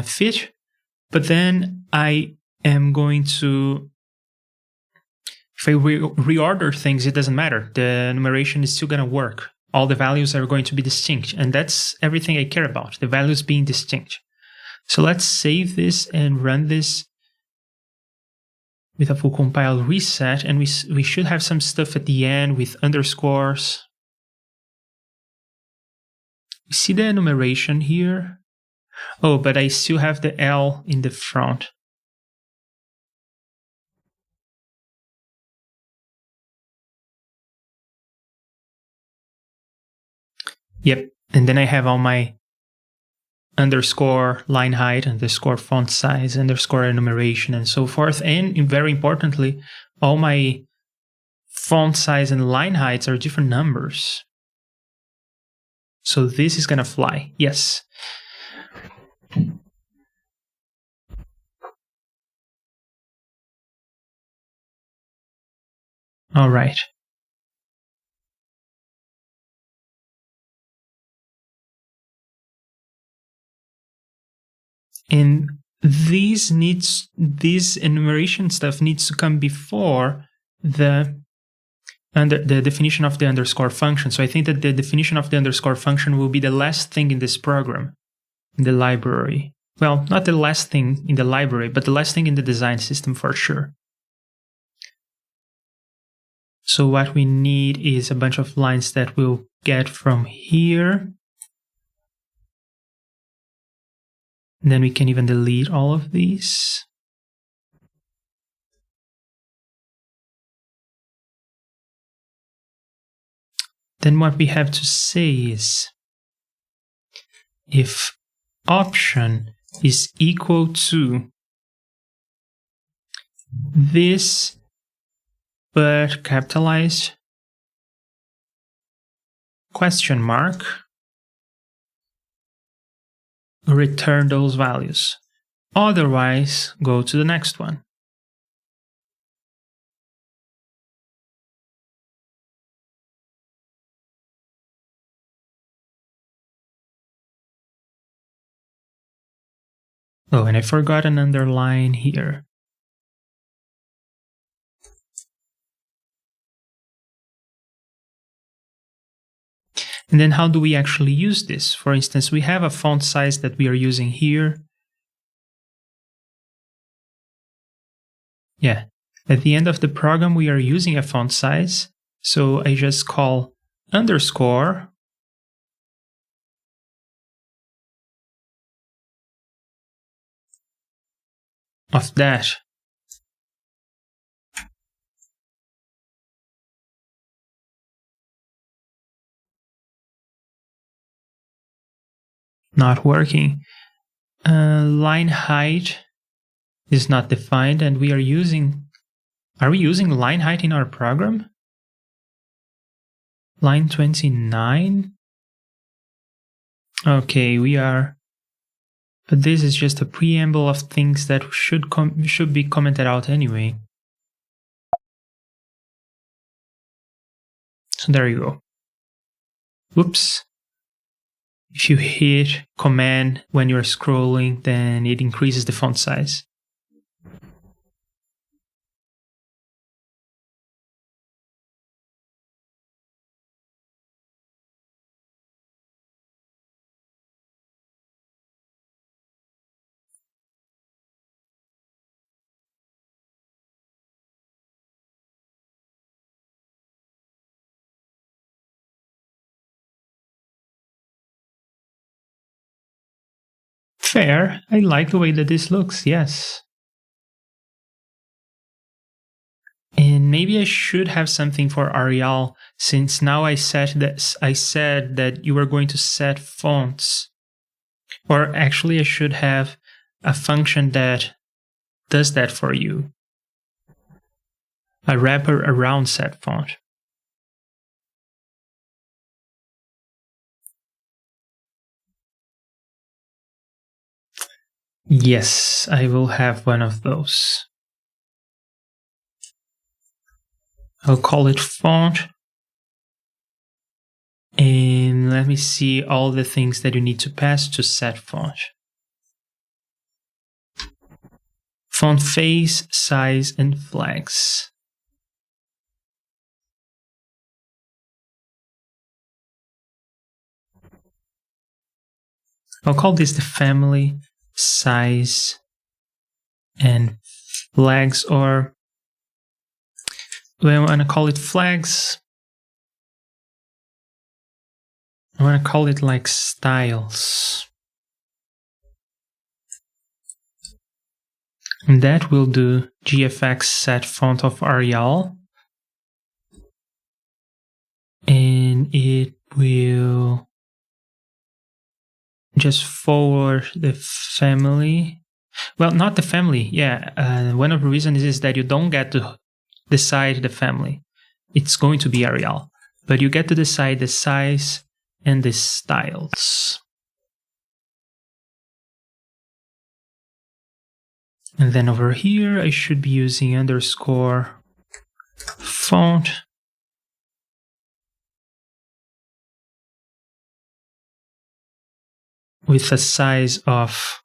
fit, but then I am going to, if I reorder things, it doesn't matter. The enumeration is still going to work. All the values are going to be distinct, and that's everything I care about, the values being distinct. So let's save this and run this with a full compile reset, and we should have some stuff at the end with underscores. You see the enumeration here? Oh, but I still have the L in the front. Yep, and then I have all my underscore line height, underscore font size, underscore enumeration, and so forth. And very importantly, all my font size and line heights are different numbers. So this is gonna fly, yes. All right. And this enumeration stuff needs to come before the definition of the underscore function. So I think that the definition of the underscore function will be the last thing in this program, in the library. Well, not the last thing in the library, but the last thing in the design system for sure. So what we need is a bunch of lines that we'll get from here. And then we can even delete all of these. Then what we have to say is, if option is equal to this, but capitalized, question mark, return those values. Otherwise, go to the next one. Oh, and I forgot an underline here. And then how do we actually use this? For instance, we have a font size that we are using here. Yeah, at the end of the program, we are using a font size. So I just call underscore of that. Not working. Line height is not defined, and we are using line height in our program? Line 29? Okay, we are, but this is just a preamble of things that should be commented out anyway. So there you go. Whoops. If you hit Command when you're scrolling, then it increases the font size. Fair. I like the way that this looks, yes. And maybe I should have something for Arial, since now I said that you were going to set fonts. Or actually I should have a function that does that for you. A wrapper around set font. Yes, I will have one of those. I'll call it font. And let me see all the things that you need to pass to set font. Font face, size, and flags. I'll call this the family, size, and flags, or well, I want to call it flags. I want to call it like styles. And that will do JSFX set font of Arial. And it will just forward the family. Well, not the family. Yeah, one of the reasons is that you don't get to decide the family. It's going to be Arial. But you get to decide the size and the styles. And then over here, I should be using underscore font. With a size of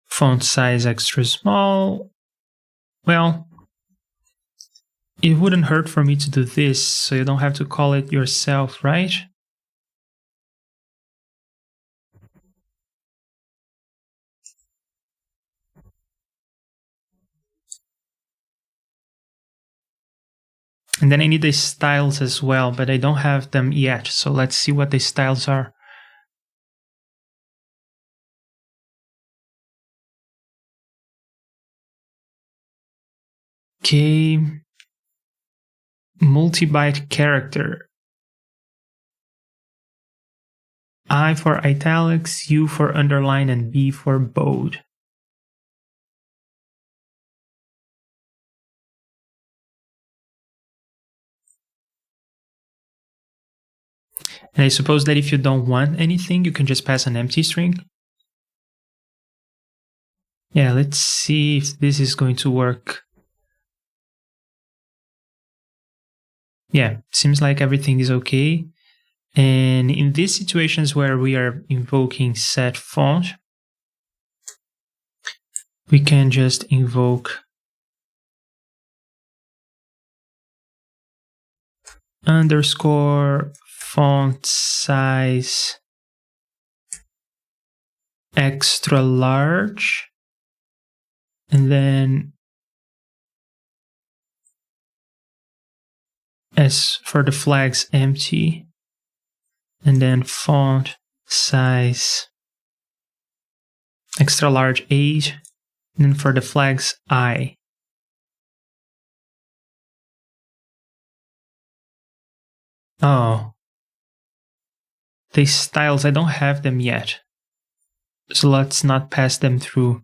font size extra small. Well, it wouldn't hurt for me to do this, so you don't have to call it yourself, right? And then I need the styles as well, but I don't have them yet. So let's see what the styles are. Okay. Multi-byte character. I for italics, U for underline, and B for bold. And I suppose that if you don't want anything, you can just pass an empty string. Yeah, let's see if this is going to work. Yeah, seems like everything is okay. And in these situations where we are invoking set font, we can just invoke underscore font size extra large, and then as for the flags, empty, and then font size extra large 8, and then for the flags, I. Oh, these styles, I don't have them yet, so let's not pass them through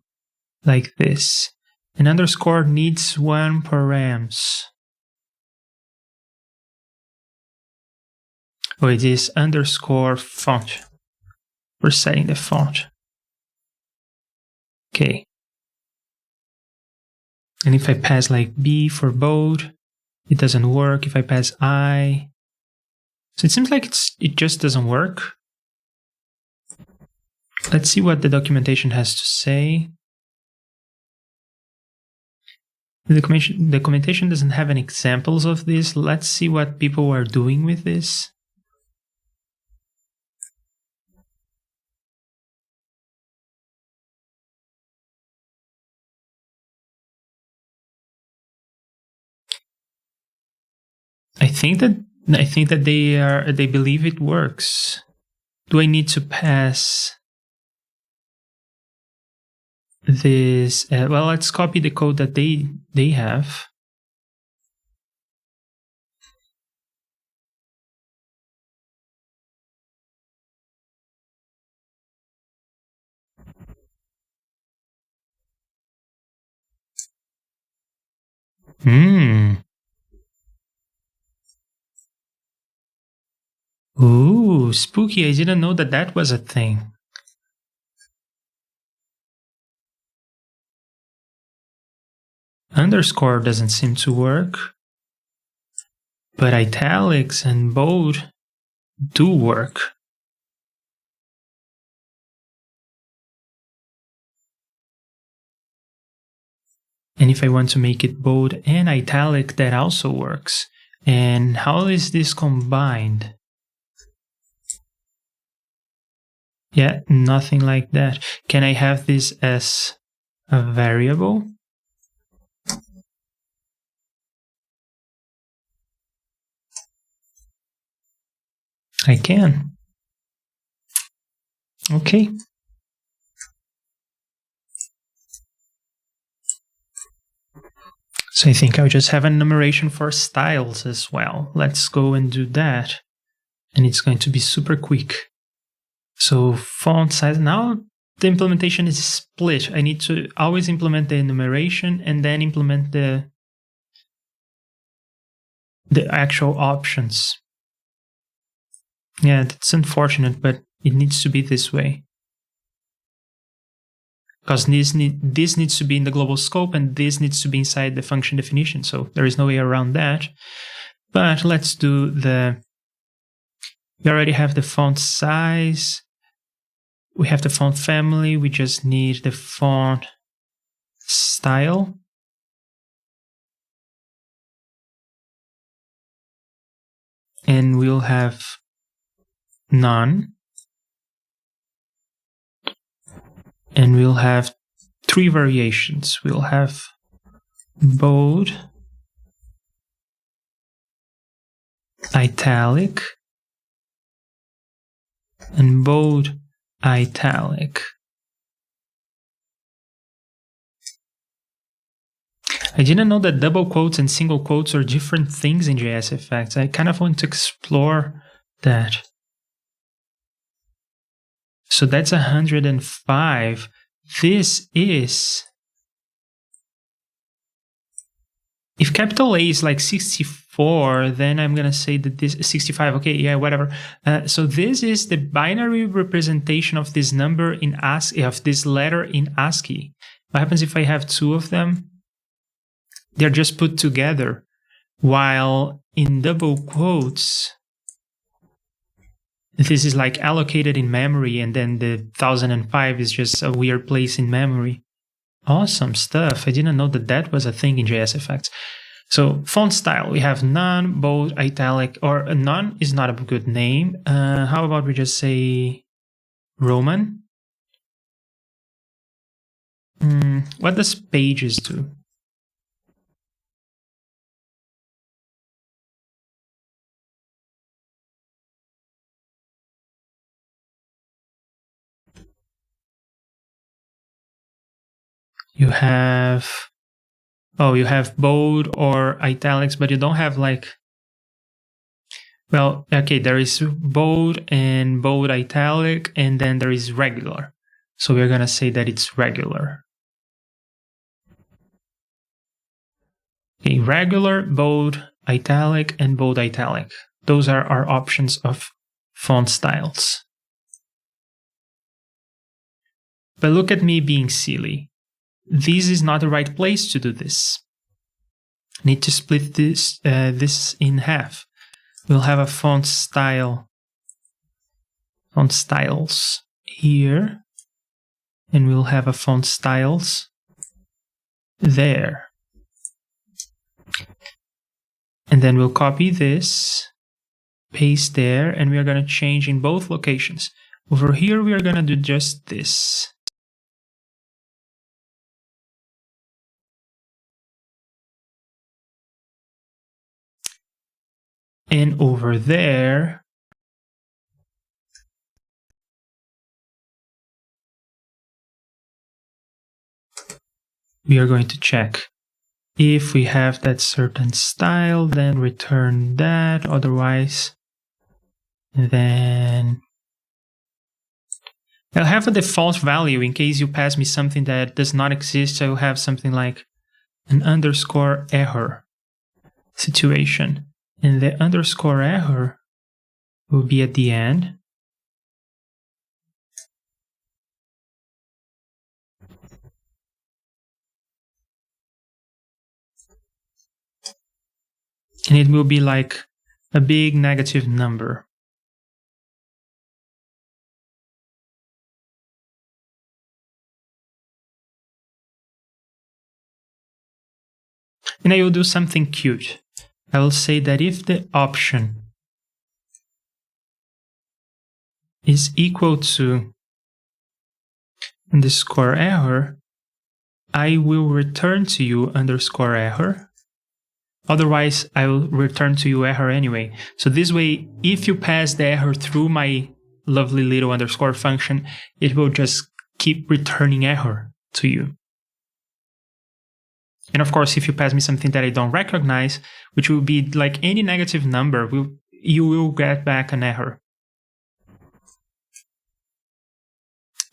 like this. An underscore needs 1 params. Oh, it is underscore font. We're setting the font. Okay. And if I pass like B for bold, it doesn't work. If I pass I, so it seems like it just doesn't work. Let's see what the documentation has to say. The documentation doesn't have any examples of this. Let's see what people are doing with this. I think that they believe it works. Do I need to pass this? Well, let's copy the code that they have. Ooh, spooky. I didn't know that that was a thing. Underscore doesn't seem to work, but italics and bold do work. And if I want to make it bold and italic, that also works. And how is this combined? Yeah, nothing like that. Can I have this as a variable? I can. Okay. So I think I'll just have a enumeration for styles as well. Let's go and do that. And it's going to be super quick. So font size, now the implementation is split. I need to always implement the enumeration and then implement the actual options. Yeah, that's unfortunate, but it needs to be this way. Because this needs to be in the global scope and this needs to be inside the function definition. So there is no way around that. But let's do we already have the font size. We have the font family. We just need the font style. And we'll have none. And we'll have 3 variations. We'll have bold, italic, and bold italic. I didn't know that double quotes and single quotes are different things in JSFX. I kind of want to explore that. So that's 105. This is... If capital A is like 64, then I'm going to say that this is 65. Okay, yeah, whatever. So this is the binary representation of this number in ASCII, of this letter in ASCII. What happens if I have 2 of them? They're just put together. While in double quotes, this is like allocated in memory, and then the 1005 is just a weird place in memory. Awesome stuff. I didn't know that that was a thing in JSFX. So font style, we have none, bold, italic, or none is not a good name. How about we just say Roman? What does pages do? You have, you have bold or italics, but you don't have like, well, okay, there is bold and bold italic, and then there is regular. So we're going to say that it's regular. Okay, regular, bold, italic, and bold italic. Those are our options of font styles. But look at me being silly. This is not the right place to do this. I need to split this in half. We'll have a font styles here, and we'll have a font styles there. And then we'll copy this, paste there, and we are going to change in both locations. Over here, we are going to do just this. And over there, we are going to check. If we have that certain style, then return that. Otherwise, then I'll have a default value in case you pass me something that does not exist. I'll have something like an underscore error situation. And the underscore error will be at the end. And it will be like a big negative number. And I will do something cute. I will say that if the option is equal to underscore error, I will return to you underscore error. Otherwise, I will return to you error anyway. So this way, if you pass the error through my lovely little underscore function, it will just keep returning error to you. And of course, if you pass me something that I don't recognize, which will be like any negative number, you will get back an error.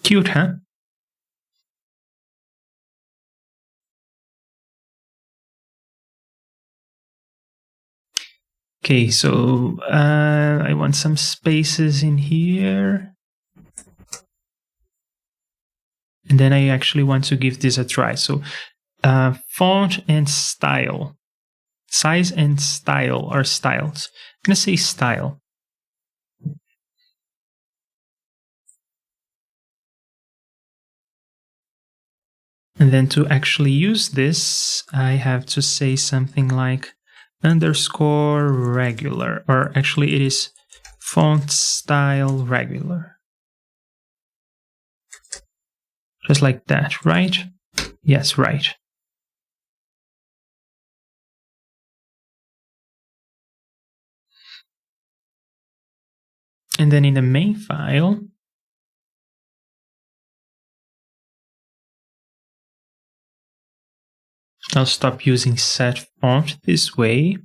Cute, huh? Okay, so I want some spaces in here. And then I actually want to give this a try. So font and style. Size and style are styles. I'm going to say style. And then to actually use this, I have to say something like underscore regular. Or actually it is font style regular. Just like that, right? Yes, right. And then in the main file, I'll stop using set font this way.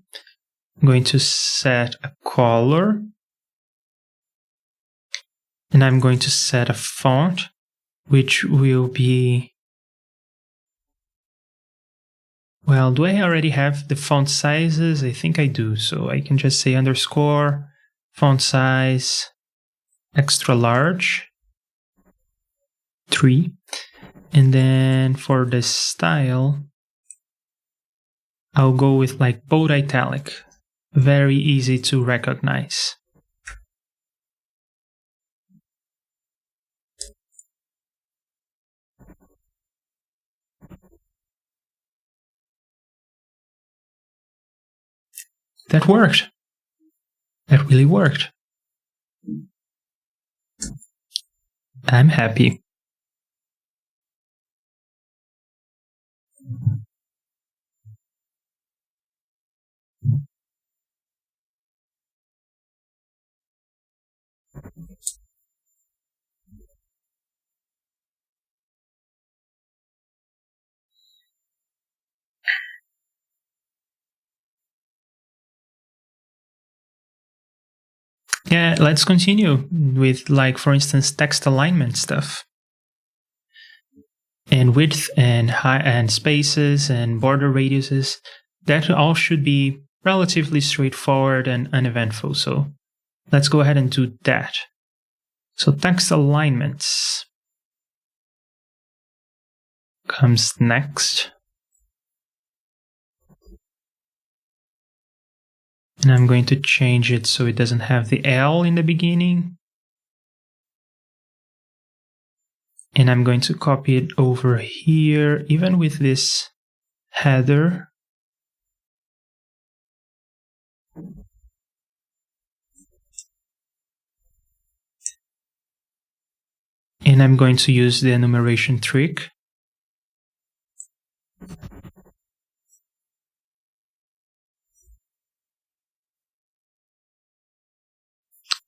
I'm going to set a color. And I'm going to set a font, which will be... Well, do I already have the font sizes? I think I do. So I can just say underscore font size extra large 3. And then for the style, I'll go with like bold italic. Very easy to recognize. That worked. That really worked. I'm happy. Yeah, let's continue with, like, for instance, text alignment stuff. And width and height and spaces and border radiuses. That all should be relatively straightforward and uneventful. So let's go ahead and do that. So text alignments comes next. And I'm going to change it so it doesn't have the L in the beginning. And I'm going to copy it over here, even with this header. And I'm going to use the enumeration trick.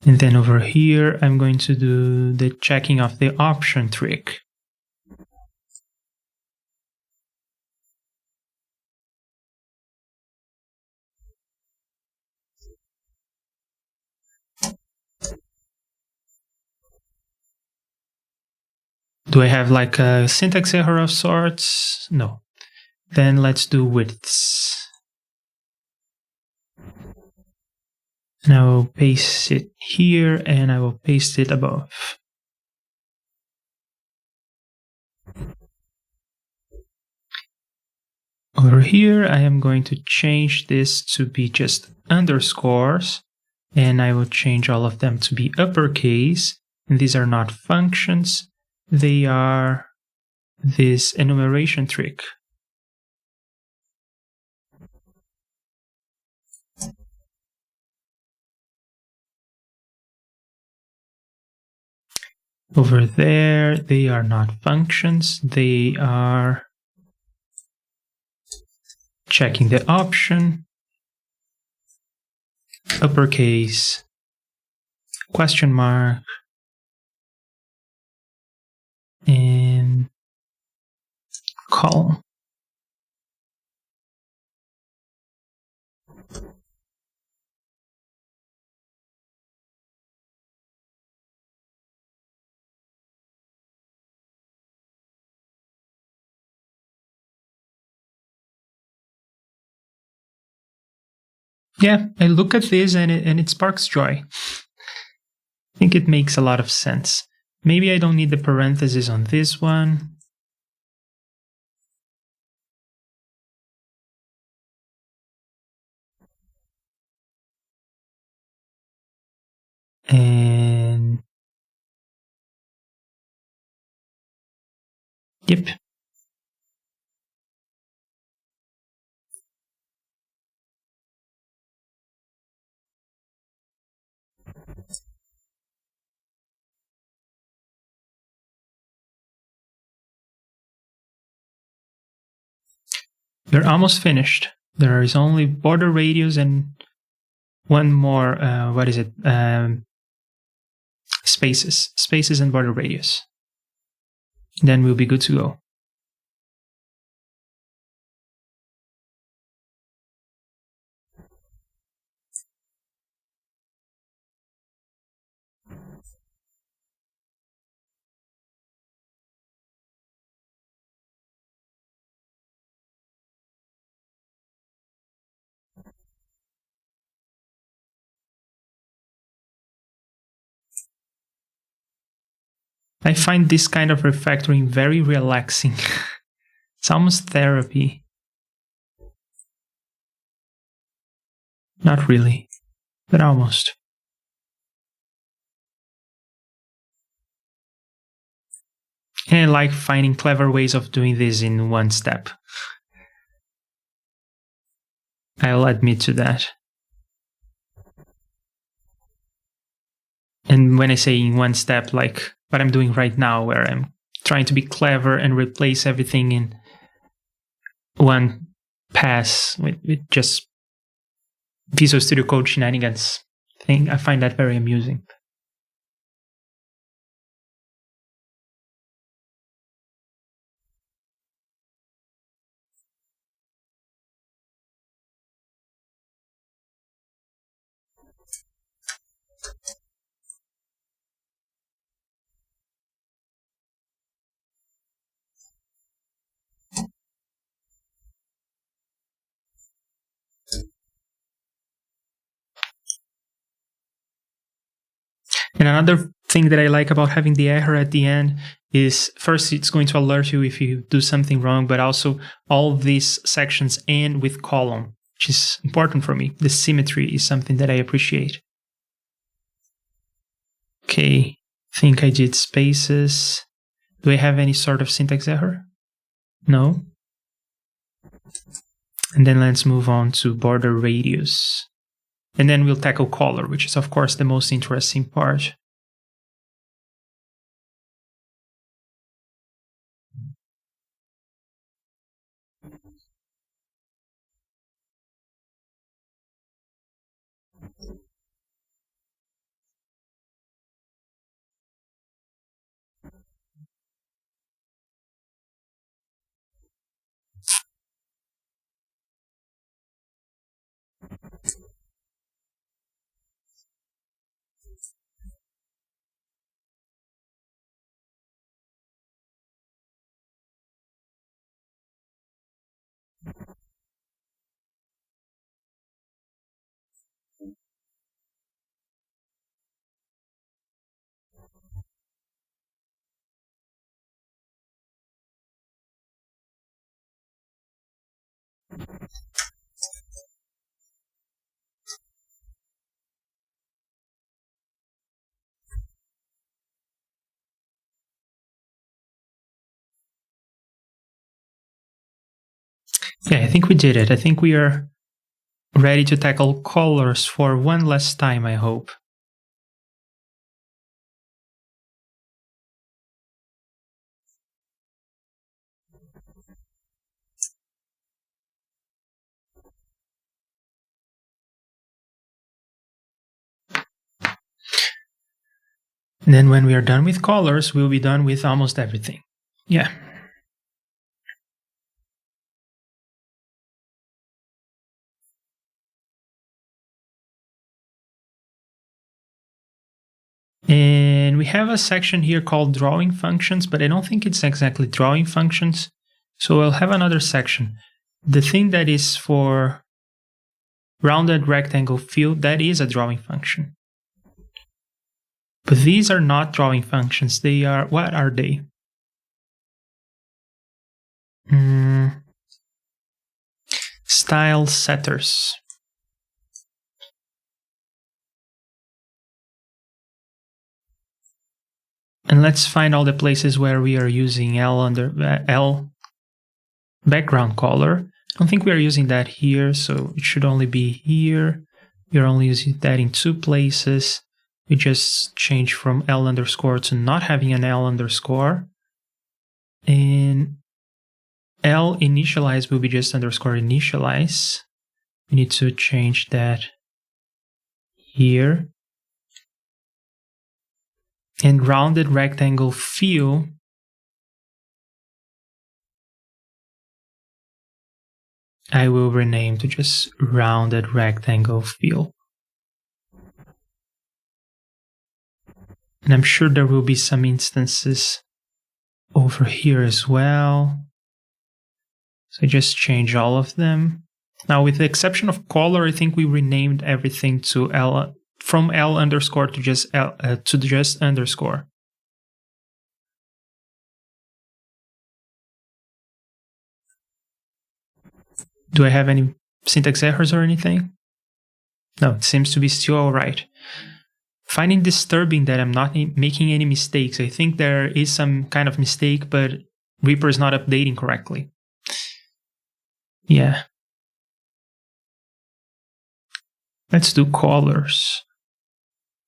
And then over here, I'm going to do the checking of the option trick. Do I have like a syntax error of sorts? No. Then let's do widths. And I will paste it here and I will paste it above. Over here, I am going to change this to be just underscores, and I will change all of them to be uppercase. And these are not functions, they are this enumeration trick. Over there, they are not functions, they are checking the option, uppercase, question mark, and column. Yeah, I look at this and it sparks joy. I think it makes a lot of sense. Maybe I don't need the parentheses on this one. And yep. We're almost finished. There is only border radius and one more, what is it? Spaces and border radius. Then we'll be good to go. I find this kind of refactoring very relaxing. It's almost therapy. Not really, but almost. And I like finding clever ways of doing this in one step. I'll admit to that. And when I say in one step, like what I'm doing right now, where I'm trying to be clever and replace everything in one pass with just Visual Studio Code shenanigans thing, I find that very amusing. And another thing that I like about having the error at the end is, first, it's going to alert you if you do something wrong, but also all these sections end with column, which is important for me. The symmetry is something that I appreciate. Okay, I think I did spaces. Do I have any sort of syntax error? No. And then let's move on to border radius. And then we'll tackle color, which is, of course, the most interesting part. Yeah, I think we did it. I think we are ready to tackle colors for one last time, I hope. And then when we are done with colors, we'll be done with almost everything. Yeah. And we have a section here called drawing functions, but I don't think it's exactly drawing functions. So I'll have another section. The thing that is for rounded rectangle fill, that is a drawing function. But these are not drawing functions. They are, what are they? Style setters. And let's find all the places where we are using L background color. I don't think we are using that here, so it should only be here. We are only using that in 2 places. We just change from L underscore to not having an L underscore. And L initialize will be just underscore initialize. We need to change that here. And rounded rectangle fill, I will rename to just rounded rectangle fill. And I'm sure there will be some instances over here as well. So I just change all of them. Now, with the exception of color, I think we renamed everything to L, from L underscore to just L, to just underscore. Do I have any syntax errors or anything? No, it seems to be still all right. Finding disturbing that I'm not making any mistakes. I think there is some kind of mistake, but Reaper is not updating correctly. Yeah. Let's do colors.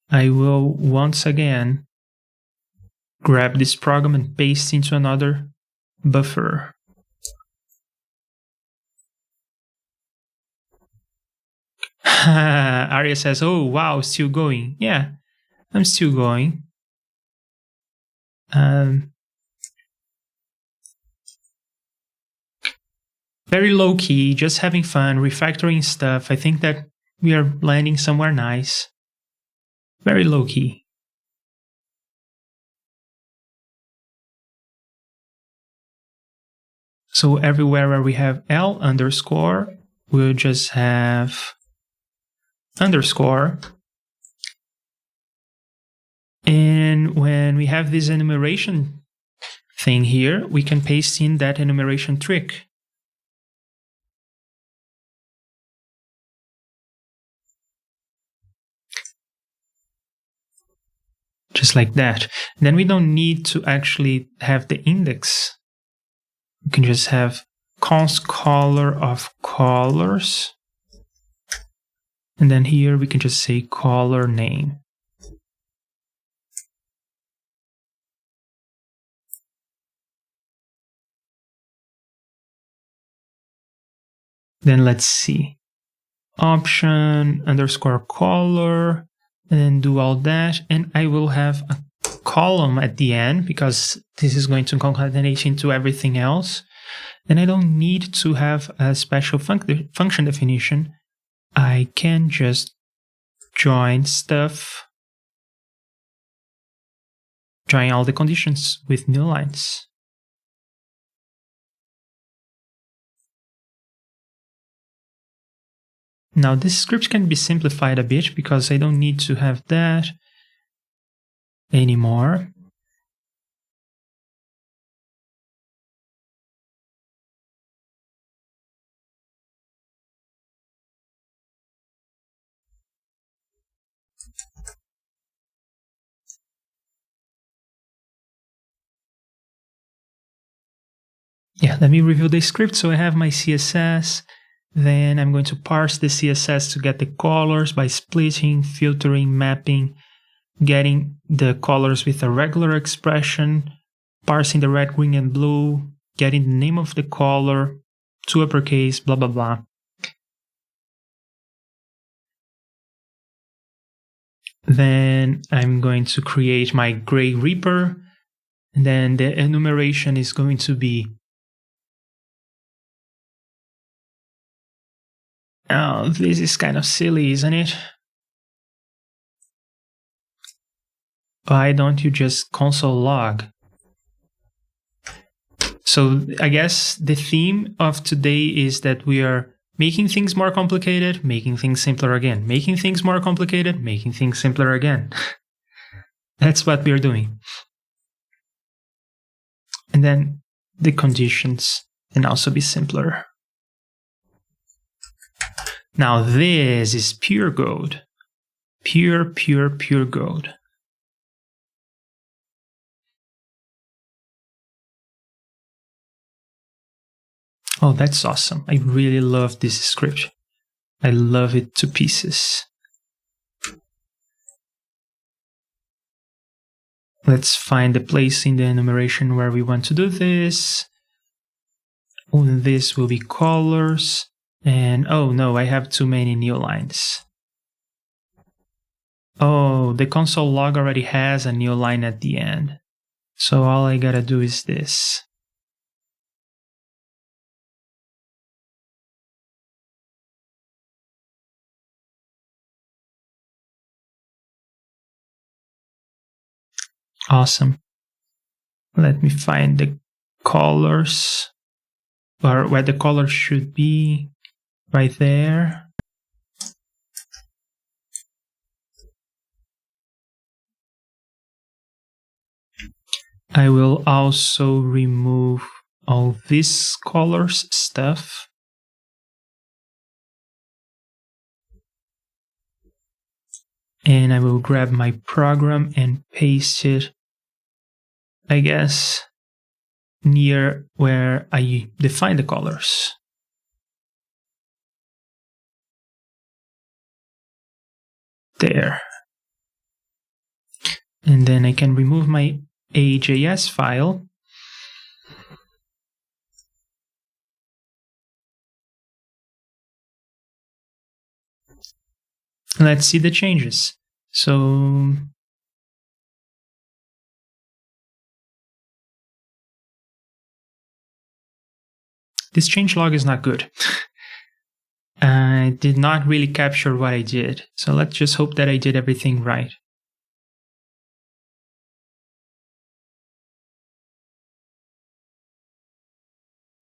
I will once again grab this program and paste into another buffer. Arya says, oh, wow, still going. Yeah, I'm still going. Very low key, just having fun, refactoring stuff. I think that we are landing somewhere nice. Very low key. So everywhere where we have L underscore, we'll just have underscore. And when we have this enumeration thing here, we can paste in that enumeration trick. Just like that. Then we don't need to actually have the index. We can just have const color of colors. And then here we can just say color name. Then let's see. Option underscore color, and then do all that. And I will have a column at the end because this is going to concatenate into everything else. And I don't need to have a special function definition. I can just join stuff, join all the conditions with new lines. Now this script can be simplified a bit because I don't need to have that anymore. Yeah, let me review the script. So I have my CSS. Then I'm going to parse the CSS to get the colors by splitting, filtering, mapping, getting the colors with a regular expression, parsing the red, green, and blue, getting the name of the color, to uppercase, blah, blah, blah. Then I'm going to create my gray Reaper. And then the enumeration is going to be, oh, this is kind of silly, isn't it? Why don't you just console log? So I guess the theme of today is that we are making things more complicated, making things simpler again, making things more complicated, making things simpler again. That's what we're doing. And then the conditions can also be simpler. Now this is pure gold. Pure gold. Oh, that's awesome. I really love this script. I love it to pieces. Let's find the place in the enumeration where we want to do this. Oh, this will be colors. And oh no, I have too many new lines. Oh, the console log already has a new line at the end. So all I gotta do is this. Awesome. Let me find the colors, or where the colors should be, right there. I will also remove all this colors stuff. And I will grab my program and paste it, I guess, near where I define the colors. There. And then I can remove my AJS file. Let's see the changes. So this change log is not good. I did not really capture what I did. So let's just hope that I did everything right.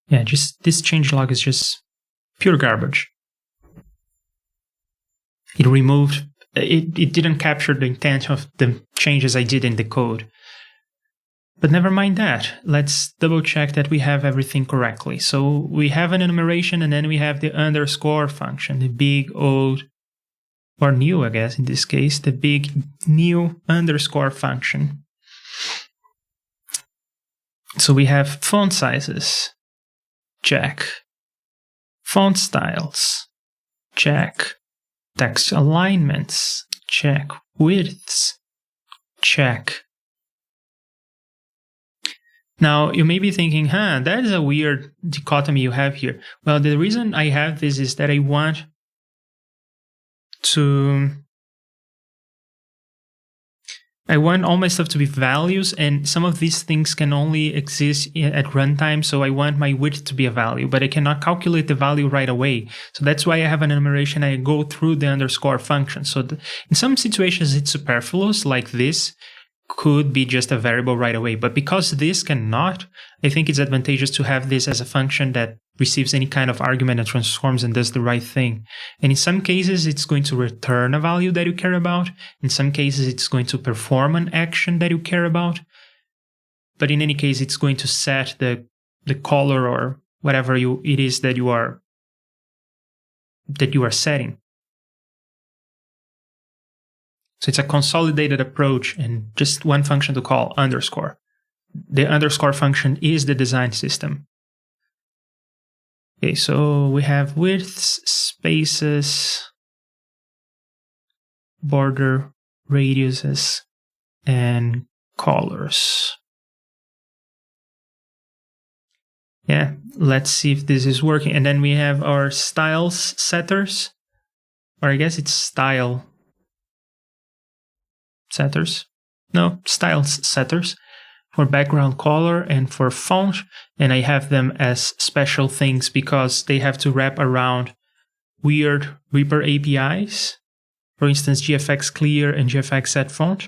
Yeah, just this change log is just pure garbage. It removed, it didn't capture the intent of the changes I did in the code. But never mind that. Let's double check that we have everything correctly. So we have an enumeration, and then we have the underscore function, the big old, or new, I guess in this case, the big new underscore function. So we have font sizes, check. Font styles, check. Text alignments, check. Widths, check. Now, you may be thinking, that is a weird dichotomy you have here. Well, the reason I have this is that I want all my stuff to be values, and some of these things can only exist at runtime, so I want my width to be a value, but I cannot calculate the value right away. So that's why I have an enumeration. I go through the underscore function. So in some situations, it's superfluous, like this could be just a variable right away. But because this cannot, I think it's advantageous to have this as a function that receives any kind of argument and transforms and does the right thing. And in some cases, it's going to return a value that you care about. In some cases, it's going to perform an action that you care about. But in any case, it's going to set the color or whatever it is that you are setting. So it's a consolidated approach and just one function to call, underscore. The underscore function is the design system. Okay, so we have widths, spaces, border radiuses, and colors. Yeah, let's see if this is working. And then we have our styles setters, or I guess it's style setters. No, styles setters for background color and for font. And I have them as special things because they have to wrap around weird Reaper APIs. For instance, JSFX clear and JSFX set font.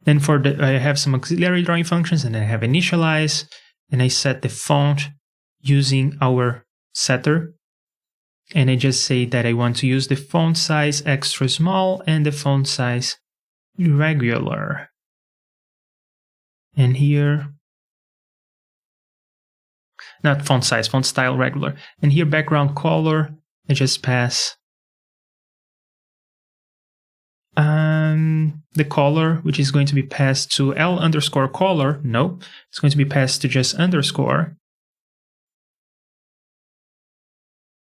Then I have some auxiliary drawing functions, and then I have initialize, and I set the font using our setter. And I just say that I want to use the font size extra small and the font size irregular. And here, not font size, font style regular. And here background color, I just pass the color, which is going to be passed to L_color. No, it's going to be passed to just underscore.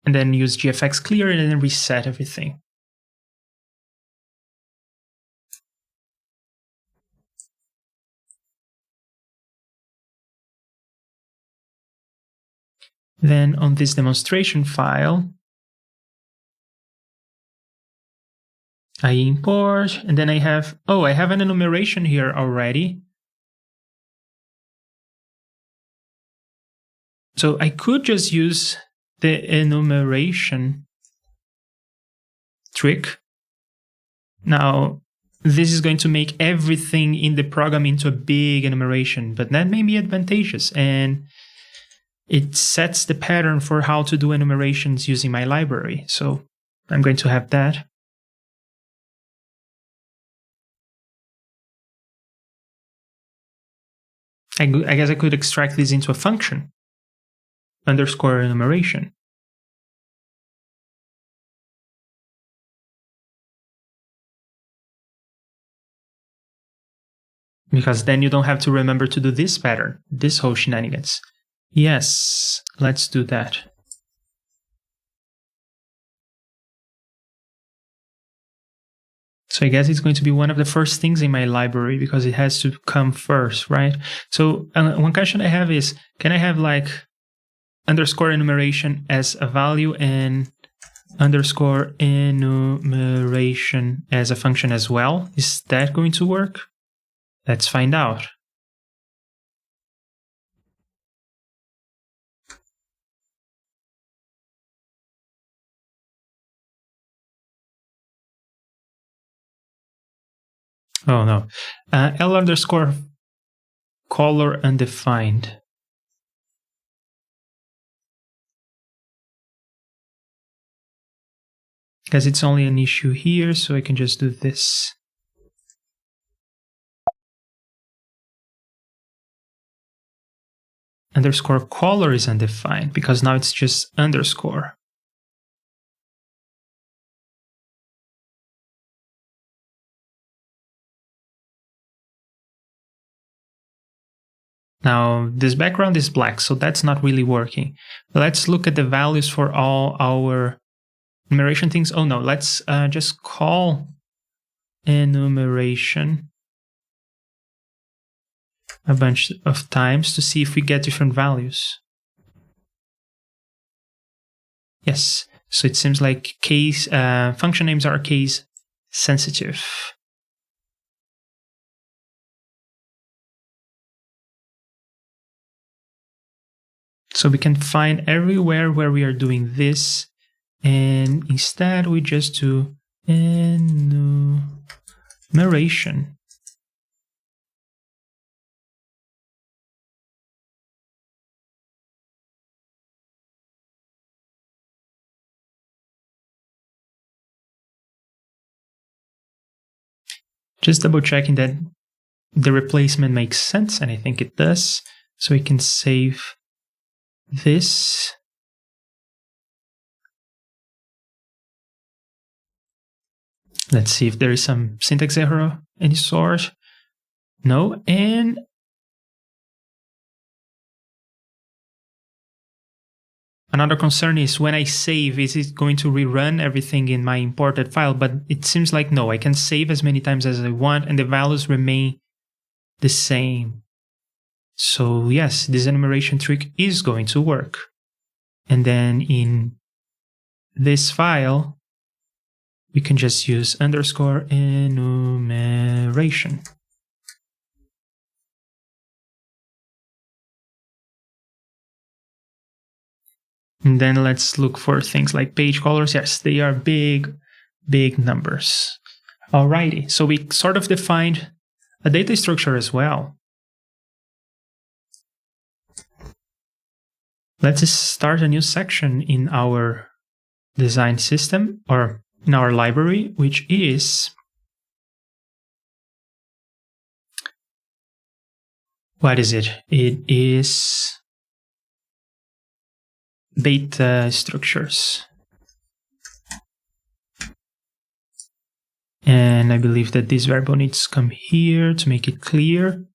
And then use JSFX clear and then reset everything. Then on this demonstration file, I import, and then I have an enumeration here already. So I could just use the enumeration trick. Now, this is going to make everything in the program into a big enumeration, but that may be advantageous, and it sets the pattern for how to do enumerations using my library. So I'm going to have that. I guess I could extract this into a function, underscore enumeration. Because then you don't have to remember to do this pattern, this whole shenanigans. Yes, let's do that. So I guess it's going to be one of the first things in my library because it has to come first, right? So one question I have is, can I have like underscore enumeration as a value and underscore enumeration as a function as well? Is that going to work? Let's find out. Oh no, L_color undefined. Because it's only an issue here, so I can just do this. Underscore color is undefined because now it's just underscore. Now, this background is black, so that's not really working. Let's look at the values for all our enumeration things. Oh no, let's just call enumeration a bunch of times to see if we get different values. Yes, so it seems like case function names are case sensitive. So we can find everywhere where we are doing this, and instead we just do enumeration. Just double checking that the replacement makes sense, and I think it does. So we can save this. Let's see if there is some syntax error of any sort. No, and Another concern is when I save, is it going to rerun everything in my imported file? But it seems like no, I can save as many times as I want and the values remain the same. So yes, this enumeration trick is going to work. And then in this file, we can just use underscore enumeration. And then let's look for things like page colors. Yes, they are big numbers. Alrighty, so we sort of defined a data structure as well. Let's start a new section in our design system or in our library, which is, what is it? It is data structures. And I believe that this variable needs to come here to make it clear.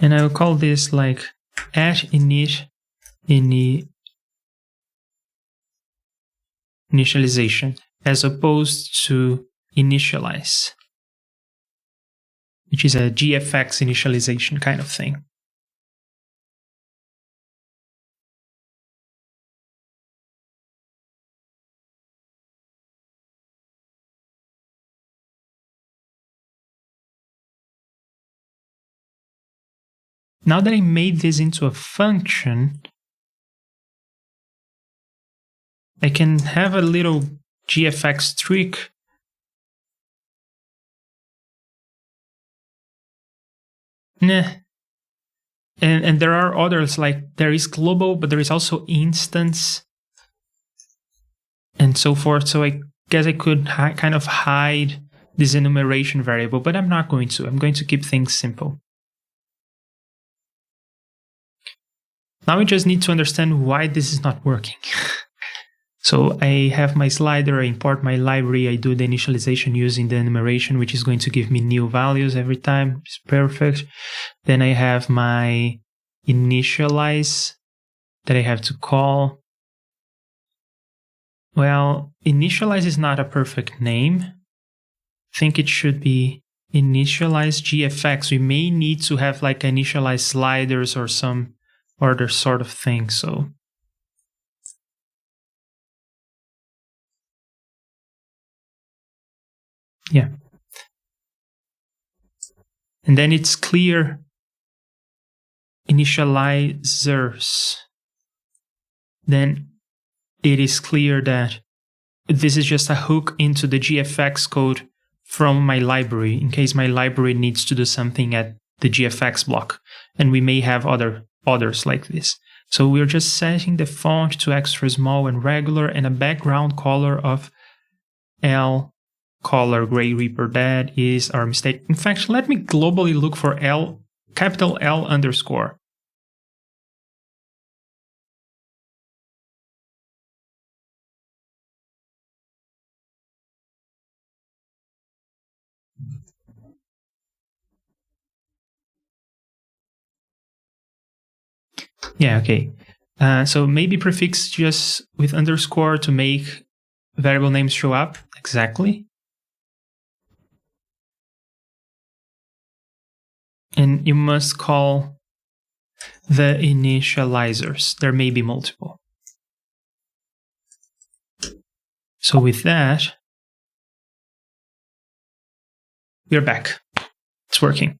And I will call this like at initialization as opposed to initialize, which is a JSFX initialization kind of thing. Now that I made this into a function, I can have a little JSFX trick. Nah. And there are others, like there is global, but there is also instance and so forth. So I guess I could kind of hide this enumeration variable, but I'm not going to. I'm going to keep things simple. Now we just need to understand why this is not working. So I have my slider, I import my library, I do the initialization using the enumeration, which is going to give me new values every time. It's perfect. Then I have my initialize that I have to call. Well, initialize is not a perfect name. I think it should be initialize JSFX. We may need to have like initialize sliders or some other sort of thing. So yeah. And then it's clear initializers. Then it is clear that this is just a hook into the JSFX code from my library in case my library needs to do something at the JSFX block. And we may have others like this. So we're just setting the font to extra small and regular and a background color of L color gray Reaper. That is our mistake. In fact, let me globally look for L, capital L underscore. Yeah, okay. So maybe prefix just with underscore to make variable names show up. Exactly. And you must call the initializers. There may be multiple. So with that, we're back. It's working.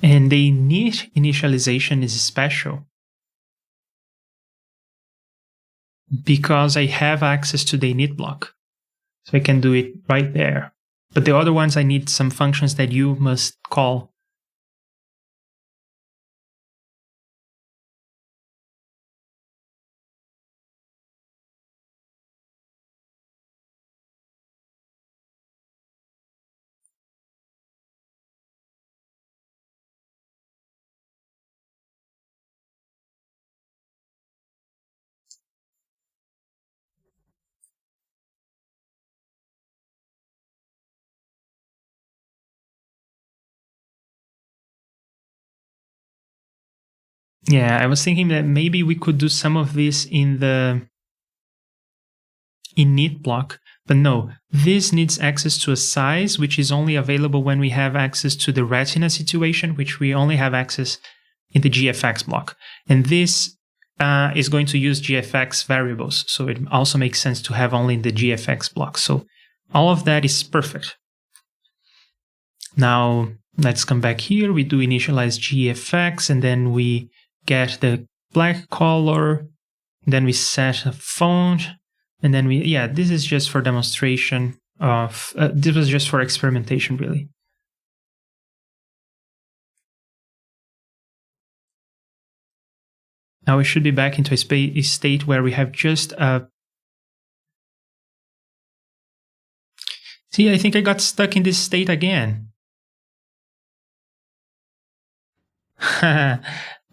And the init initialization is special because I have access to the init block. So I can do it right there. But the other ones, I need some functions that you must call. Yeah, I was thinking that maybe we could do some of this in the init block, but no, this needs access to a size which is only available when we have access to the retina situation, which we only have access in the JSFX block. And this is going to use JSFX variables, so it also makes sense to have only the JSFX block. So all of that is perfect. Now let's come back here. We do initialize JSFX, and then we get the black color. Then we set a font, and then this is just for demonstration of, this was just for experimentation, really. Now we should be back into a state where we have just a... See, I think I got stuck in this state again.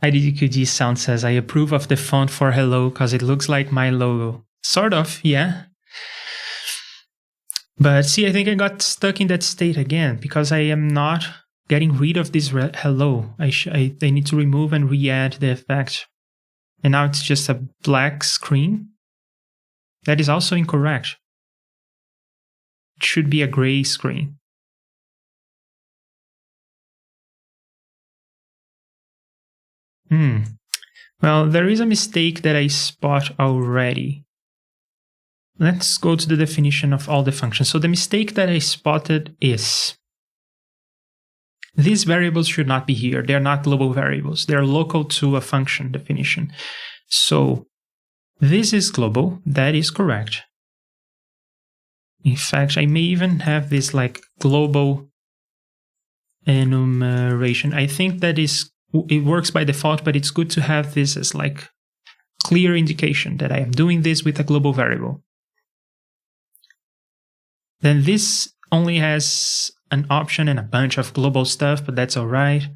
IDQG Sound says, I approve of the font for hello because it looks like my logo. Sort of, yeah. But see, I think I got stuck in that state again because I am not getting rid of this hello. I need to remove and re-add the effect. And now it's just a black screen. That is also incorrect. It should be a gray screen. Well, there is a mistake that I spot already. Let's go to the definition of all the functions. So the mistake that I spotted is these variables should not be here. They're not global variables. They're local to a function definition. So this is global. That is correct. In fact, I may even have this like global enumeration. I think that it works by default, but it's good to have this as like clear indication that I am doing this with a global variable. Then this only has an option and a bunch of global stuff, but that's all right.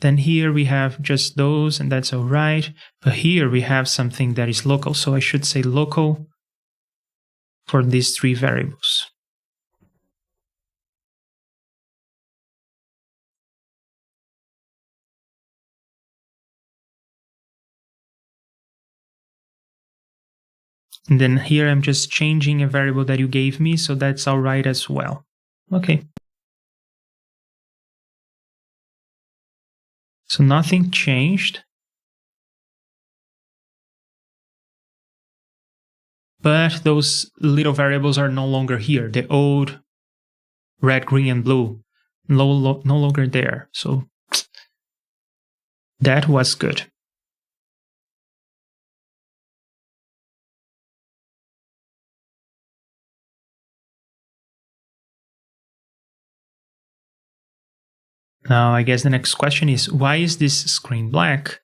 Then here we have just those, and that's all right. But here we have something that is local, so I should say local for these three variables. And then here I'm just changing a variable that you gave me, so that's all right as well. Okay. So nothing changed. But those little variables are no longer here. The old red, green, and blue no longer there. So that was good. Now, I guess the next question is, why is this screen black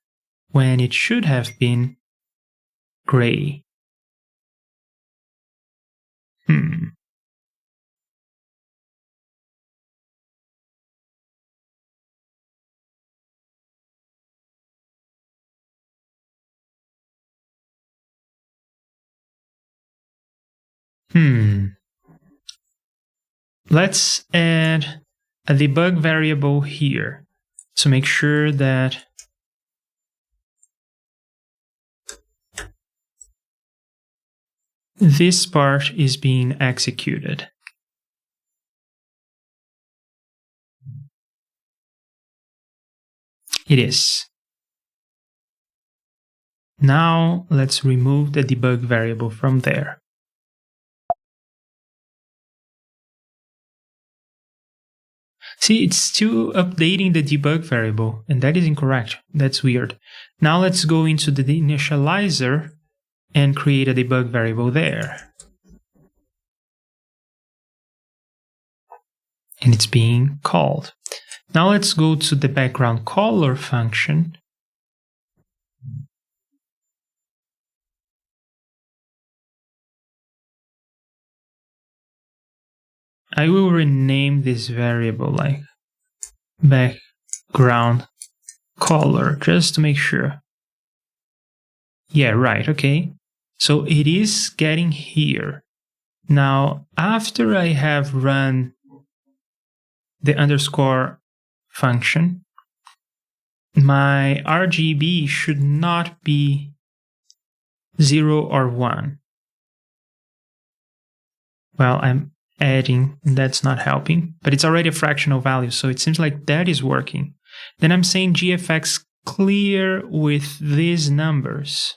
when it should have been gray? Let's add a debug variable here to make sure that this part is being executed. It is. Now let's remove the debug variable from there. See, it's still updating the debug variable, and that is incorrect. That's weird. Now let's go into the initializer and create a debug variable there. And it's being called. Now let's go to the background color function. I will rename this variable like background color just to make sure. Yeah, right, okay. So it is getting here. Now, after I have run the underscore function, my RGB should not be 0 or 1. Well, I'm adding, and that's not helping, but it's already a fractional value, so it seems like that is working. Then I'm saying GFX clear with these numbers.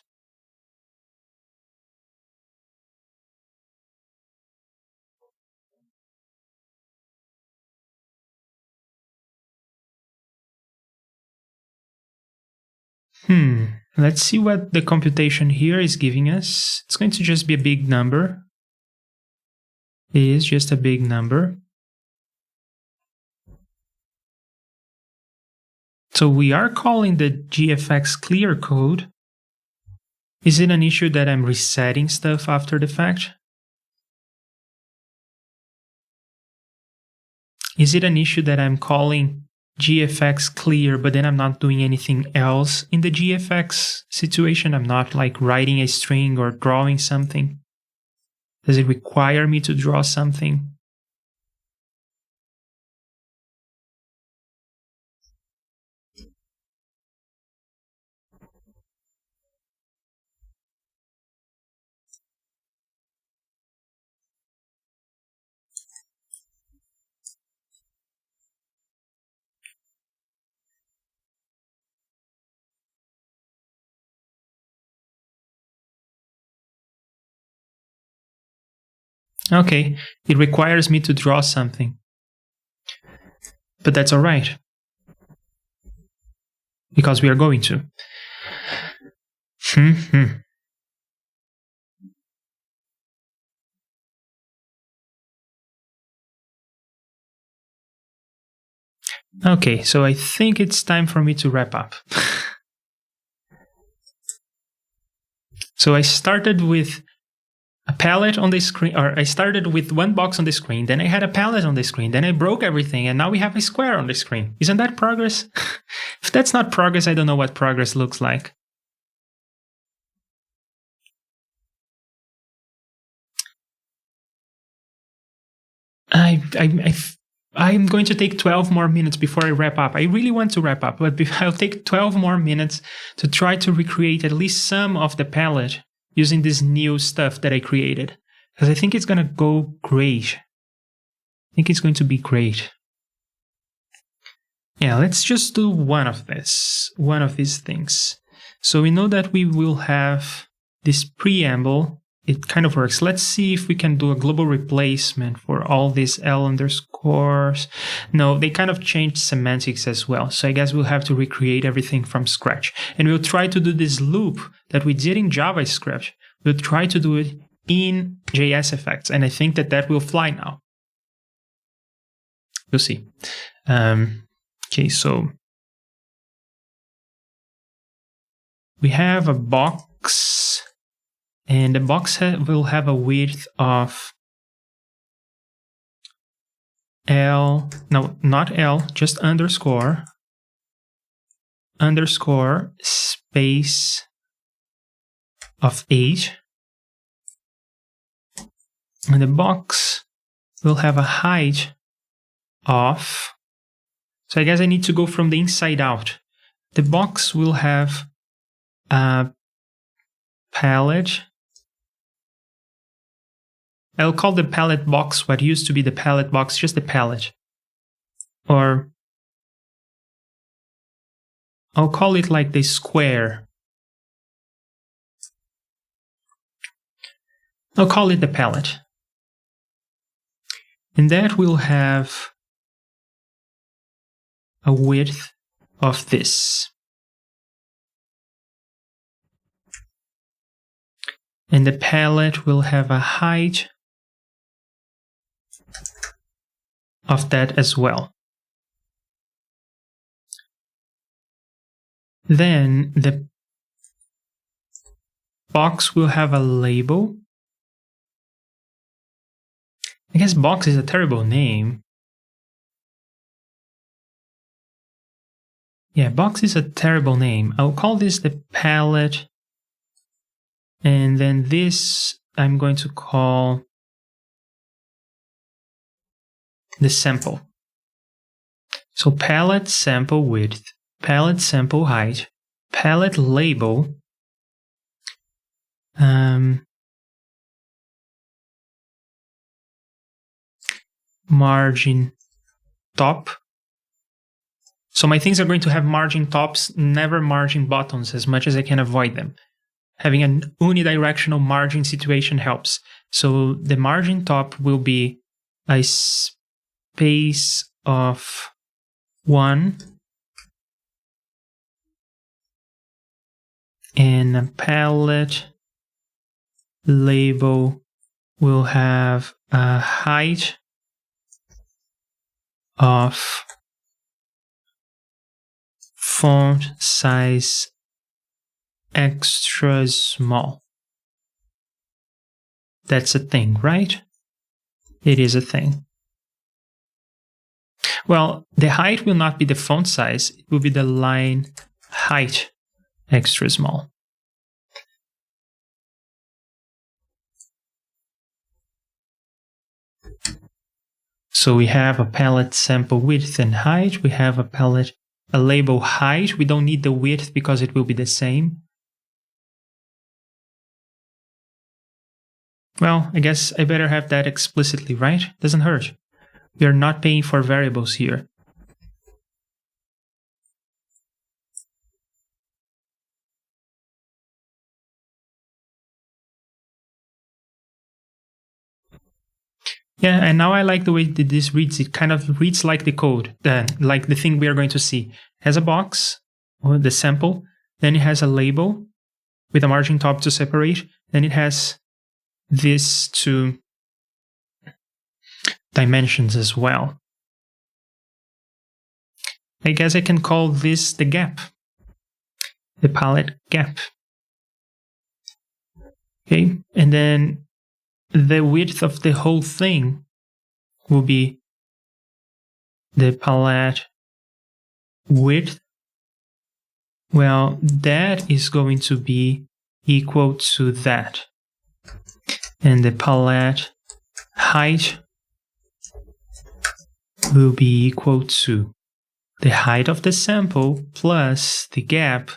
Let's see what the computation here is giving us. It's going to just be a big number. It is just a big number. So we are calling the GFX clear code. Is it an issue that I'm resetting stuff after the fact? Is it an issue that I'm calling GFX clear, but then I'm not doing anything else in the GFX situation? I'm not like writing a string or drawing something. Does it require me to draw something? Okay, it requires me to draw something. But that's all right, because we are going to. Okay, so I think it's time for me to wrap up. So I started with a palette on the screen, or I started with one box on the screen, then I had a palette on the screen, then I broke everything, and now we have a square on the screen. Isn't that progress? If that's not progress, I don't know what progress looks like. I'm going to take 12 more minutes before I wrap up. I really want to wrap up, but I'll take 12 more minutes to try to recreate at least some of the palette using this new stuff that I created. Because I think it's going to go great. I think it's going to be great. Yeah, let's just do one of these things. So we know that we will have this preamble. It kind of works. Let's see if we can do a global replacement for all these L underscores. No, they kind of changed semantics as well. So I guess we'll have to recreate everything from scratch. And we'll try to do this loop that we did in JavaScript. We'll try to do it in JSFX. And I think that will fly now. We'll see. Okay, so we have a box. And the box will have a width of L, no, not L, just underscore space of 8. And the box will have a height of, so I guess I need to go from the inside out. The box will have a palette. I'll call the palette box what used to be the palette box, just the palette. Or I'll call it like the square. I'll call it the palette. And that will have a width of this. And the palette will have a height of that as well. Then the box will have a label. I guess box is a terrible name. Yeah, box is a terrible name. I'll call this the palette. And then this I'm going to call the sample. So palette sample width. palette sample height, palette label, margin top. So my things are going to have margin tops, never margin bottoms, as much as I can avoid them. Having an unidirectional margin situation helps. So the margin top will be a space of 1 and a palette label will have a height of font size extra small. That's a thing, right? It is a thing. Well, the height will not be the font size, it will be the line height extra small. So we have a palette sample width and height. We have a label height. We don't need the width because it will be the same. Well, I guess I better have that explicitly, right? Doesn't hurt. We are not paying for variables here. Yeah, and now I like the way that this reads. It kind of reads like the code, like the thing we are going to see. It has a box, or the sample, then it has a label with a margin top to separate, then it has these two dimensions as well. I guess I can call this the gap, the palette gap. Okay, and then the width of the whole thing will be the palette width. Well, that is going to be equal to that. And the palette height will be equal to the height of the sample plus the gap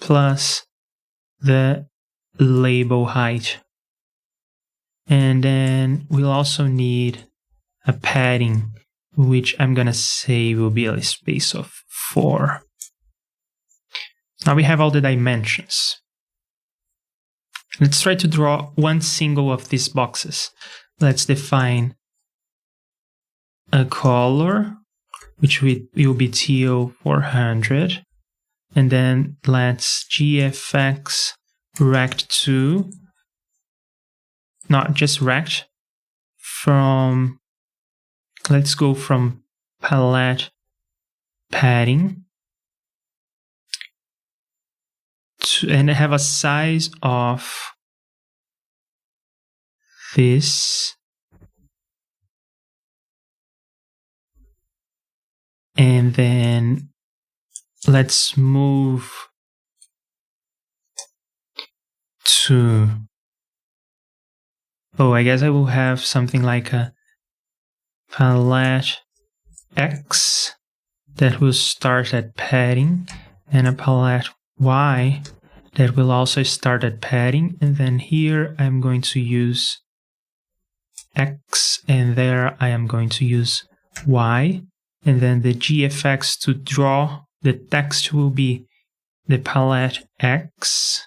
plus the label height. And then we'll also need a padding, which I'm going to say will be a space of 4. Now we have all the dimensions. Let's try to draw one single of these boxes. Let's define a color, which will be teal 400. And then let's JSFX rect2, not just rect, from, let's go from palette padding to, and have a size of this, and then let's move to, I guess I will have something like a palette X that will start at padding, and a palette Y that will also start at padding, and then here I'm going to use X, and there I am going to use Y, and then the JSFX to draw the text will be the palette X,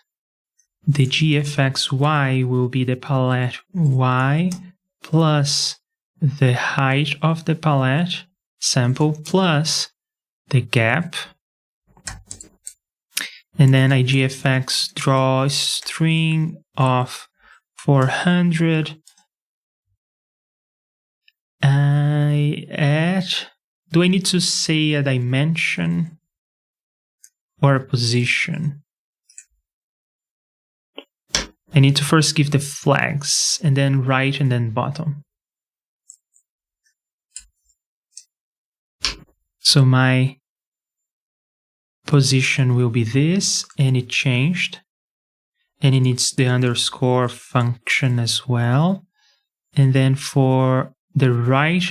the JSFX Y will be the palette Y plus the height of the palette sample plus the gap. And then I JSFX draw a string of 400. I add, do I need to say a dimension or a position? I need to first give the flags, and then right, and then bottom. So my position will be this, and it changed. And it needs the underscore function as well. And then for the right,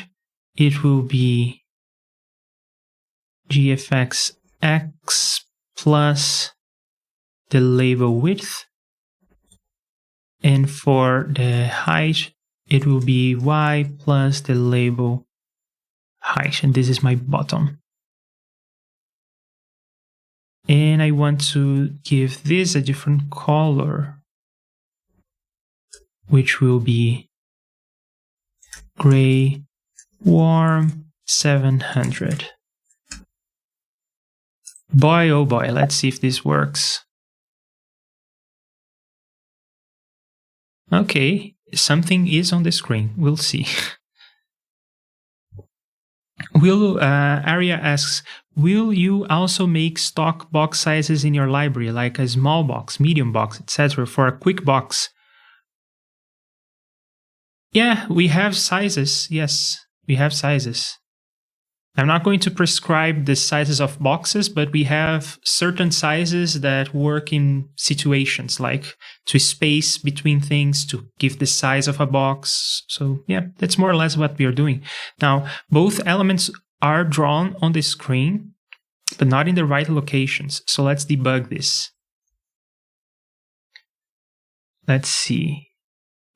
it will be JSFX X plus the label width. And for the height, it will be Y plus the label height. And this is my bottom. And I want to give this a different color, which will be gray warm 700. Boy, oh boy, let's see if this works. Okay, something is on the screen. We'll see. Aria asks, will you also make stock box sizes in your library, like a small box, medium box, etc., for a quick box? Yeah, we have sizes. Yes, we have sizes. I'm not going to prescribe the sizes of boxes, but we have certain sizes that work in situations, like to space between things, to give the size of a box. So yeah, that's more or less what we are doing. Now, both elements are drawn on the screen, but not in the right locations. So let's debug this. Let's see.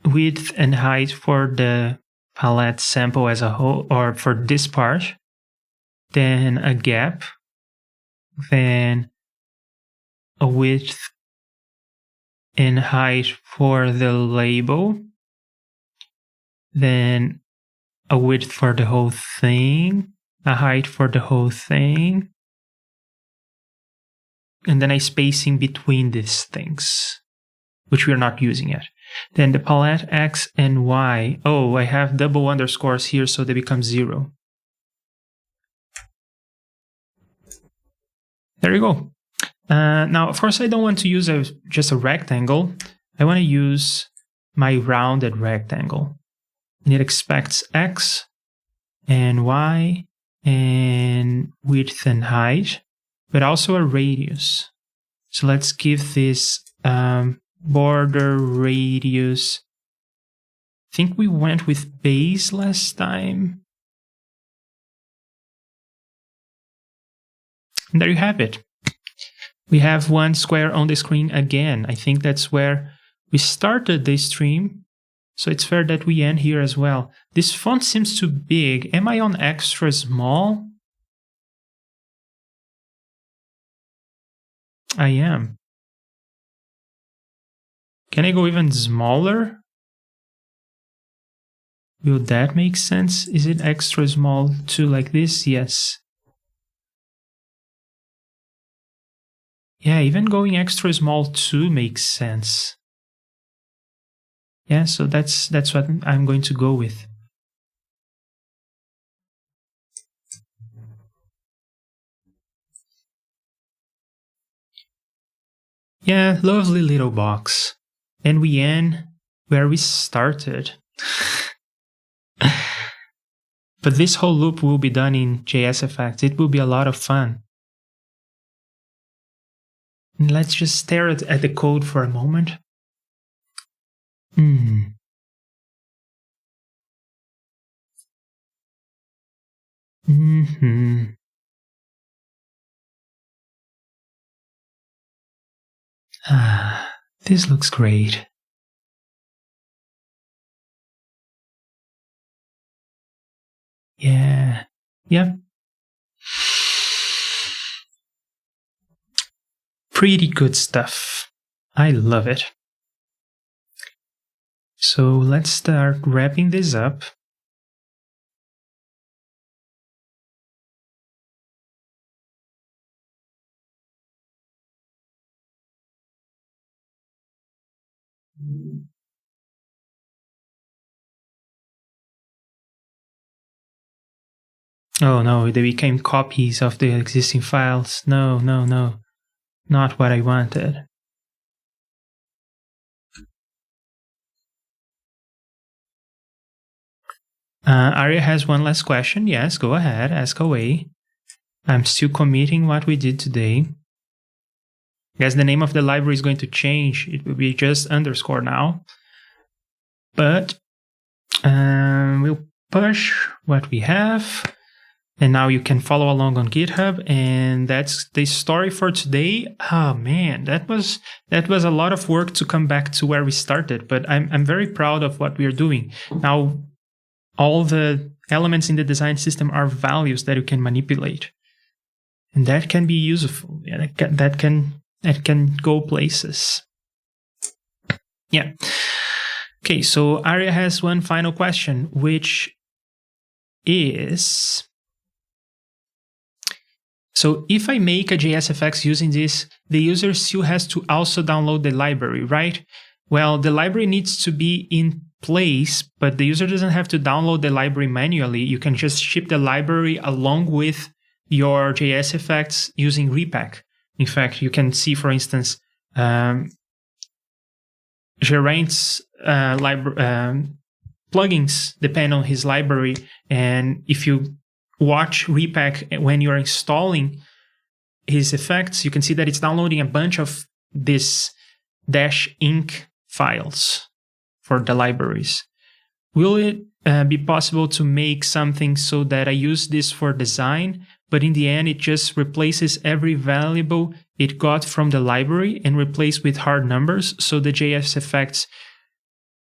Width and height for the palette sample as a whole, or for this part. Then a gap, then a width and height for the label, then a width for the whole thing, a height for the whole thing, and then a spacing between these things, which we are not using yet. Then the palette X and Y. Oh, I have double underscores here, so they become 0. There you go. Now, of course, I don't want to use just a rectangle. I want to use my rounded rectangle. And it expects X and Y and width and height, but also a radius. So let's give this border radius. I think we went with base last time. And there you have it. We have one square on the screen again. I think that's where we started the stream. So it's fair that we end here as well. This font seems too big. Am I on extra small? I am. Can I go even smaller? Will that make sense? Is it extra small too, like this? Yes. Yeah, even going extra small too makes sense. Yeah, so that's what I'm going to go with. Yeah, lovely little box. And we end where we started. But this whole loop will be done in JSFX. It will be a lot of fun. And let's just stare at the code for a moment. This looks great. Yeah. Yep. Pretty good stuff. I love it. So let's start wrapping this up. Oh no, they became copies of the existing files. No. Not what I wanted. Aria has one last question. Yes, go ahead, ask away. I'm still committing what we did today. Yes, the name of the library is going to change. It will be just underscore now. But we'll push what we have. And now you can follow along on GitHub, and that's the story for today. Oh man, that was a lot of work to come back to where we started, but I'm very proud of what we are doing. Now, all the elements in the design system are values that you can manipulate, and that can be useful. Yeah, that can go places. Yeah. Okay, so Arya has one final question, which is, so if I make a JSFX using this, the user still has to also download the library, right? Well, the library needs to be in place, but the user doesn't have to download the library manually. You can just ship the library along with your JSFX using REAPER. In fact, you can see, for instance, Geraint's plugins depend on his library, and if you watch REAPER when you're installing his effects, you can see that it's downloading a bunch of this -inc files for the libraries. Will it be possible to make something so that I use this for design, but in the end it just replaces every variable it got from the library and replaced with hard numbers, so the JSFX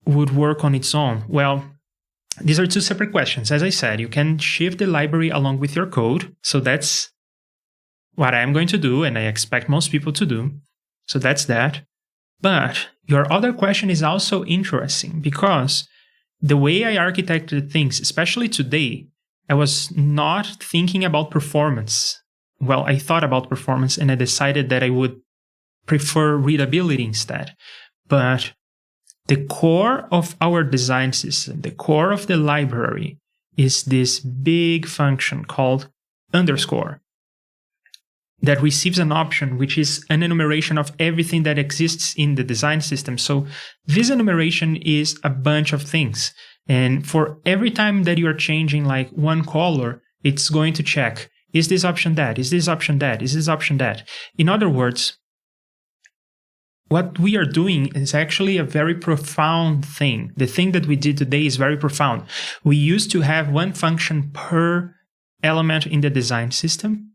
would work on its own? Well, these are two separate questions. As I said, you can shift the library along with your code. So that's what I'm going to do, and I expect most people to do. So that's that. But your other question is also interesting, because the way I architected things, especially today, I was not thinking about performance. Well, I thought about performance, and I decided that I would prefer readability instead. But the core of our design system, the core of the library, is this big function called underscore that receives an option, which is an enumeration of everything that exists in the design system. So this enumeration is a bunch of things. And for every time that you are changing like one color, it's going to check, is this option that? Is this option that? Is this option that? In other words, what we are doing is actually a very profound thing. The thing that we did today is very profound. We used to have one function per element in the design system.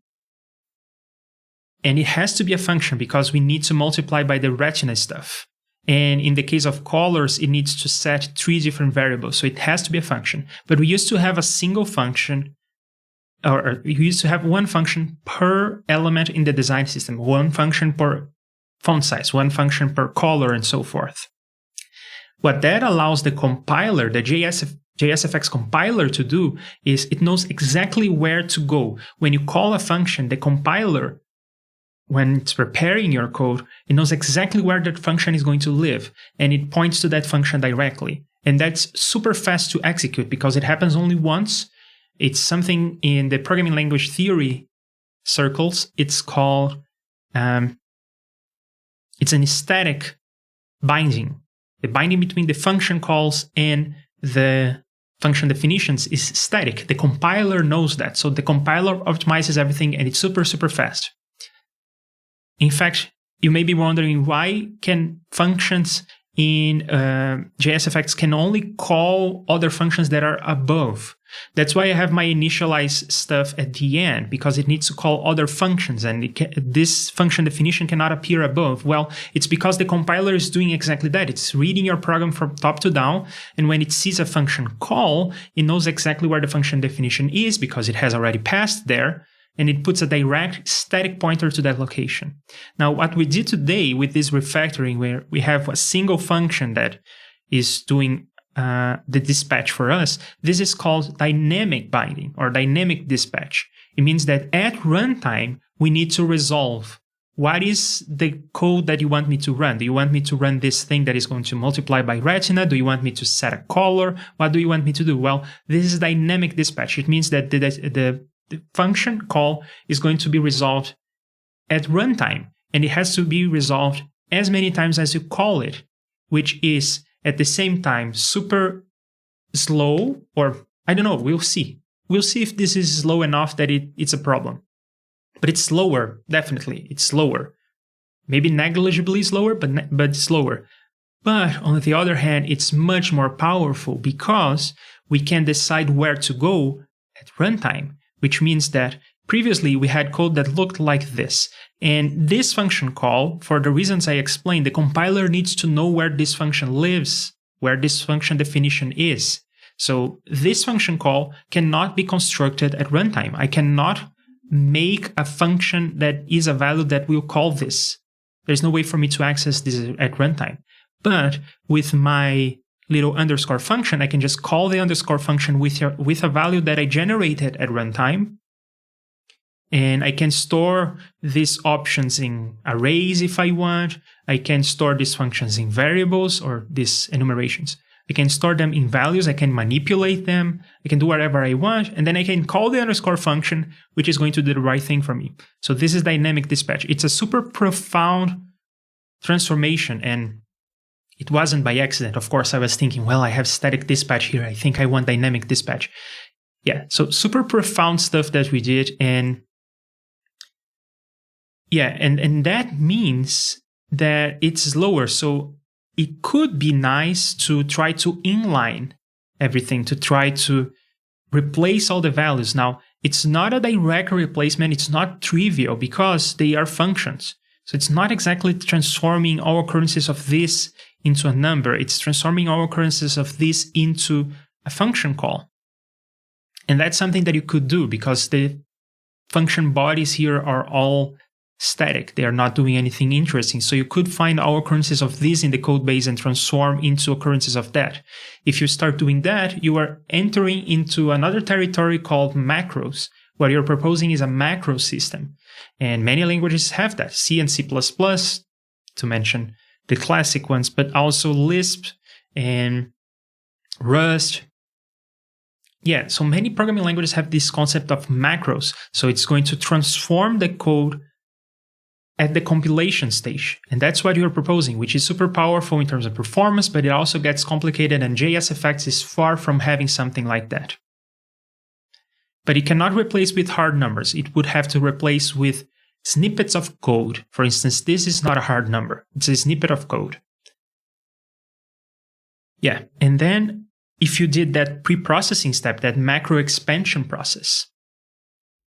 And it has to be a function because we need to multiply by the retina stuff. And in the case of colors, it needs to set 3 different variables. So it has to be a function. But we used to have a single function, or we used to have one function per element in the design system, one function per font size, one function per color, and so forth. What that allows the compiler, the JSFX compiler, to do is it knows exactly where to go. When you call a function, the compiler, when it's preparing your code, it knows exactly where that function is going to live, and it points to that function directly. And that's super fast to execute because it happens only once. It's something in the programming language theory circles. It's called it's an static binding. The binding between the function calls and the function definitions is static. The compiler knows that. So the compiler optimizes everything, and it's super, super fast. In fact, you may be wondering, why can functions in JSFX can only call other functions that are above? That's why I have my initialize stuff at the end, because it needs to call other functions, and this function definition cannot appear above. Well, it's because the compiler is doing exactly that. It's reading your program from top to down, and when it sees a function call, it knows exactly where the function definition is because it has already passed there, and it puts a direct static pointer to that location. Now, what we did today with this refactoring, where we have a single function that is doing the dispatch for us, this is called dynamic binding or dynamic dispatch. It means that at runtime, we need to resolve what is the code that you want me to run. Do you want me to run this thing that is going to multiply by retina? Do you want me to set a color? What do you want me to do? Well, this is dynamic dispatch. It means that the function call is going to be resolved at runtime, and it has to be resolved as many times as you call it, which is at the same time super slow, or I don't know, we'll see. We'll see if this is slow enough that it's a problem. But it's slower, definitely. It's slower. Maybe negligibly slower, but slower. But on the other hand, it's much more powerful because we can decide where to go at runtime. which means that previously we had code that looked like this. And this function call, for the reasons I explained, the compiler needs to know where this function lives, where this function definition is. So this function call cannot be constructed at runtime. I cannot make a function that is a value that will call this. There's no way for me to access this at runtime. But with my little underscore function, I can just call the underscore function with a value that I generated at runtime. And I can store these options in arrays if I want. I can store these functions in variables or these enumerations. I can store them in values. I can manipulate them. I can do whatever I want. And then I can call the underscore function, which is going to do the right thing for me. So this is dynamic dispatch. It's a super profound transformation. And it wasn't by accident. Of course, I was thinking, well, I have static dispatch here. I think I want dynamic dispatch. Yeah, so super profound stuff that we did. And yeah, and that means that it's slower. So it could be nice to try to inline everything, to try to replace all the values. Now, it's not a direct replacement. It's not trivial because they are functions. So it's not exactly transforming all occurrences of this into a number. It's transforming all occurrences of this into a function call. And that's something that you could do because the function bodies here are all static. They are not doing anything interesting. So you could find all occurrences of this in the code base and transform into occurrences of that. If you start doing that, you are entering into another territory called macros. What you're proposing is a macro system. And many languages have that. C and C++, to mention the classic ones, but also Lisp and Rust. Yeah, so many programming languages have this concept of macros. So it's going to transform the code at the compilation stage. And that's what you're proposing, which is super powerful in terms of performance, but it also gets complicated, and JSFX is far from having something like that. But it cannot replace with hard numbers. It would have to replace with snippets of code. For instance, this is not a hard number. It's a snippet of code. Yeah, and then if you did that pre-processing step, that macro expansion process,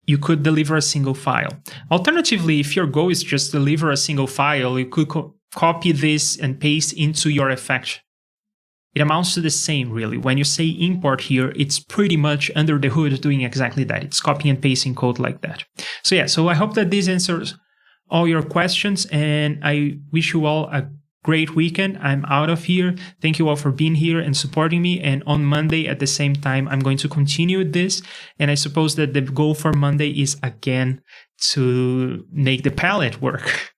you could deliver a single file. Alternatively, if your goal is just deliver a single file, you could copy this and paste into your effect. It amounts to the same, really. When you say import here, it's pretty much under the hood doing exactly that. It's copying and pasting code like that. So yeah, so I hope that this answers all your questions, and I wish you all a great weekend. I'm out of here. Thank you all for being here and supporting me. And on Monday at the same time, I'm going to continue this. And I suppose that the goal for Monday is again to make the palette work.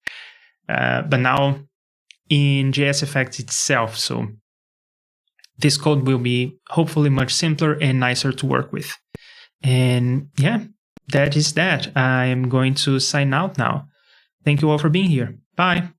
But now in JSFX itself. So this code will be hopefully much simpler and nicer to work with. And yeah, that is that. I am going to sign out now. Thank you all for being here. Bye.